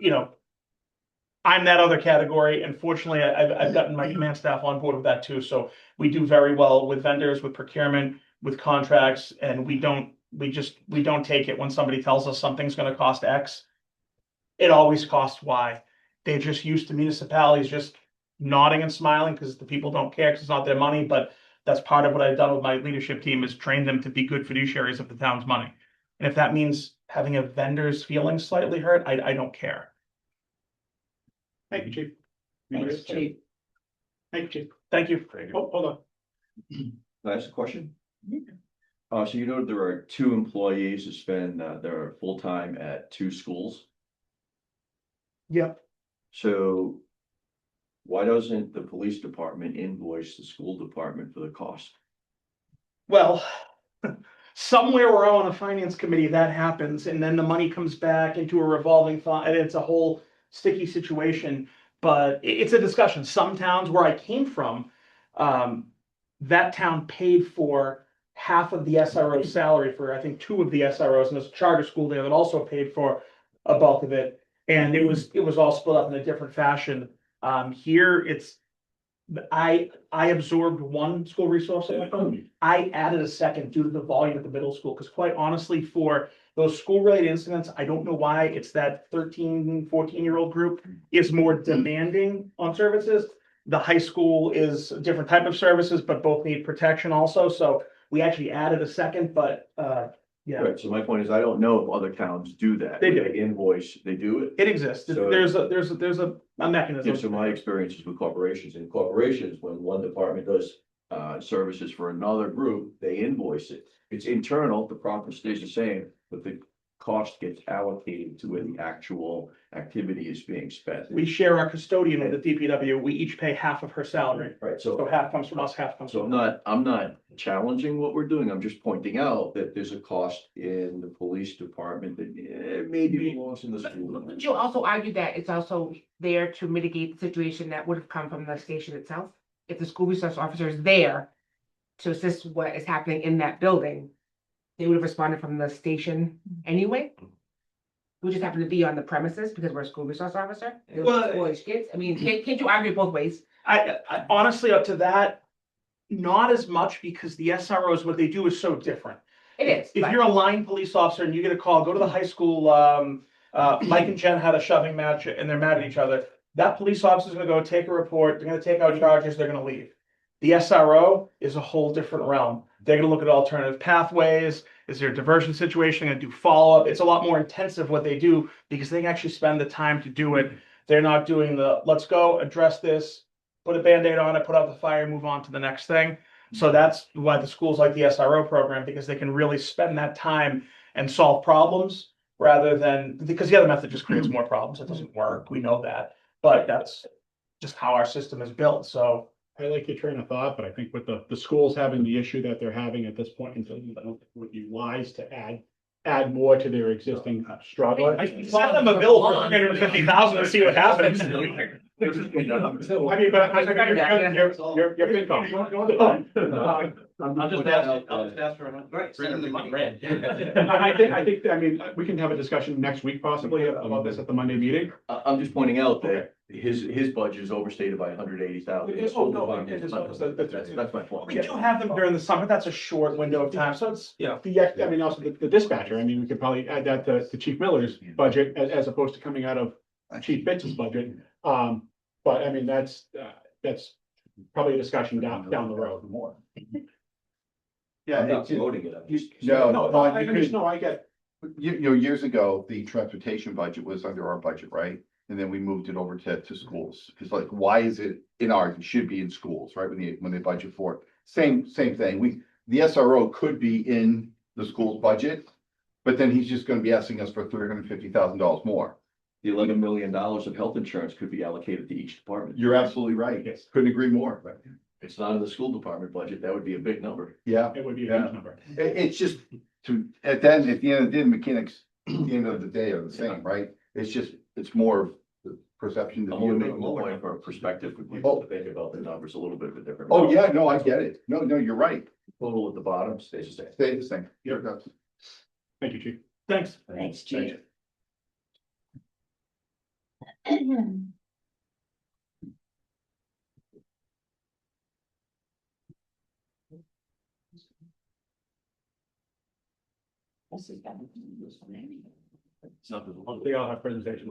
I'm that other category. And fortunately, I've gotten my command staff on board with that too. So we do very well with vendors, with procurement, with contracts, and we don't take it when somebody tells us something's going to cost X. It always costs Y. They're just used to municipalities just nodding and smiling because the people don't care because it's not their money. But that's part of what I've done with my leadership team is train them to be good fiduciaries of the town's money. And if that means having a vendor's feelings slightly hurt, I don't care. Thank you, Chief. Thanks, Chief. Thank you, Chief. Thank you. Oh, hold on. Can I ask a question? So you know there are 2 employees who spend their full time at 2 schools. Yep. So why doesn't the police department invoice the school department for the cost? Well, somewhere we're on a finance committee that happens, and then the money comes back into a revolving fund, and it's a whole sticky situation. But it's a discussion. Some towns where I came from, that town paid for half of the SRO salary for, I think, 2 of the SROs, and there's a charter school there that also paid for a bulk of it. And it was all split up in a different fashion. Here I absorbed 1 school resource. I added a second due to the volume at the middle school, because quite honestly, for those school-related incidents, I don't know why it's that 13, 14-year-old group is more demanding on services. The high school is a different type of services, but both need protection also. So we actually added a second, but yeah. Right, so my point is, I don't know if other towns do that. They do. They invoice, they do it. It exists. So- There's a mechanism. Yeah, so my experiences with corporations, when one department does services for another group, they invoice it. It's internal, the profit stays the same, but the cost gets allocated to where the actual activity is being spent. We share our custodian with the DPW. We each pay half of her salary. Right, So so, half comes from us, half comes so from. I'm not challenging what we're doing. I'm just pointing out that there's a cost in the police department that maybe belongs in the school. But you also argue that it's also there to mitigate the situation that would have come from the station itself. If the school resource officer is there to assist what is happening in that building, they would have responded from the station anyway. We just happen to be on the premises because we're a school resource officer. Well, School-age kids. I mean, can't you argue both ways? I honestly, up to that, not as much, because the SROs, what they do is so different. It is. If but- you're a line police officer and you get a call, go to the high school, Mike and Jen had a shoving match and they're mad at each other. That police officer's gonna go take a report, they're gonna take out charges, they're gonna leave. The SRO is a whole different realm. They're gonna look at alternative pathways. Is there a diversion situation? Gonna do follow-up. It's a lot more intensive what they do because they can actually spend the time to do it. They're not doing the, let's go address this, put a Band-Aid on it, put out the fire, move on to the next thing. So that's why the schools like the SRO program, because they can really spend that time and solve problems rather than, because the other method just creates more problems. It doesn't work. We know that, but that's just how our system is built. So I like your train of thought, but I think with the schools having the issue that they're having at this point in time, I don't think it would be wise to add more to their existing struggle. I can send them a bill for 350,000 and see what happens. I mean, but I think you're FinCom. I'll just ask for I think, I mean, we can have a discussion next week possibly about this at the Monday meeting. I'm just pointing out that his budget is overstated by 180,000. Oh, no, That's my point. We do have them during the summer. That's a short window of time. So it's, I mean, also the dispatcher, I mean, we could probably add that to Chief Miller's budget as opposed to coming out of Chief Bitz's budget. But I mean, that's probably a discussion down the road more. Yeah. I'm not promoting it. I'm just- I get. You know, years ago, the transportation budget was under our budget, right? And then we moved it over to schools. It's like, why is it in ours? It should be in schools, right? When they budget for it. Same thing. The SRO could be in the school's budget, but then he's just gonna be asking us for $350,000 more. The $11 million of health insurance could be allocated to each department. You're absolutely right. Yes. Couldn't agree more. It's not in the school department budget. That would be a big number. Yeah. It would be a huge number. It's just at the end of the day, the mechanics at the end of the day are the same, right? It's more of the perception that I'm you only make. making a point for a perspective for people to think about the numbers a little bit of a different. Oh, yeah, no, I get it. No, you're right. Total at the bottom stays the same. Stay the same. Yeah, it does. Thank you, Chief. thanks. Thanks, Chief. They all have presentations.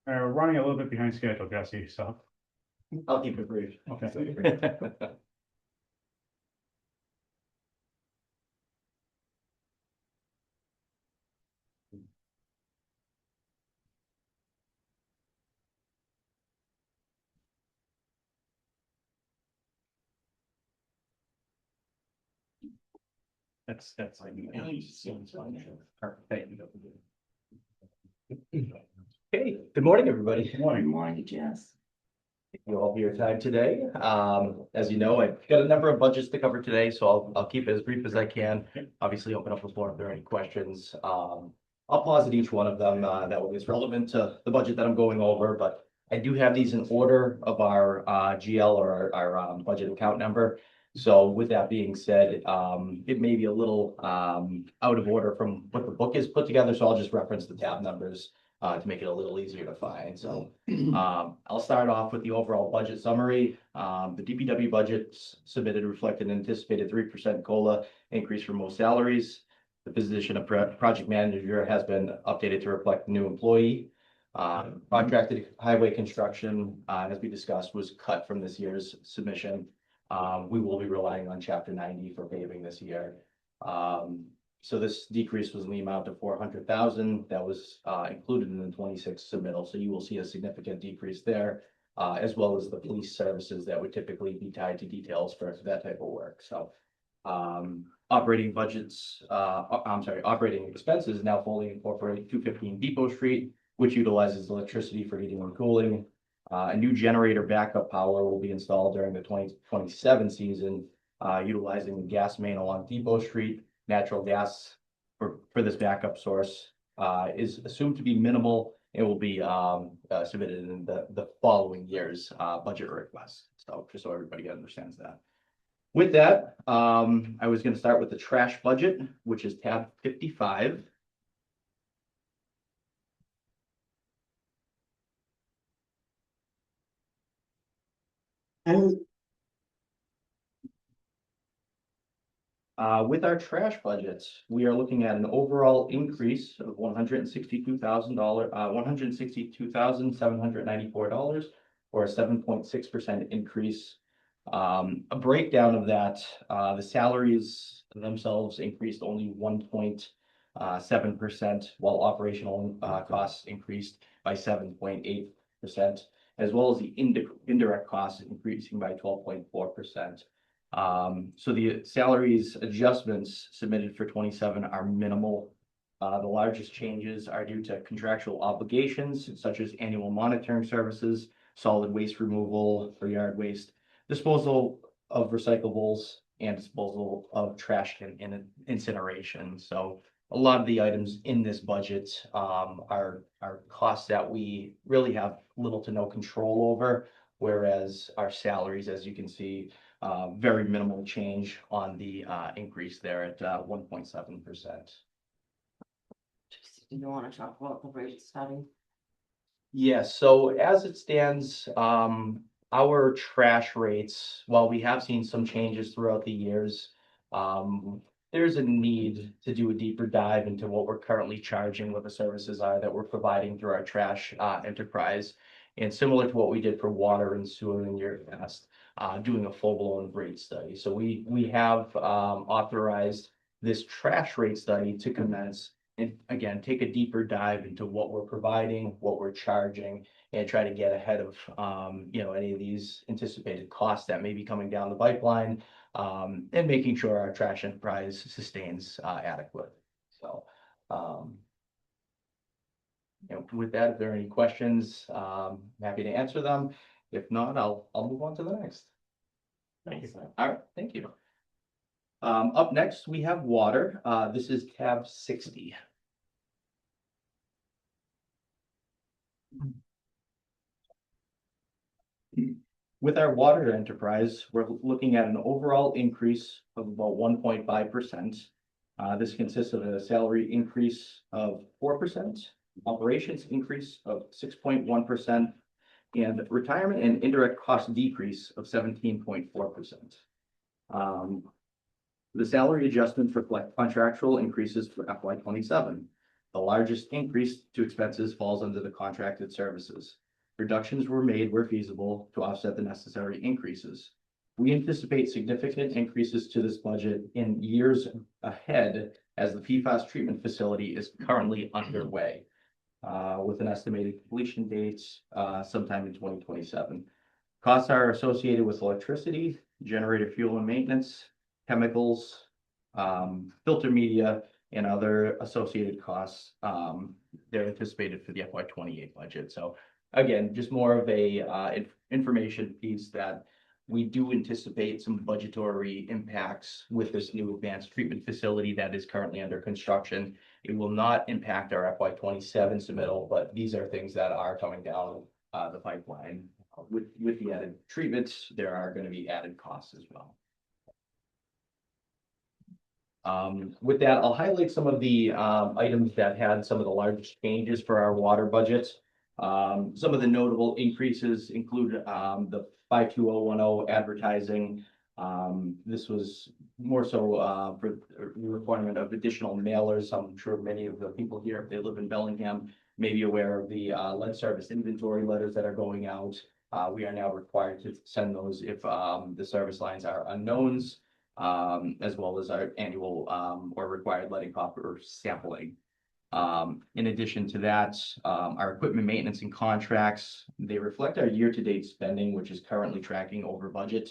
We're running a little bit behind schedule, Jesse, so. I'll keep it brief. Okay. That's like. Hey, good morning, everybody. Good morning. Morning, Jess. Thank you all for your time today. As you know, I've got a number of budgets to cover today, so I'll keep it as brief as I can. Obviously, open up the floor if there are any questions. I'll pause at each one of them that is relevant to the budget that I'm going over, but I do have these in order of our GL or our budget account number. So with that being said, it may be a little out of order from what the book is put together, so I'll just reference the tab numbers to make it a little easier to find. So I'll start off with the overall budget summary. The DPW budgets submitted reflect an anticipated 3% COLA increase for most salaries. The position of project manager has been updated to reflect new employee. Contracted highway construction, as we discussed, was cut from this year's submission. We will be relying on Chapter 90 for paving this year. So this decrease was in the amount of 400,000 that was included in the 26 submittal. So you will see a significant decrease there, as well as the police services that would typically be tied to details for that type of work. So operating budgets, operating expenses now fully incorporate 215 Depot Street, which utilizes electricity for heating and cooling. A new generator backup power will be installed during the 2027 season, utilizing the gas main along Depot Street. Natural gas for this backup source is assumed to be minimal. It will be submitted in the following year's budget request. So just so everybody understands that. With that, I was going to start with the trash budget, which is tab 55. And With our trash budget, we are looking at an overall increase of $162,794, or a 7.6% increase. A breakdown of that, the salaries themselves increased only 1.7%, while operational costs increased by 7.8%, as well as the indirect costs increasing by 12.4%. So the salaries adjustments submitted for 27 are minimal. The largest changes are due to contractual obligations such as annual monitoring services, solid waste removal for yard waste, disposal of recyclables, and disposal of trash and incineration. So a lot of the items in this budget are costs that we really have little to no control over, whereas our salaries, as you can see, very minimal change on the increase there at 1.7%. Do you want to talk about the rate study? Yes, so as it stands, our trash rates, while we have seen some changes throughout the years, there's a need to do a deeper dive into what we're currently charging, what the services are that we're providing through our trash enterprise. And similar to what we did for water and sewer in years past, doing a full-blown rate study. So we have authorized this trash rate study to commence and again, take a deeper dive into what we're providing, what we're charging, and try to get ahead of, any of these anticipated costs that may be coming down the pipeline, and making sure our trash enterprise sustains adequate. So, with that, if there are any questions, happy to answer them. If not, I'll move on to the next. Thank you. All right, thank you. Up next, we have water. This is tab 60. With our water enterprise, we're looking at an overall increase of about 1.5%. This consists of a salary increase of 4%, operations increase of 6.1%, and retirement and indirect cost decrease of 17.4%. The salary adjustments reflect contractual increases for FY 27. The largest increase to expenses falls under the contracted services. Reductions were made where feasible to offset the necessary increases. We anticipate significant increases to this budget in years ahead as the PFAS treatment facility is currently underway, with an estimated completion date sometime in 2027. Costs are associated with electricity, generator fuel and maintenance, chemicals, filter media, and other associated costs. They're anticipated for the FY 28 budget. So again, just more of a information piece that we do anticipate some budgetary impacts with this new advanced treatment facility that is currently under construction. It will not impact our FY 27 submittal, but these are things that are coming down the pipeline. With the added treatments, there are going to be added costs as well. With that, I'll highlight some of the items that had some of the largest changes for our water budget. Some of the notable increases include the 52010 advertising. This was more so for the requirement of additional mailers. I'm sure many of the people here, if they live in Bellingham, may be aware of the lead service inventory letters that are going out. We are now required to send those if the service lines are unknowns, as well as our annual or required leading copper sampling. In addition to that, our equipment maintenance and contracts, they reflect our year-to-date spending, which is currently tracking over budget.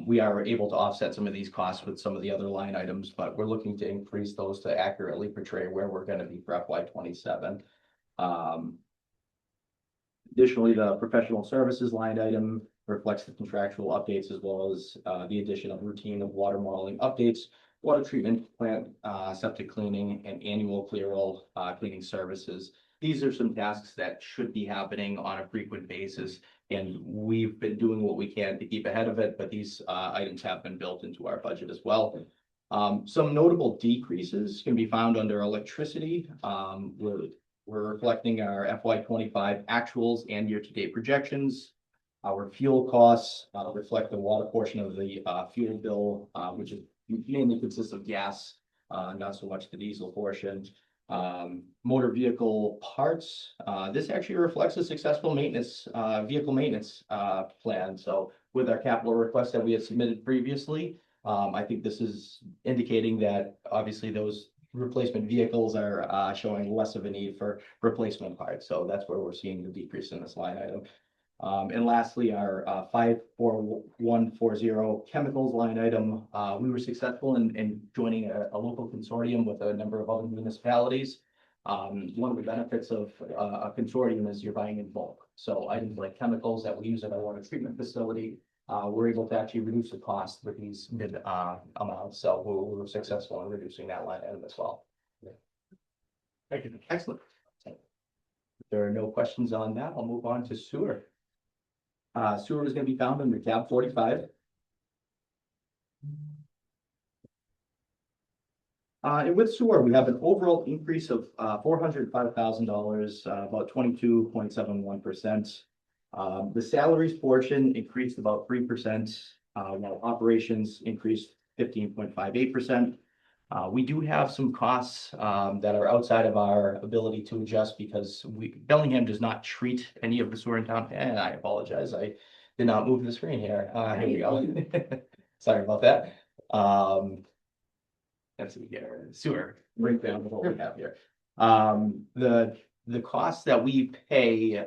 We are able to offset some of these costs with some of the other line items, but we're looking to increase those to accurately portray where we're going to be for FY 27. Additionally, the professional services line item reflects the contractual updates as well as the addition of routine of water modeling updates, water treatment plant, septic cleaning, and annual clear cleaning services. These are some tasks that should be happening on a frequent basis, and we've been doing what we can to keep ahead of it, but these items have been built into our budget as well. Some notable decreases can be found under electricity. We're reflecting our FY 25 actuals and year-to-date projections. Our fuel costs reflect the water portion of the fuel bill, which is mainly consists of gas, not so much the diesel portion. Motor vehicle parts, this actually reflects a successful maintenance, vehicle maintenance plan. So with our capital request that we had submitted previously, I think this is indicating that obviously those replacement vehicles are showing less of a need for replacement parts. So that's where we're seeing the decrease in this line item. And lastly, our 54140 chemicals line item, we were successful in joining a local consortium with a number of other municipalities. One of the benefits of a consortium is you're buying in bulk. So items like chemicals that we use at our water treatment facility, we're able to actually reduce the cost with these mid amounts. So we were successful in reducing that line item as well. Thank you. Excellent. If there are no questions on that, I'll move on to sewer. Sewer is going to be found under tab 45. And with sewer, we have an overall increase of $405,000, about 22.71%. The salaries portion increased about 3%, while operations increased 15.58%. We do have some costs that are outside of our ability to adjust because Bellingham does not treat any of the sewer in town. And I apologize, I did not move the screen here. Here we go. Sorry about that. Let's see here, sewer breakdown of what we have here. The costs that we pay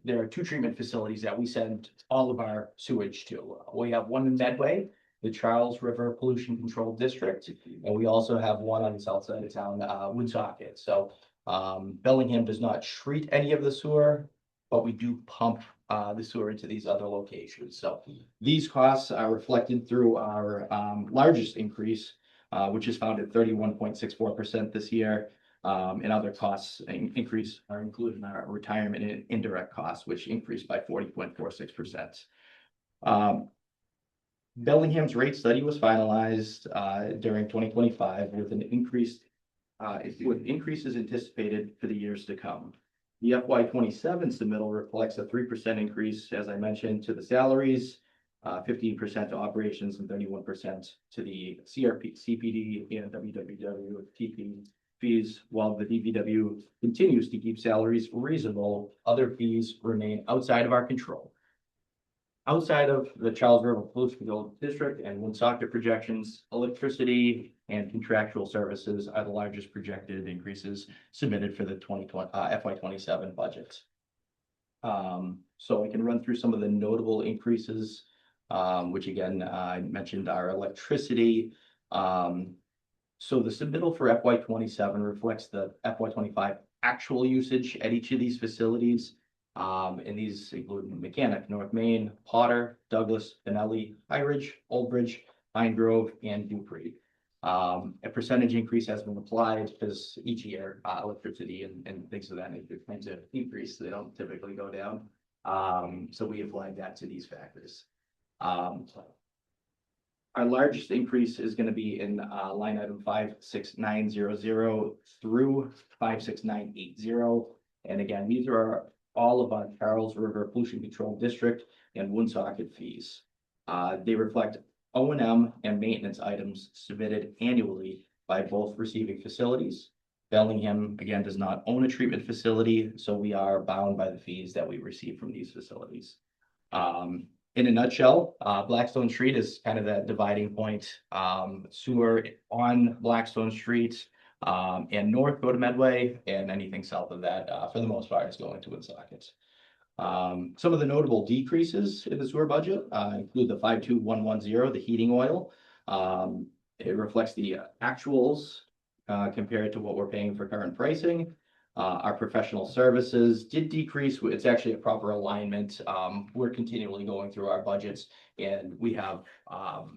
there are two treatment facilities that we send all of our sewage to. We have one in Medway, the Charles River Pollution Control District, and we also have one on the south side of town, Woonsocket. So Bellingham does not treat any of the sewer, but we do pump the sewer into these other locations. So these costs are reflected through our largest increase, which is found at 31.64% this year. And other costs increase are included in our retirement and indirect costs, which increased by 40.46%. Bellingham's rate study was finalized during 2025 with an increase with increases anticipated for the years to come. The FY27 submittal reflects a 3% increase, as I mentioned, to the salaries, 15% to operations, and 31% to the CRP, CPD, and WWW TP fees. While the DPW continues to keep salaries reasonable, other fees remain outside of our control. Outside of the Charles River Pollution Control District and Woonsocket projections, electricity and contractual services are the largest projected increases submitted for the FY27 budget. So I can run through some of the notable increases, which again, I mentioned our electricity. So the submittal for FY27 reflects the FY25 actual usage at each of these facilities. And these include Mechanic, North Main, Potter, Douglas, Benelli, High Ridge, Old Bridge, Pine Grove, and Dupree. A percentage increase has been applied because each year electricity and things of that nature tend to increase. They don't typically go down. So we applied that to these factors. Our largest increase is going to be in line item 56900 through 56980. And again, these are all of our Charles River Pollution Control District and Woonsocket fees. They reflect O&M and maintenance items submitted annually by both receiving facilities. Bellingham, again, does not own a treatment facility, so we are bound by the fees that we receive from these facilities. In a nutshell, Blackstone Street is kind of that dividing point. Sewer on Blackstone Street and north go to Medway, and anything south of that, for the most part, is going to Woonsocket. Some of the notable decreases in the sewer budget include the 52110, the heating oil. It reflects the actuals compared to what we're paying for current pricing. Our professional services did decrease. It's actually a proper alignment. We're continually going through our budgets, and we have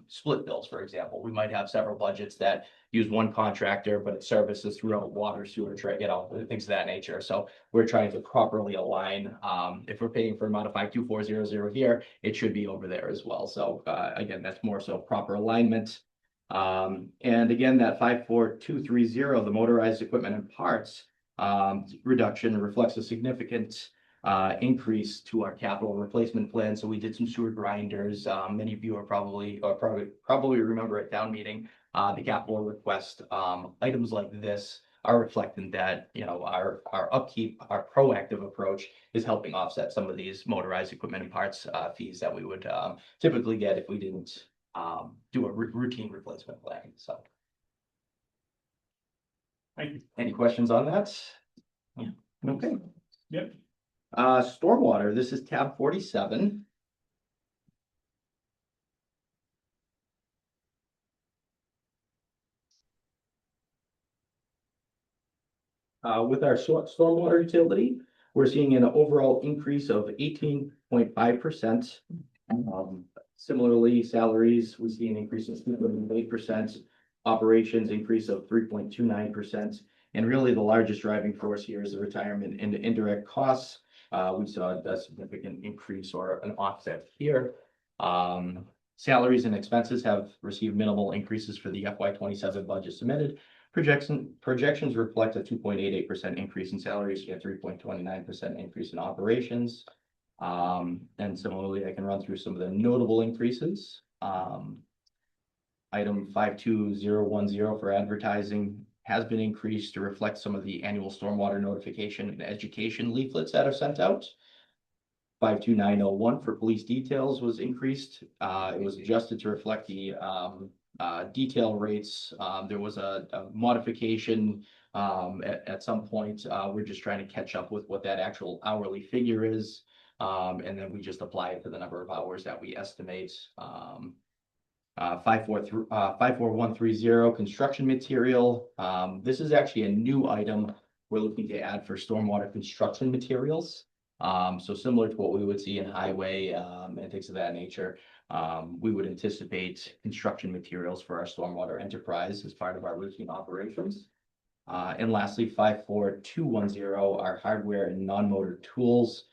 split bills, for example. We might have several budgets that use one contractor, but it services throughout water, sewer, things of that nature. So we're trying to properly align. If we're paying for a modified 2400 here, it should be over there as well. So again, that's more so proper alignment. And again, that 54230, the motorized equipment and parts reduction reflects a significant increase to our capital replacement plan. So we did some sewer grinders. Many of you are probably remember at town meeting, the capital request, items like this are reflecting that, you know, our upkeep, our proactive approach is helping offset some of these motorized equipment and parts, fees that we would, typically get if we didn't, do a routine replacement plan. So. Thank you. Any questions on that? Yeah. Okay. Yep. Stormwater, this is tab 47. With our stormwater utility, we're seeing an overall increase of 18.5%. Similarly, salaries, we see an increase of 2.8%, operations increase of 3.29%. And really the largest driving force here is the retirement and the indirect costs. We saw a significant increase or an offset here. Salaries and expenses have received minimal increases for the FY27 budget submitted. Projections reflect a 2.88% increase in salaries and 3.29% increase in operations. And similarly, I can run through some of the notable increases. Item 52010 for advertising has been increased to reflect some of the annual stormwater notification and education leaflets that are sent out. 52901 for police details was increased. It was adjusted to reflect the detail rates. There was a modification at some point. We're just trying to catch up with what that actual hourly figure is. And then we just apply it to the number of hours that we estimate. 54130 construction material. This is actually a new item we're looking to add for stormwater construction materials. So similar to what we would see in highway and things of that nature, we would anticipate construction materials for our stormwater enterprise as part of our routine operations. And lastly, 54210, our hardware and non-motor tools.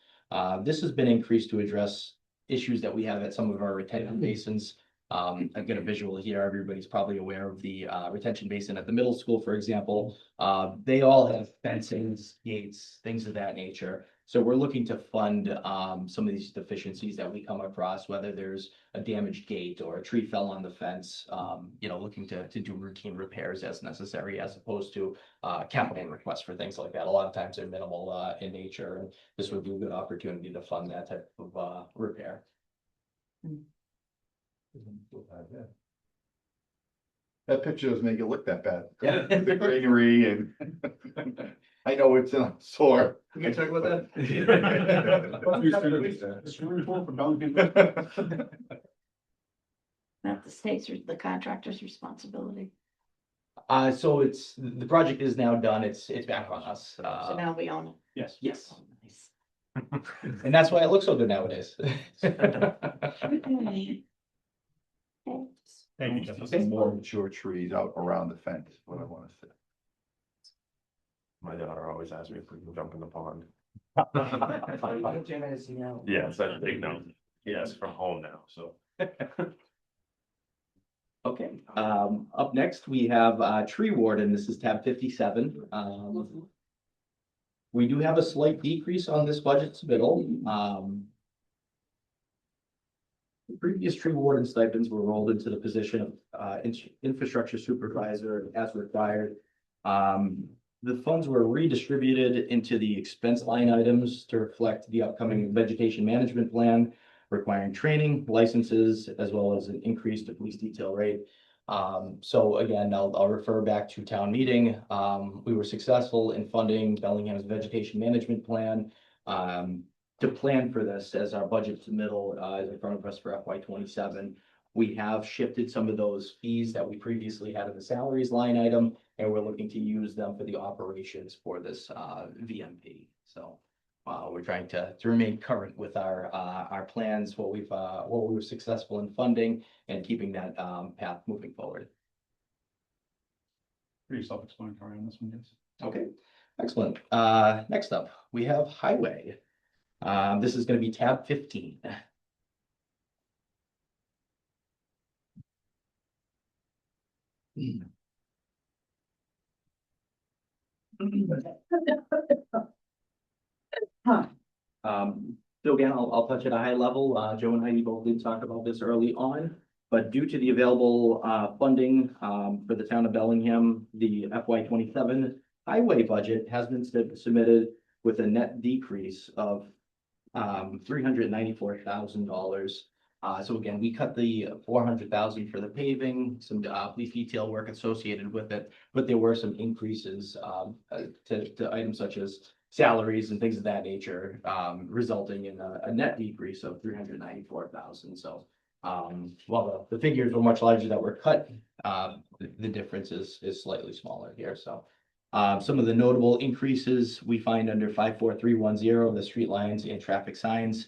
This has been increased to address issues that we have at some of our retention basins. I've got a visual here. Everybody's probably aware of the retention basin at the middle school, for example. They all have fencings, gates, things of that nature. So we're looking to fund some of these deficiencies that we come across, whether there's a damaged gate or a tree fell on the fence, you know, looking to do routine repairs as necessary, as opposed to capital requests for things like that. A lot of times they're minimal in nature, and this would be a good opportunity to fund that type of repair. That picture doesn't make it look that bad. Yeah. The greenery and I know it's sore. We can talk about that. Not the state's, the contractor's responsibility. So it's, the project is now done. It's back on us. So now we own it. Yes. Yes. Oh, nice. And that's why it looks so good nowadays. Thank you, Justin. Some more mature trees out around the fence, is what I want to say. My daughter always asks me if we can jump in the pond. No. Yeah, such a big no. Yes, from home now, so. Okay, up next, we have tree warden. This is tab 57. We do have a slight decrease on this budget submittal. The previous tree warden stipends were rolled into the position of infrastructure supervisor as required. The funds were redistributed into the expense line items to reflect the upcoming vegetation management plan, requiring training, licenses, as well as an increase to police detail rate. So again, I'll refer back to town meeting. We were successful in funding Bellingham's vegetation management plan. To plan for this as our budget submittal is in front of us for FY27. We have shifted some of those fees that we previously had in the salaries line item, and we're looking to use them for the operations for this VMP. So we're trying to remain current with our plans, what we were successful in funding, and keeping that path moving forward. Pretty self-explanatory on this one, yes. Okay, excellent. Next up, we have highway. This is going to be tab 15. So again, I'll touch at a high level. Joe and Heidi both did talk about this early on, but due to the available funding for the town of Bellingham, the FY 27 highway budget has been submitted with a net decrease of $394,000. So again, we cut the 400,000 for the paving, some police detail work associated with it, but there were some increases to items such as salaries and things of that nature, resulting in a net decrease of 394,000. So while the figures were much larger that were cut, the difference is slightly smaller here. So some of the notable increases we find under 54310, the street lines and traffic signs.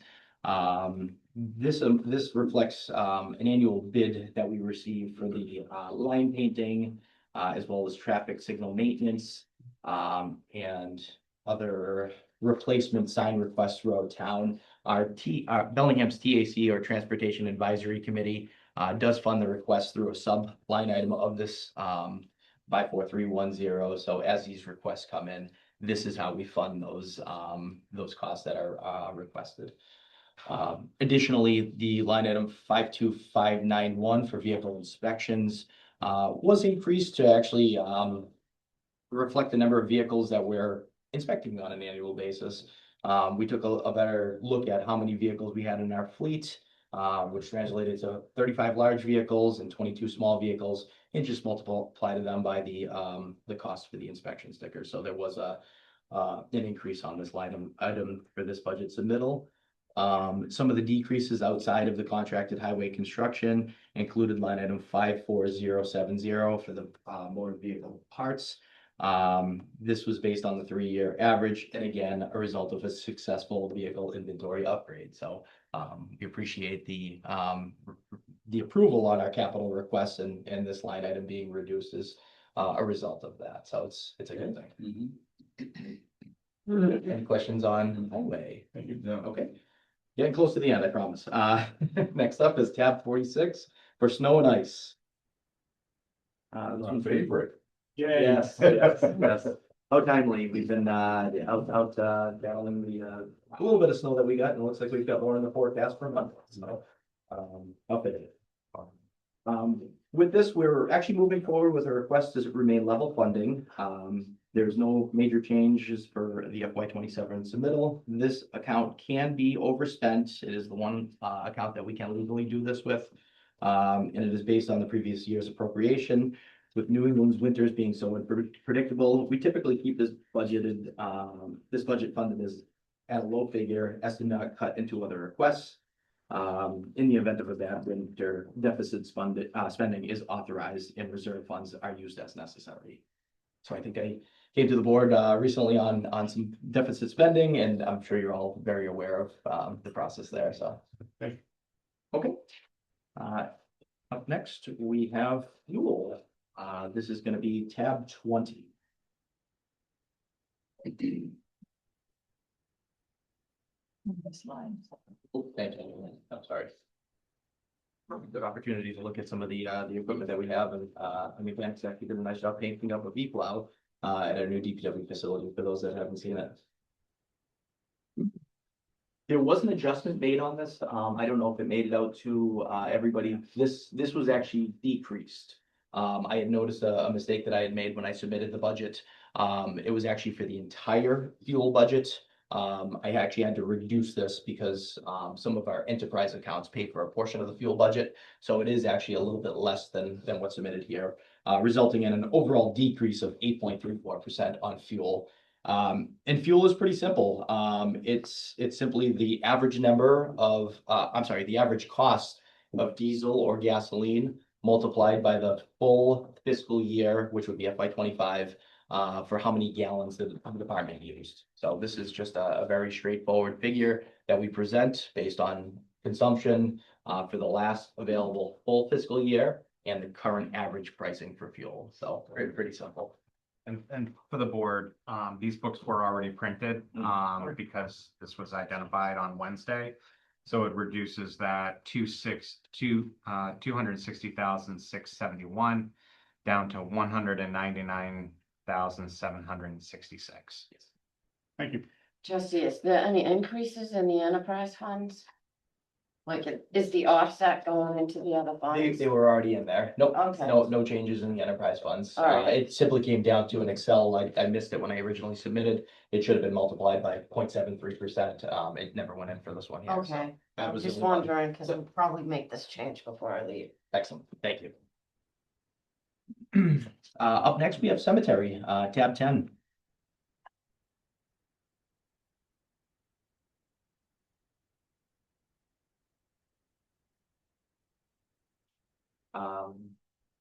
This reflects an annual bid that we received for the line painting, as well as traffic signal maintenance, and other replacement sign requests throughout town. Our Bellingham's TAC, or Transportation Advisory Committee, does fund the request through a sub line item of this 54310. So as these requests come in, this is how we fund those costs that are requested. Additionally, the line item 52591 for vehicle inspections was increased to actually reflect the number of vehicles that we're inspecting on an annual basis. We took a better look at how many vehicles we had in our fleet, which translated to 35 large vehicles and 22 small vehicles, and just multiplied them by the cost for the inspection sticker. So there was an increase on this line item for this budget submittal. Some of the decreases outside of the contracted highway construction included line item 54070 for the motor vehicle parts. This was based on the 3-year average, and again, a result of a successful vehicle inventory upgrade. So we appreciate the approval on our capital requests, and this line item being reduced is a result of that. So it's a good thing. Any questions on highway? No. Okay. Getting close to the end, I promise. Next up is tab 46 for snow and ice. My favorite. Yes, yes, yes. How timely. We've been out battling the a little bit of snow that we got, and it looks like we've got more in the forecast for a month. So up it. With this, we're actually moving forward with a request to remain level funding. There's no major changes for the FY 27 submittal. This account can be overspent. It is the one account that we can legally do this with. And it is based on the previous year's appropriation. With New England's winters being so unpredictable, we typically keep this budget funded as at a low figure as to not cut into other requests. In the event of a bad winter, deficit spending is authorized and reserve funds are used as necessary. So I think I came to the board recently on some deficit spending, and I'm sure you're all very aware of the process there. So, okay. Up next, we have fuel. This is going to be tab 20. This line. Oh, thank you. I'm sorry. Good opportunity to look at some of the equipment that we have, and I mean, Vance actually did a nice job painting up a V-plow at our new DPW facility for those that haven't seen it. There was an adjustment made on this. I don't know if it made it out to everybody. This was actually decreased. I had noticed a mistake that I had made when I submitted the budget. It was actually for the entire fuel budget. I actually had to reduce this because some of our enterprise accounts pay for a portion of the fuel budget. So it is actually a little bit less than what's submitted here, resulting in an overall decrease of 8.34% on fuel. And fuel is pretty simple. It's simply the average the average cost of diesel or gasoline multiplied by the full fiscal year, which would be FY 25, for how many gallons the department used. So this is just a very straightforward figure that we present based on consumption for the last available full fiscal year and the current average pricing for fuel. So pretty simple. And for the board, these books were already printed because this was identified on Wednesday. So it reduces that 260,671 down to 199,766. Thank you. Jesse, is there any increases in the enterprise funds? Like, is the offset going into the other funds? They were already in there. Nope, Okay. no changes in the enterprise funds. All right. It simply came down to an Excel, like I missed it when I originally submitted. It should have been multiplied by 0.73%. It never went in for this one here. so Okay, that I'm was the just only one. wondering, because I'll probably make this change before I leave. Excellent, thank you. Up next, we have cemetery, tab 10.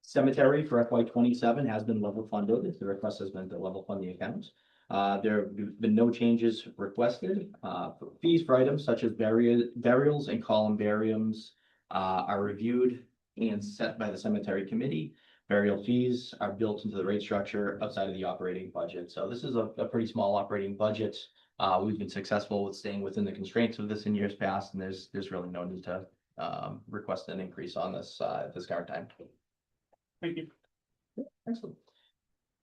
Cemetery for FY 27 has been level funded. The request has been to level fund the accounts. There have been no changes requested. Fees for items such as burials and columbariums are reviewed and set by the cemetery committee. Burial fees are built into the rate structure outside of the operating budget. So this is a pretty small operating budget. We've been successful with staying within the constraints of this in years past, and there's really no need to request an increase on this at this current time. Thank you. Excellent.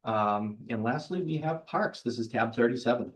And lastly, we have parks. This is tab 37.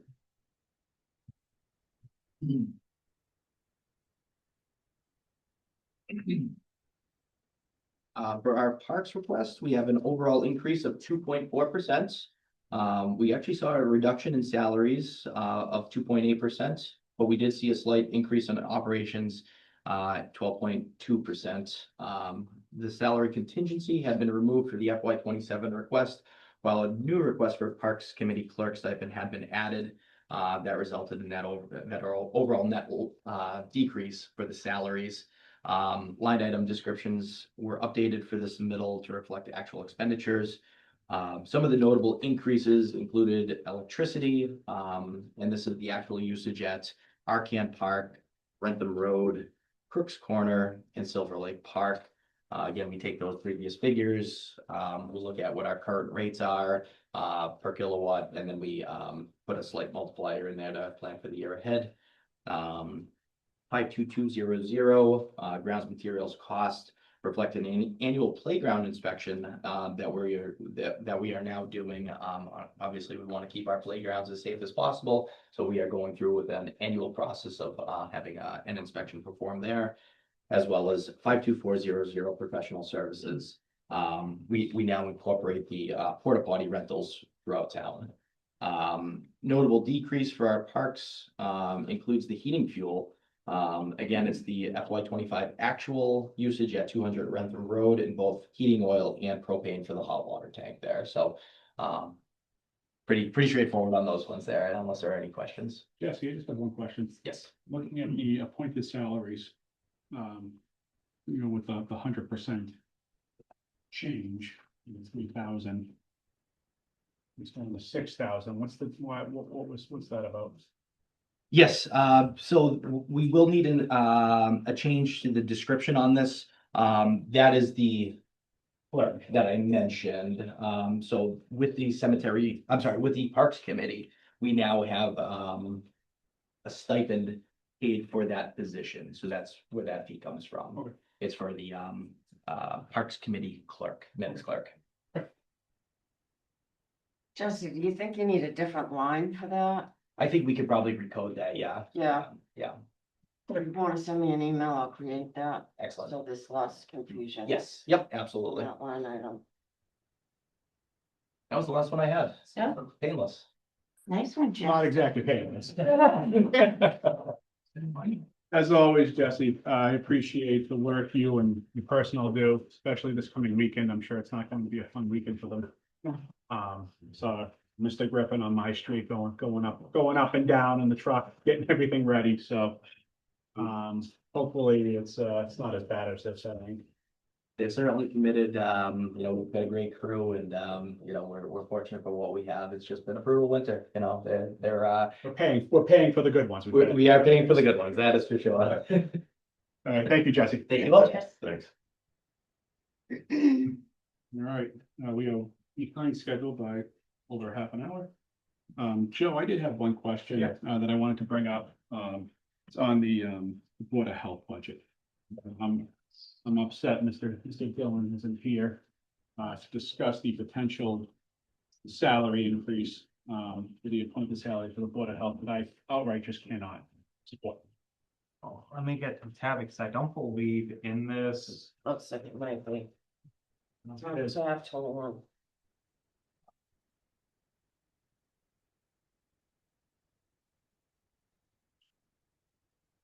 For our parks request, we have an overall increase of 2.4%. We actually saw a reduction in salaries of 2.8%, but we did see a slight increase in operations, 12.2%. The salary contingency had been removed for the FY 27 request, while a new request for Parks Committee clerk stipend had been added. That resulted in that overall net decrease for the salaries. Line item descriptions were updated for this middle to reflect the actual expenditures. Some of the notable increases included electricity, and this is the actual usage at Arcan Park, Rentham Road, Crooks Corner, and Silver Lake Park. Again, we take those previous figures, we look at what our current rates are per kilowatt, and then we put a slight multiplier in there to plan for the year ahead. 52200, grounds materials cost reflect an annual playground inspection that we are now doing. Obviously, we want to keep our playgrounds as safe as possible, so we are going through with an annual process of having an inspection performed there, as well as 52400 professional services. We now incorporate the porta potty rentals throughout town. Notable decrease for our parks includes the heating fuel. Again, it's the FY 25 actual usage at 200 Rentham Road in both heating oil and propane for the hot water tank there. So pretty straightforward on those ones there, unless there are any questions. Jesse, I just have one question. Yes. Looking at the appointed salaries, with the 100% change, 3,000. It's down to 6,000. What's that about? Yes, so we will need a change to the description on this. That is the clerk that I mentioned. So with the with the Parks Committee, we now have a stipend paid for that position. So that's where that fee comes from. Okay. It's for the Parks Committee clerk, minutes clerk. Jesse, do you think you need a different line for that? I think we could probably recode that, yeah. Yeah. Yeah, If you want to send me an email, I'll create that. excellent. So there's less confusion. Yes, yep, absolutely. That line item. That was the last one I had. Yeah. Painless. Nice one, Jeff. Not exactly painless. As always, Jesse, I appreciate the work you and your personnel do, especially this coming weekend. I'm sure it's not going to be a fun weekend for them. So Mr. Griffin on my street going up and down in the truck, getting everything ready. So hopefully it's not as bad as they're saying. They've certainly committed, we've got a great crew and, we're fortunate for what we have. It's just been a brutal winter, they're We're paying for the good ones. we are paying for the good ones, that is for sure. All right, thank you, Jesse. Thank you. Thanks. All right, we are behind schedule by over half an hour. Joe, I did have one question that I wanted to bring up. It's on the Board of Health budget. I'm upset Mr. Dillon isn't here to discuss the potential salary increase for the appointed salary for the Board of Health that I outright just cannot support. Oh, let me get to the tab because I don't believe in this. Looks like it might be. So I have total one.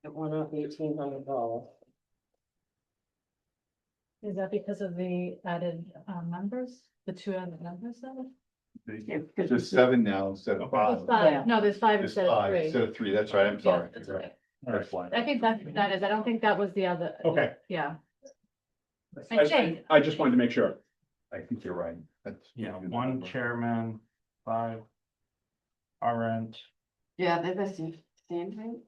It went up $1,800. Is that because of the added members, the two added members though? There's seven now instead of There's five. five, no, there's five There's instead of five three. instead of three, that's right, I'm Yeah, sorry. that's You're okay. That's why. I think that is, I don't think that was the other. Okay. Yeah. I think. I just wanted to make sure. I think you're right. That's. Yeah, one chairman, 5 RN. Yeah, they're the same thing.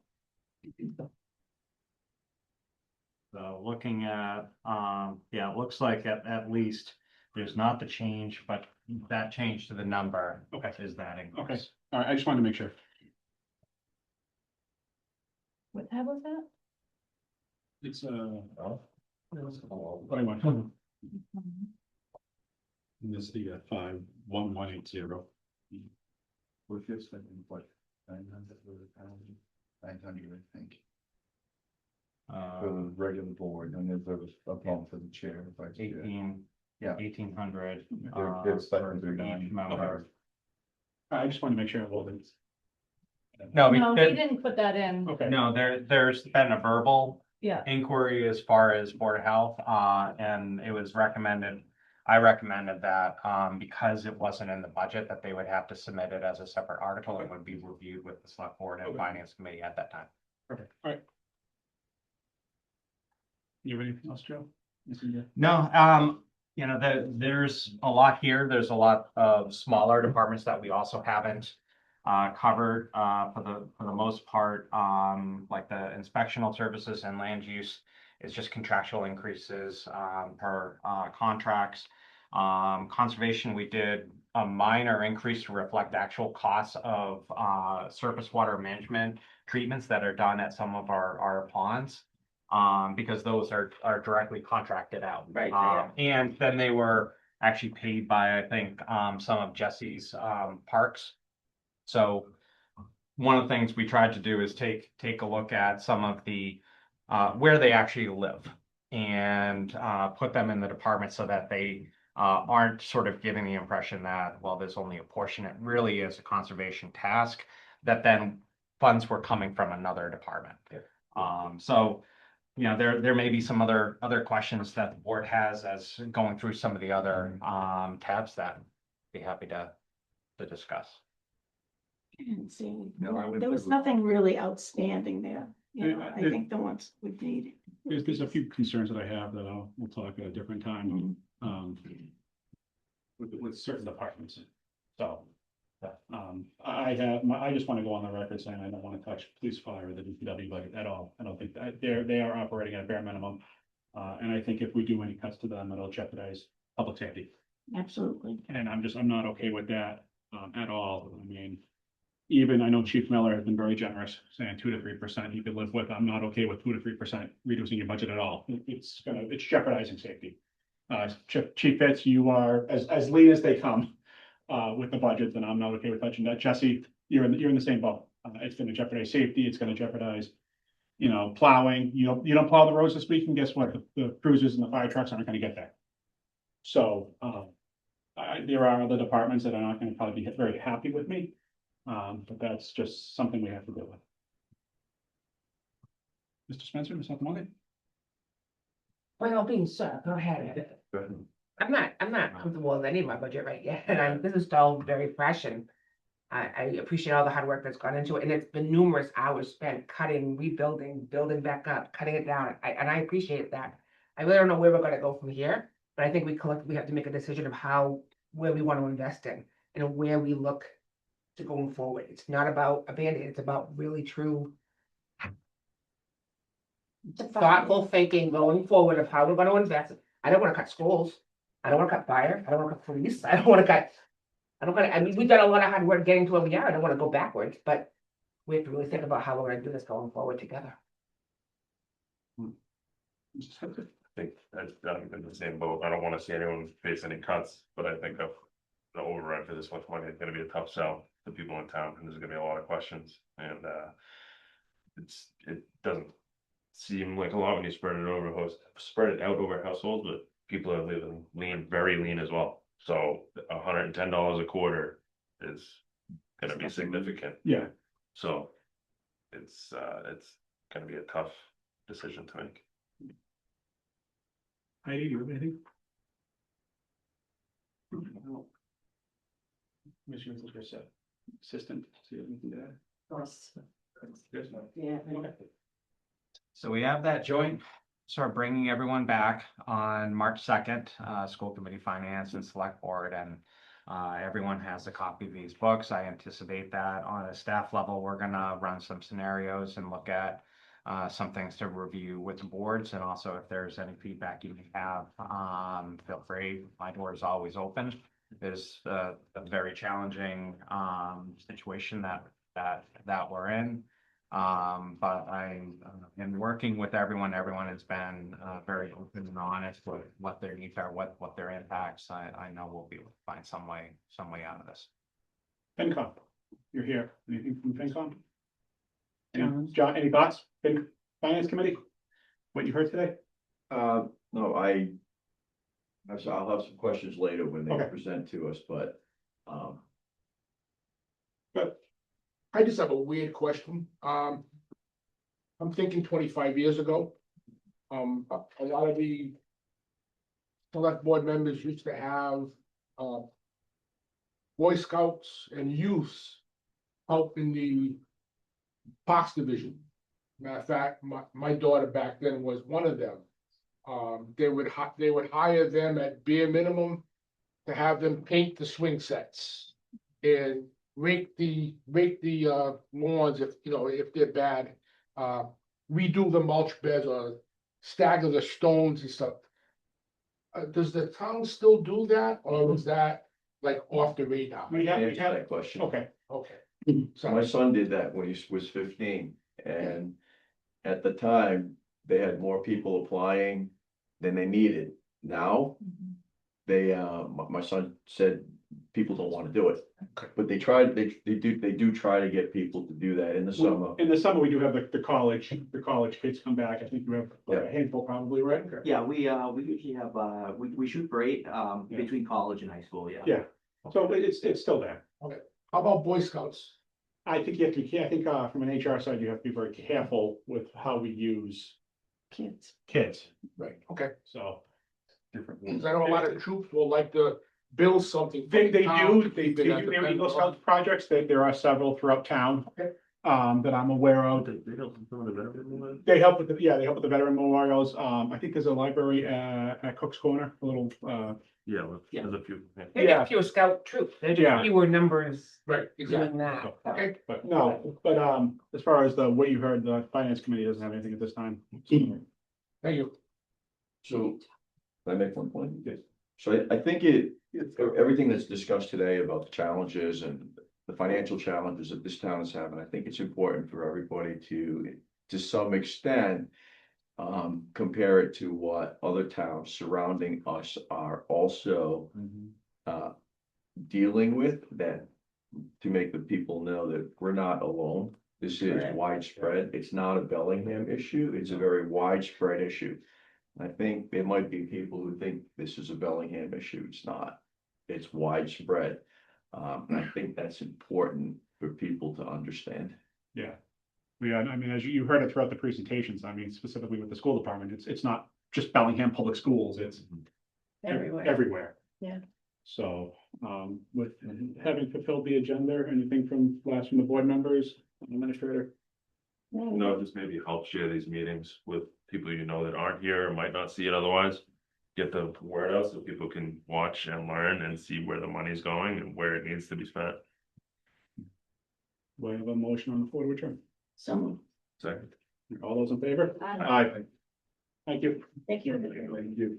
So looking at, yeah, it looks like at least there's not the change, but that change to the number. Okay. Is that Okay, increase. all right, I just wanted to make sure. What tab was that? It's, what I want. This is the 51180. We're just spending what, 900, 900, I think. For the regular board, and then there was a bump for the chair. If I could do that. 18, Yeah. 1800. There's For like each member. I just wanted to make sure all these. No, No, he because, didn't put that in. Okay. no, there's been a verbal Yeah. inquiry as far as Board of Health, and it was recommended. I recommended that, because it wasn't in the budget, that they would have to submit it as a separate article and would be reviewed with the select board and Okay. finance committee at that time. Perfect, all right. You have anything else, Joe? No, you know, there's a lot here. There's a lot of smaller departments that we also haven't covered, for the most part, like the inspectional services and land use is just contractual increases, per contracts. Conservation, we did a minor increase to reflect actual costs of surface water management treatments that are done at some of our ponds. Because those are directly contracted out. Right, And then they were actually paid by, I think, some of Jesse's parks. So one of the things we tried to do is take a look at some of the where they actually live and put them in the department so that they aren't sort of giving the impression that, well, there's only a portion. It really is a conservation task that then funds were coming from another department. So, you know, there may be some other questions that the board has as going through some of the other tabs that I'd be happy to discuss. And see, No, I went there was through- nothing really outstanding there. You know, I There- think the ones we need. There's a few concerns that I have that we'll talk at a different time, with certain departments. So, I just want to go on the record saying I don't want to touch police, fire, or the DPW budget at all. I don't think that they are operating at a bare minimum. And I think if we do any cuts to them, it'll jeopardize public safety. Absolutely. And I'm not okay with that, at all. I mean, even I know Chief Miller has been very generous, saying 2 to 3% he could live with. I'm not okay with 2 to 3% reducing your budget at all. It's jeopardizing safety. Chief Fitz, you are as lean as they come, with the budget, and I'm not okay with touching that. Jesse, you're in the same boat. It's gonna jeopardize safety. It's gonna jeopardize, you know, plowing. You don't plow the roads this week, and guess what? The cruisers and the fire trucks aren't gonna get there. So, there are other departments that are not gonna probably be very happy with me. But that's just something we have to deal with. Mr. Spencer, Ms. Monday? By all means, sir, go ahead. I'm not comfortable with any of my budget right yet, and this is still very fresh, and I appreciate all the hard work that's gone into it, and it's been numerous hours spent cutting, rebuilding, building back up, cutting it down, and I appreciate that. I really don't know where we're gonna go from here, but I think we collectively have to make a decision of where we want to invest in, and where we look to going forward. It's not about a Band-Aid, it's about really true thoughtful thinking going forward of how we're gonna invest. I don't wanna cut schools. I don't wanna cut fire. I don't wanna cut police. I mean, we've done a lot of hard work getting to where we are. I don't wanna go backwards, but we have to really think about how we're gonna do this going forward together. I think I'm in the same boat. I don't want to see anyone face any cuts, but I think the override for this much money is gonna be a tough sell. the people in town, and there's gonna be a lot of questions, and it doesn't seem like a lot when you spread it out over households, but people are living lean, very lean as well. So $110 a quarter is gonna be significant. Yeah. So it's gonna be a tough decision to make. Heidi, do you have anything? Commissioner Assistant, see if we can do that. Yeah. Okay. So we have that joint, sort of bringing everyone back on March 2nd, school committee, finance and select board, and everyone has a copy of these books. I anticipate that on a staff level, we're gonna run some scenarios and look at some things to review with the boards, and also if there's any feedback you may have, feel free. My door is always open. It's a very challenging situation that we're in. But in working with everyone has been very open and honest with what their needs are, what their impacts. I know we'll be able to find some way out of this. FinCom, you're here. Anything from FinCom? John, any thoughts? Finance Committee? What you heard today? No, I'll have some questions later when they present to us, but, I just have a weird question. I'm thinking 25 years ago. A lot of the select board members used to have Boy Scouts and youths help in the Parks Division. Matter of fact, my daughter back then was one of them. They would hire them at bare minimum to have them paint the swing sets and rake the lawns if they're bad, redo the mulch beds or stagger the stones and stuff. Does the town still do that, or is that like off the radar? answer that question. Okay. So my son did that when he was 15, and at the time, they had more people applying than they needed. Now, my son said people don't want to do it. But they do try to get people to do that in the summer. In the summer, we do have the college kids come back. I think you have a handful probably, right? Yeah, we usually have, we shoot for 8, between college and high school, yeah. Yeah, so it's still there. Okay, how about Boy Scouts? I think you have to be, I think from an HR side, you have to be very careful with how we use kids. Right, okay. So. Different. Because I know a lot of troops will like to build something. They for the town to do keep it their at the Eagle Pentagon. Scouts projects. There are several throughout town. Okay. That I'm aware of. They help with some of the veteran memorials? They help with the veteran memorials. I think there's a library at Cook's Corner, a little, Yeah, there's a few. They have fewer scout troops, they Yeah. have fewer numbers Right, exactly. doing that. so. Okay. but no, but as far as what you heard, the finance committee doesn't have anything at this time. Thank you. So, can I make one point? Yes. So I think everything that's discussed today about the challenges and the financial challenges that this town is having, I think it's important for everybody to some extent, compare it to what other towns surrounding us are also dealing with, that to make the people know that we're not alone. This is widespread. It's not a Bellingham issue. It's a very widespread issue. I think there might be people who think this is a Bellingham issue. It's not. It's widespread. And I think that's important for people to understand. Yeah. Yeah, I mean, as you heard it throughout the presentations, I mean, specifically with the school department, it's not just Bellingham Public Schools, it's everywhere. Yeah. So, with having fulfilled the agenda, anything from the board members, administrator? No, just maybe help share these meetings with people you know that aren't here or might not see it otherwise. Get the word out so people can watch and learn and see where the money's going and where it needs to be spent. Do I have a motion on the floor to adjourn? So. Second. All those in favor? Aye. Thank you. Thank you. Thank you.